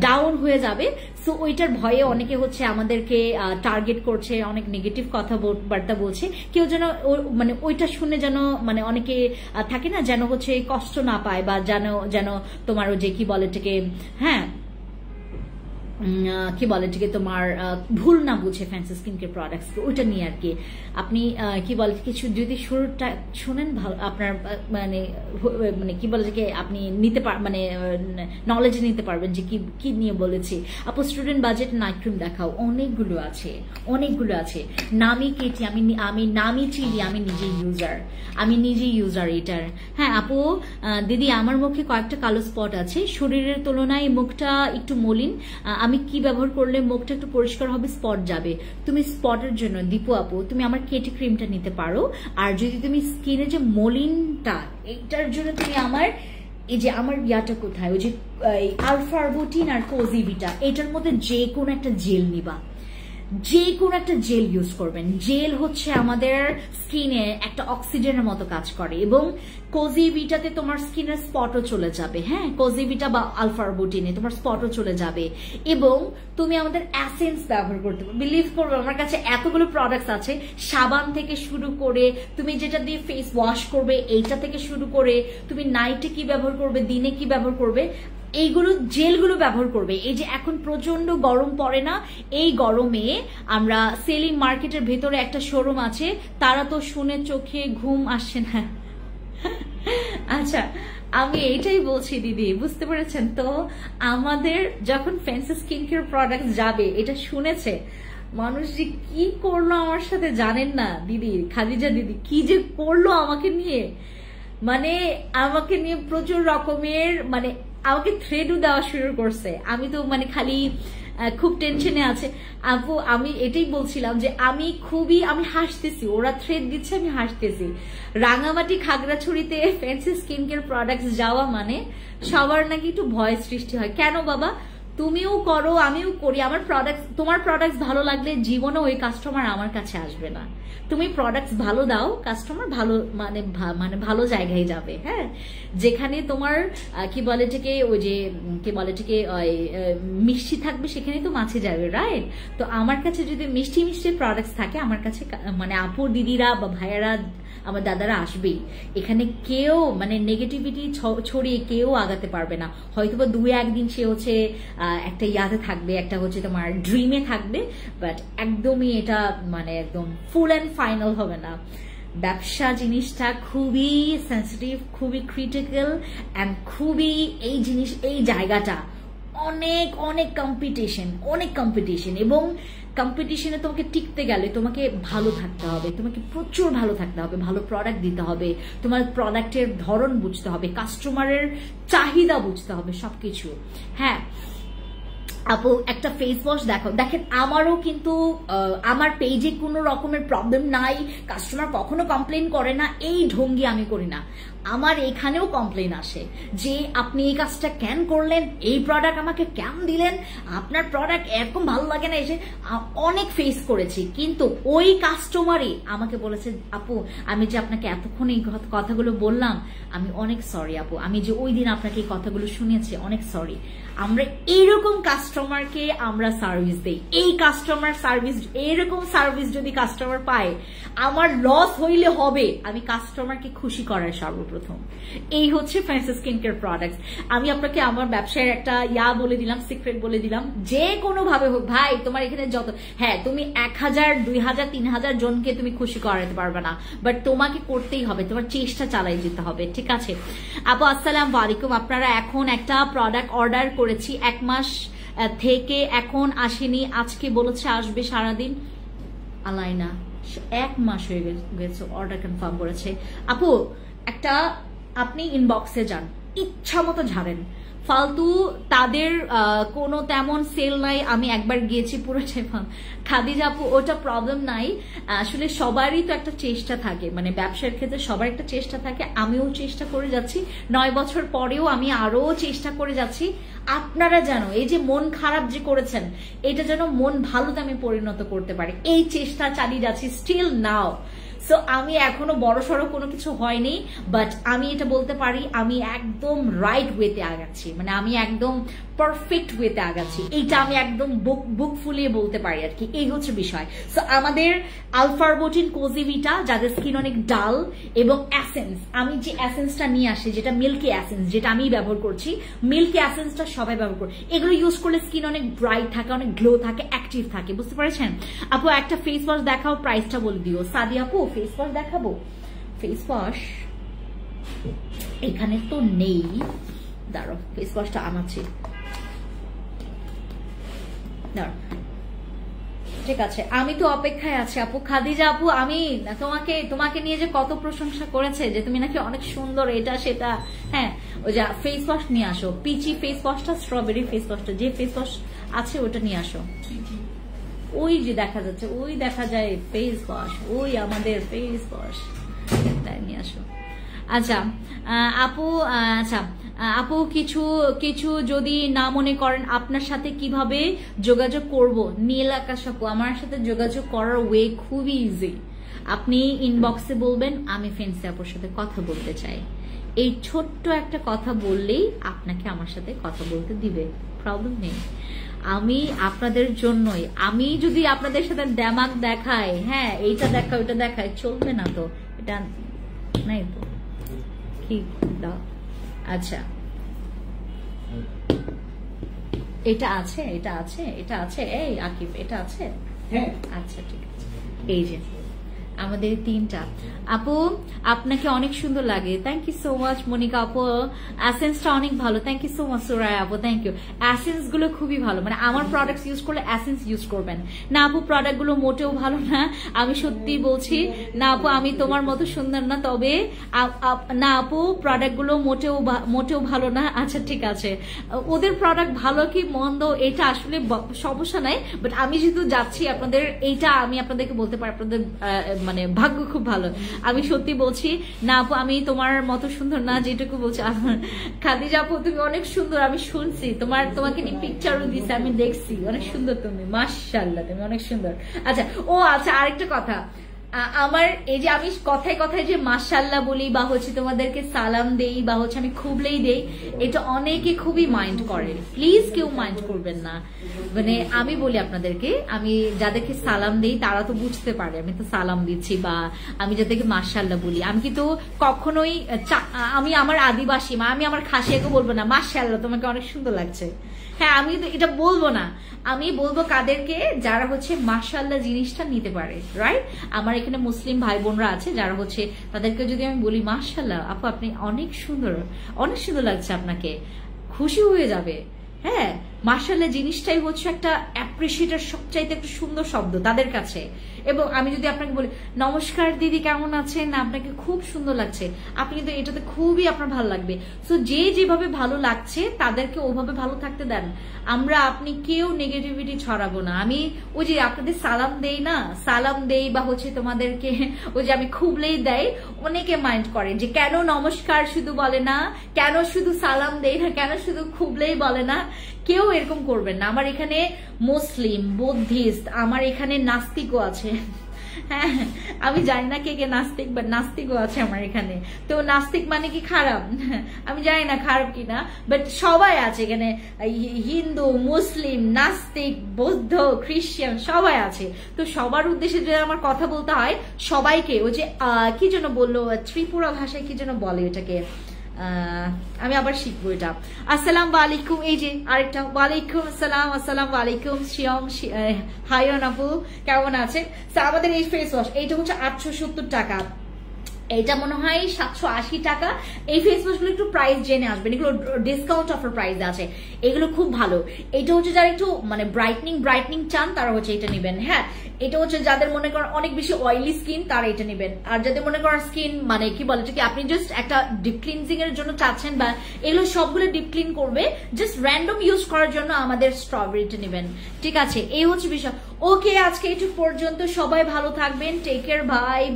ডাউন হয়ে যাবে। সো ওইটার ভয়ে অনেকে হচ্ছে আমাদেরকে টার্গেট করছে, অনেক নেগেটিভ কথাবার্তা বলছে, কেউ যেন মানে ওইটা শুনে যেন মানে অনেকে থাকে না, যেন হচ্ছে কষ্ট না পায়, বা যেন তোমার যে কি বলে এটাকে, হ্যাঁ কি বলে এটাকে তোমার ভুল না বুঝে ফ্যান্সি স্কিন কেয়ার প্রোডাক্টস, ওইটা নিয়ে আর কি। আপনি কি বলে কিছু যদি শুরুটা শুনেন ভালো, আপনার মানে কি বলে যে আপনি নিতে মানে নলেজ নিতে পারবেন যে কি নিয়ে বলেছি। আপু স্টুডেন্ট বাজেট নাইট ক্রিম দেখাও, অনেকগুলো আছে। নামি কেটি, আমি নামি চিনি, আমি নিজেই ইউজার এটার। হ্যাঁ আপু, দিদি আমার মুখে কয়েকটা কালো স্পট আছে, শরীরের তুলনায় মুখটা একটু মলিন, আমি কি ব্যবহার করলে মুখটা একটু পরিষ্কার হবে, স্পট যাবে? তুমি স্পটের জন্য দীপু আপু তুমি আমার কেটি ক্রিমটা নিতে পারো, আর যদি তুমি স্কিনে যে মলিনটা, এইটার জন্য তুমি আমার এই যে আমার ইয়াটা কোথায়, ওই যে আলফারবুটিন আর কোজিভিটা, এটার মধ্যে যে কোনো একটা জেল নিবা, যে কোনো একটা জেল ইউজ করবেন। জেল হচ্ছে আমাদের স্কিনে একটা অক্সিজেনের মতো কাজ করে, এবং কোজিভিটাতে তোমার স্কিনের স্পটও চলে যাবে। হ্যাঁ, কোজিভিটা বা আলফারবুটিনে তোমার স্পটও চলে যাবে, এবং তুমি আমাদের অ্যাসেন্স ব্যবহার করতে পারো। বিলিভ করবে আমার কাছে এতগুলো প্রোডাক্টস আছে, সাবান থেকে শুরু করে তুমি যেটা দিয়ে ফেস ওয়াশ করবে, এইটা থেকে শুরু করে তুমি নাইটে কি ব্যবহার করবে, দিনে কি ব্যবহার করবে, এইগুলো জেলগুলো ব্যবহার করবে। এই যে এখন প্রচন্ড গরম পড়ে না, এই গরমে আমরা সেলিং মার্কেটের ভেতরে একটা শোরুম আছে, তারা তো শুনে চোখে ঘুম আসছে না। আচ্ছা আমি এইটাই বলছি দিদি, বুঝতে পেরেছেন তো? আমাদের যখন ফ্যান্সি স্কিন কেয়ার প্রোডাক্ট যাবে, এটা শুনেছে মানুষ যে কি করলো আমার সাথে জানেন না দিদি, খাদিজা দিদি কি যে করলো আমাকে নিয়ে, মানে আমাকে নিয়ে প্রচুর রকমের মানে আমাকে থ্রেডও দেওয়া শুরু করছে। আমি তো মানে খালি খুব টেনশনে আছে। আপু আমি এটাই বলছিলাম যে আমি হাসতেছি, ওরা থ্রেড দিচ্ছে, আমি হাসতেছি। রাঙামাটি খাগড়াছড়িতে ফ্যান্সি স্কিন কেয়ার প্রোডাক্টস যাওয়া মানে সবার নাকি একটু ভয় সৃষ্টি হয়। কেন বাবা? তুমিও করো, আমিও করি। তোমার প্রোডাক্টস ভালো লাগলে জীবনে ওই কাস্টমার আমার কাছে আসবে না। তুমি প্রোডাক্টস ভালো দাও, কাস্টমার ভালো মানে ভালো জায়গায় যাবে। হ্যাঁ, যেখানে তোমার কি বলে মিষ্টি থাকবে সেখানেই তো মাছে যাবে, রাইট? তো আমার কাছে যদি মিষ্টি মিষ্টি প্রোডাক্টস থাকে, আমার কাছে মানে আপুর দিদিরা বা ভাইয়ারা, আমার দাদারা আসবেই। এখানে কেউ মানে নেগেটিভিটি ছড়িয়ে কেউ আগাতে পারবে না। হয়তোবা 2-1 দিন সে হচ্ছে একটা ইয়াতে থাকবে, একটা হচ্ছে তোমার ড্রিমে থাকবে, বাট একদমই এটা মানে একদম ফুল অ্যান্ড ফাইনাল হবে না। ব্যবসা জিনিসটা খুবই সেন্সিটিভ, খুবই ক্রিটিক্যাল অ্যান্ড খুবই এই জায়গাটা অনেক অনেক কম্পিটিশন এবং কম্পিটিশনে তোমাকে টিকতে গেলে তোমাকে ভালো থাকতে হবে, তোমাকে প্রচুর ভালো থাকতে হবে, ভালো প্রোডাক্ট দিতে হবে, তোমার প্রোডাক্টের ধরন বুঝতে হবে, কাস্টমারের চাহিদা বুঝতে হবে, সবকিছু। হ্যাঁ আপু একটা ফেস ওয়াশ দেখেন, আমারও কিন্তু আমার পেজে কোনো রকমের প্রবলেম নাই, কাস্টমার কখনো কমপ্লেন করে না, এই ঢঙ্গি আমি করি না। আমার এখানেও কমপ্লেন আসে যে আপনি এই কাজটা কেন করলেন, এই প্রোডাক্ট আমাকে কেন দিলেন, আপনার প্রোডাক্ট এরকম ভালো লাগে না, এসে অনেক ফেস করেছি। কিন্তু ওই কাস্টমারই আমাকে বলেছে, আপু আমি যে আপনাকে এতক্ষণ এই কথাগুলো বললাম, আমি অনেক সরি আপু, আমি যে ওই দিন আপনাকে এই কথাগুলো শুনেছি, অনেক সরি। আমরা এইরকম কাস্টমারকে আমরা সার্ভিস দেই। এই কাস্টমার সার্ভিস, এইরকম সার্ভিস যদি কাস্টমার পায়, আমার লস হইলে হবে, আমি কাস্টমারকে খুশি করার সর্বপ্রথম। এই হচ্ছে ফ্যান্সি স্কিন কেয়ার প্রোডাক্টস। আমি আপনাকে আমার ব্যবসায়ের একটা বলে দিলাম, সিক্রেট বলে দিলাম, যে কোনো ভাবে হোক ভাই, তোমার এখানে হ্যাঁ তুমি 1000, 2000, 3000 জনকে তুমি খুশি করাতে পারবে না, বাট তোমাকে করতেই হবে, তোমার চেষ্টা চালাই যেতে হবে, ঠিক আছে? আপু আসসালামু আলাইকুম। আপনারা এখন একটা প্রোডাক্ট অর্ডার করেছি 1 মাস থেকে, এখন আসেনি, আজকে বলেছে আসবে সারাদিন। আলাইনা 1 মাস হয়ে গেছে অর্ডার কনফার্ম করেছে। আপু একটা আপনি ইনবক্সে যান, ইচ্ছা মতো ঝাড়েন, ফালতু তাদের কোনো তেমন সেল নাই। আমি একবার গিয়েছি পুরোটাই খাদিজা আপু, ওটা প্রবলেম নাই। আসলে সবারই তো একটা চেষ্টা থাকে, মানে ব্যবসার ক্ষেত্রে সবার একটা চেষ্টা থাকে। আমিও চেষ্টা করে যাচ্ছি, 9 বছর পরেও আমি আরো চেষ্টা করে যাচ্ছি। আপনারা জানো এই যে মন খারাপ যে করেছেন, এটা যেন মন ভালোতে আমি পরিণত করতে পারি, এই চেষ্টা চালিয়ে যাচ্ছি স্টিল নাও। সো আমি এখনো বড়সড় কোনো কিছু হয়নি, বাট আমি এটা বলতে পারি আমি একদম রাইট ওয়েতে আগাচ্ছি, মানে আমি একদম পারফেক্ট ওয়েতে আগাচ্ছি, এইটা আমি একদম বুক ফুলিয়ে বলতে পারি আর কি। এই হচ্ছে বিষয়। সো আমাদের আলফারবোটিন কোজিভিটা, যাদের স্কিন অনেক ডাল, এবং অ্যাসেন্স, আমি যে অ্যাসেন্সটা নিয়ে আসি, যেটা মিল্কি অ্যাসেন্স, যেটা আমি ব্যবহার করছি, মিল্কি অ্যাসেন্সটা সবাই ব্যবহার করে। এগুলো ইউজ করলে স্কিন অনেক ব্রাইট থাকে, অনেক গ্লো থাকে, অ্যাক্টিভ থাকে, বুঝতে পারছেন? আপু একটা ফেস ওয়াশ দেখাও, প্রাইসটা বলে দিও। সাদি আপু ফেস ওয়াশ দেখাবো? ফেস ওয়াশ এখানে তো নেই, দাঁড়াও ফেস ওয়াশটা আনাচ্ছি, ঠিক আছে? আমি তো অপেক্ষায় আছি আপু। খাদিজা আপু আমি তোমাকে নিয়ে যে কত প্রশংসা করেছে, যে তুমি নাকি অনেক সুন্দর, এটা সেটা। হ্যাঁ ওই যে ফেস ওয়াশ নিয়ে আসো, পিচি ফেস ওয়াশটা, স্ট্রবেরি ফেস ওয়াশটা, যে ফেস ওয়াশ আছে ওটা নিয়ে আসো। ওই যে দেখা যাচ্ছে, ওই দেখা যায় ফেস ওয়াশ, ওই আমাদের ফেস ওয়াশ, তাই নিয়ে আসো। আচ্ছা আপু, আচ্ছা আপু কিছু যদি না মনে করেন, আপনার সাথে কিভাবে যোগাযোগ করব? নীল আকাশ আপু, আমার সাথে যোগাযোগ করার ওয়ে খুবই ইজি। আপনি ইনবক্সে বলবেন আমি ফেন্সি আপুর সাথে কথা বলতে চাই, এই ছোট্ট একটা কথা বললেই আপনাকে আমার সাথে কথা বলতে দিবে, প্রবলেম নেই। আমি আপনাদের জন্যই, আমি যদি আপনাদের সাথে দেমাগ দেখাই, হ্যাঁ এইটা দেখা ওইটা দেখাই, চলবে না তো, এটা নাই তো কি দাও। আচ্ছা এটা আছে, এটা আছে, এটা আছে, এই আকিব এটা আছে, হ্যাঁ আচ্ছা ঠিক আছে। এই যে আমাদের 3টা আপু আপনাকে অনেক সুন্দর লাগে thank you so much Monika আপু এসেন্সটা অনেক ভালো থ্যাংক ইউ সো মাচ সুরাই আপু থ্যাংক ইউ এসেন্স গুলো খুবই ভালো মানে আমার প্রোডাক্টস ইউজ করলে এসেন্স ইউজ করবেন না আপু প্রোডাক্ট গুলো মোটেও ভালো না আমি সত্যি বলছি না আপু আমি তোমার মতো সুন্দর না তবে না আপু প্রোডাক্ট গুলো মোটেও ভালো না আচ্ছা ঠিক আছে ওদের প্রোডাক্ট ভালো কি মন্দ এটা আসলে সমস্যা নাই বাট আমি যেহেতু যাচ্ছি আপনাদের এইটা আমি আপনাদেরকে বলতে পারি আপনাদের মানে ভাগ্য খুব ভালো আমি সত্যি বলছি না আপু আমি তোমার মতো সুন্দর না যেটুকু বলছি খাদিজা আপু তুমি অনেক সুন্দর আমি শুনছি তোমাকে নিয়ে পিকচারও দিছে আমি দেখছি অনেক সুন্দর তুমি মাশাআল্লাহ তুমি অনেক সুন্দর আচ্ছা ও আচ্ছা আরেকটা কথা আমার এই যে আমি কথায় কথায় যে মাশাআল্লাহ বলি বা হচ্ছে তোমাদেরকে সালাম দেই বা হচ্ছে আমি খুবলেই দেই এটা অনেকে খুবই মাইন্ড করে প্লিজ কেউ মাইন্ড করবেন না মানে আমি বলি আপনাদেরকে আমি যাদেরকে সালাম দেই তারা তো বুঝতে পারে আমি তো সালাম দিচ্ছি বা আমি যাদেরকে মাশাআল্লাহ বলি আমি কিন্তু কখনোই আমি আমার আদিবাসী আমি আমার খাসিয়াকে বলবো না মাশাআল্লাহ তোমাকে অনেক সুন্দর লাগছে হ্যাঁ আমি কিন্তু এটা বলবো না আমি বলবো কাদেরকে যারা হচ্ছে মাশাআল্লাহ জিনিসটা নিতে পারে রাইট আমার এখানে মুসলিম ভাই বোনরা আছে যারা হচ্ছে তাদেরকে যদি আমি বলি মাশাআল্লাহ আপু আপনি অনেক সুন্দর লাগছে আপনাকে খুশি হয়ে যাবে হ্যাঁ মাশাআল্লাহ জিনিসটাই হচ্ছে একটা অ্যাপ্রিশিয়েটের সবচাইতে একটা সুন্দর শব্দ তাদের কাছে এবং আমি যদি আপনাকে বলি নমস্কার দিদি কেমন আছেন আপনাকে খুব সুন্দর লাগছে আপনি কিন্তু এটাতে খুবই আপনার ভালো লাগবে সো যে যেভাবে ভালো লাগছে তাদেরকে ওভাবে ভালো থাকতে দেন আমরা আপনি কেউ নেগেটিভিটি ছড়াবো না আমি ওই যে আপনাদের সালাম দেই বা হচ্ছে তোমাদেরকে ওই যে আমি খুবলেই দেয় অনেকে মাইন্ড করে যে কেন নমস্কার শুধু বলে না কেন শুধু সালাম দেই না কেন শুধু খুবলেই বলে না কেউ এরকম করবেন না আমার এখানে মুসলিম বুদ্ধিস্ট আমার এখানে নাস্তিকও আছে হ্যাঁ আমি জানি না কে কে নাস্তিক বাট নাস্তিকও আছে আমার এখানে তো নাস্তিক মানে কি খারাপ আমি জানি না খারাপ কিনা বাট সবাই আছে এখানে হিন্দু মুসলিম নাস্তিক বৌদ্ধ খ্রিস্টান সবাই আছে তো সবার উদ্দেশ্যে যদি আমার কথা বলতে হয় সবাইকে ওই যে কি যেন বললো ত্রিপুরা ভাষায় কি যেন বলে এটাকে আমি আবার শিখবো এটা আসসালামু আলাইকুম এই যে আরেকটা ওয়ালাইকুম আসসালাম আসসালামু আলাইকুম শিয়ম হাইরন আপু কেমন আছেন আমাদের এই ফেস ওয়াশ এইটা হচ্ছে 870 টাকা এটা মনে হয় 780 টাকা এই ফেস ওয়াশ গুলো একটু প্রাইস জেনে আসবেন এগুলো ডিসকাউন্ট অফার প্রাইস আছে এগুলো খুব ভালো এটা হচ্ছে যারা একটু মানে ব্রাইটনিং চান তারা হচ্ছে এটা নেবেন হ্যাঁ এটা হচ্ছে যাদের মনে করেন অনেক বেশি অয়েলি স্কিন তারা এটা নেবেন আর যাদের মনে করেন স্কিন মানে কি বলে কি আপনি জাস্ট একটা ডিপ ক্লিনজিং এর জন্য চাচ্ছেন বা এগুলো সবগুলো ডিপ ক্লিন করবে জাস্ট র্যান্ডম ইউজ করার জন্য আমাদের স্ট্রবেরিটা নেবেন ঠিক আছে এই হচ্ছে বিষয় ওকে আজকে একটু পর্যন্ত সবাই ভালো থাকবেন take care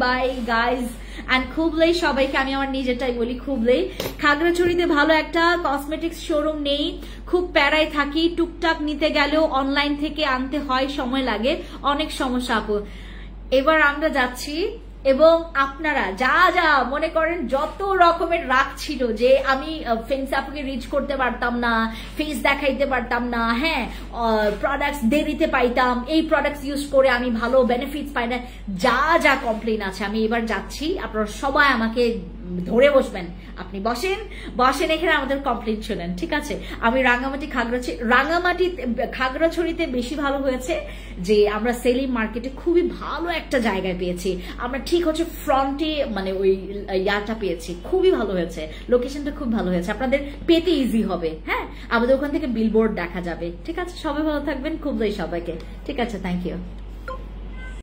bye guys and খুবলেই সবাইকে আমি আমার নিজেরটাই বলি খুবলেই খাগড়াছড়িতে ভালো একটা কসমেটিক্স শোরুম নেই খুব প্যারায় থাকি টুকটাক নিতে গেলেও অনলাইন থেকে আনতে হয় সময় লাগে অনেক সমস্যা আপু এবার আমরা যাচ্ছি এবং আপনারা যা মনে করেন যত রকমের রাগ ছিল যে আমি ফেন্স আপুকে রিচ করতে পারতাম না ফেস দেখাইতে পারতাম না হ্যাঁ প্রোডাক্টস দেরিতে পাইতাম এই প্রোডাক্টস ইউজ করে আমি ভালো বেনিফিটস পাই না যা কমপ্লেন আছে আমি এবার যাচ্ছি আপনারা সবাই আমাকে ধরে বসবেন আপনি বসেন এখানে আমাদের কমপ্লেন শোনেন ঠিক আছে আমি খাগড়াছড়িতে বেশি ভালো হয়েছে যে আমরা সেলিং মার্কেটে খুবই ভালো একটা জায়গায় পেয়েছি আমরা ঠিক হচ্ছে ফ্রন্টে মানে ওই ইয়াটা পেয়েছি খুবই ভালো হয়েছে লোকেশনটা খুব ভালো হয়েছে আপনাদের পেতে ইজি হবে হ্যাঁ আমাদের ওখান থেকে বিলবোর্ড দেখা যাবে ঠিক আছে সবাই ভালো থাকবেন খুবই সবাইকে ঠিক আছে থ্যাংক ইউ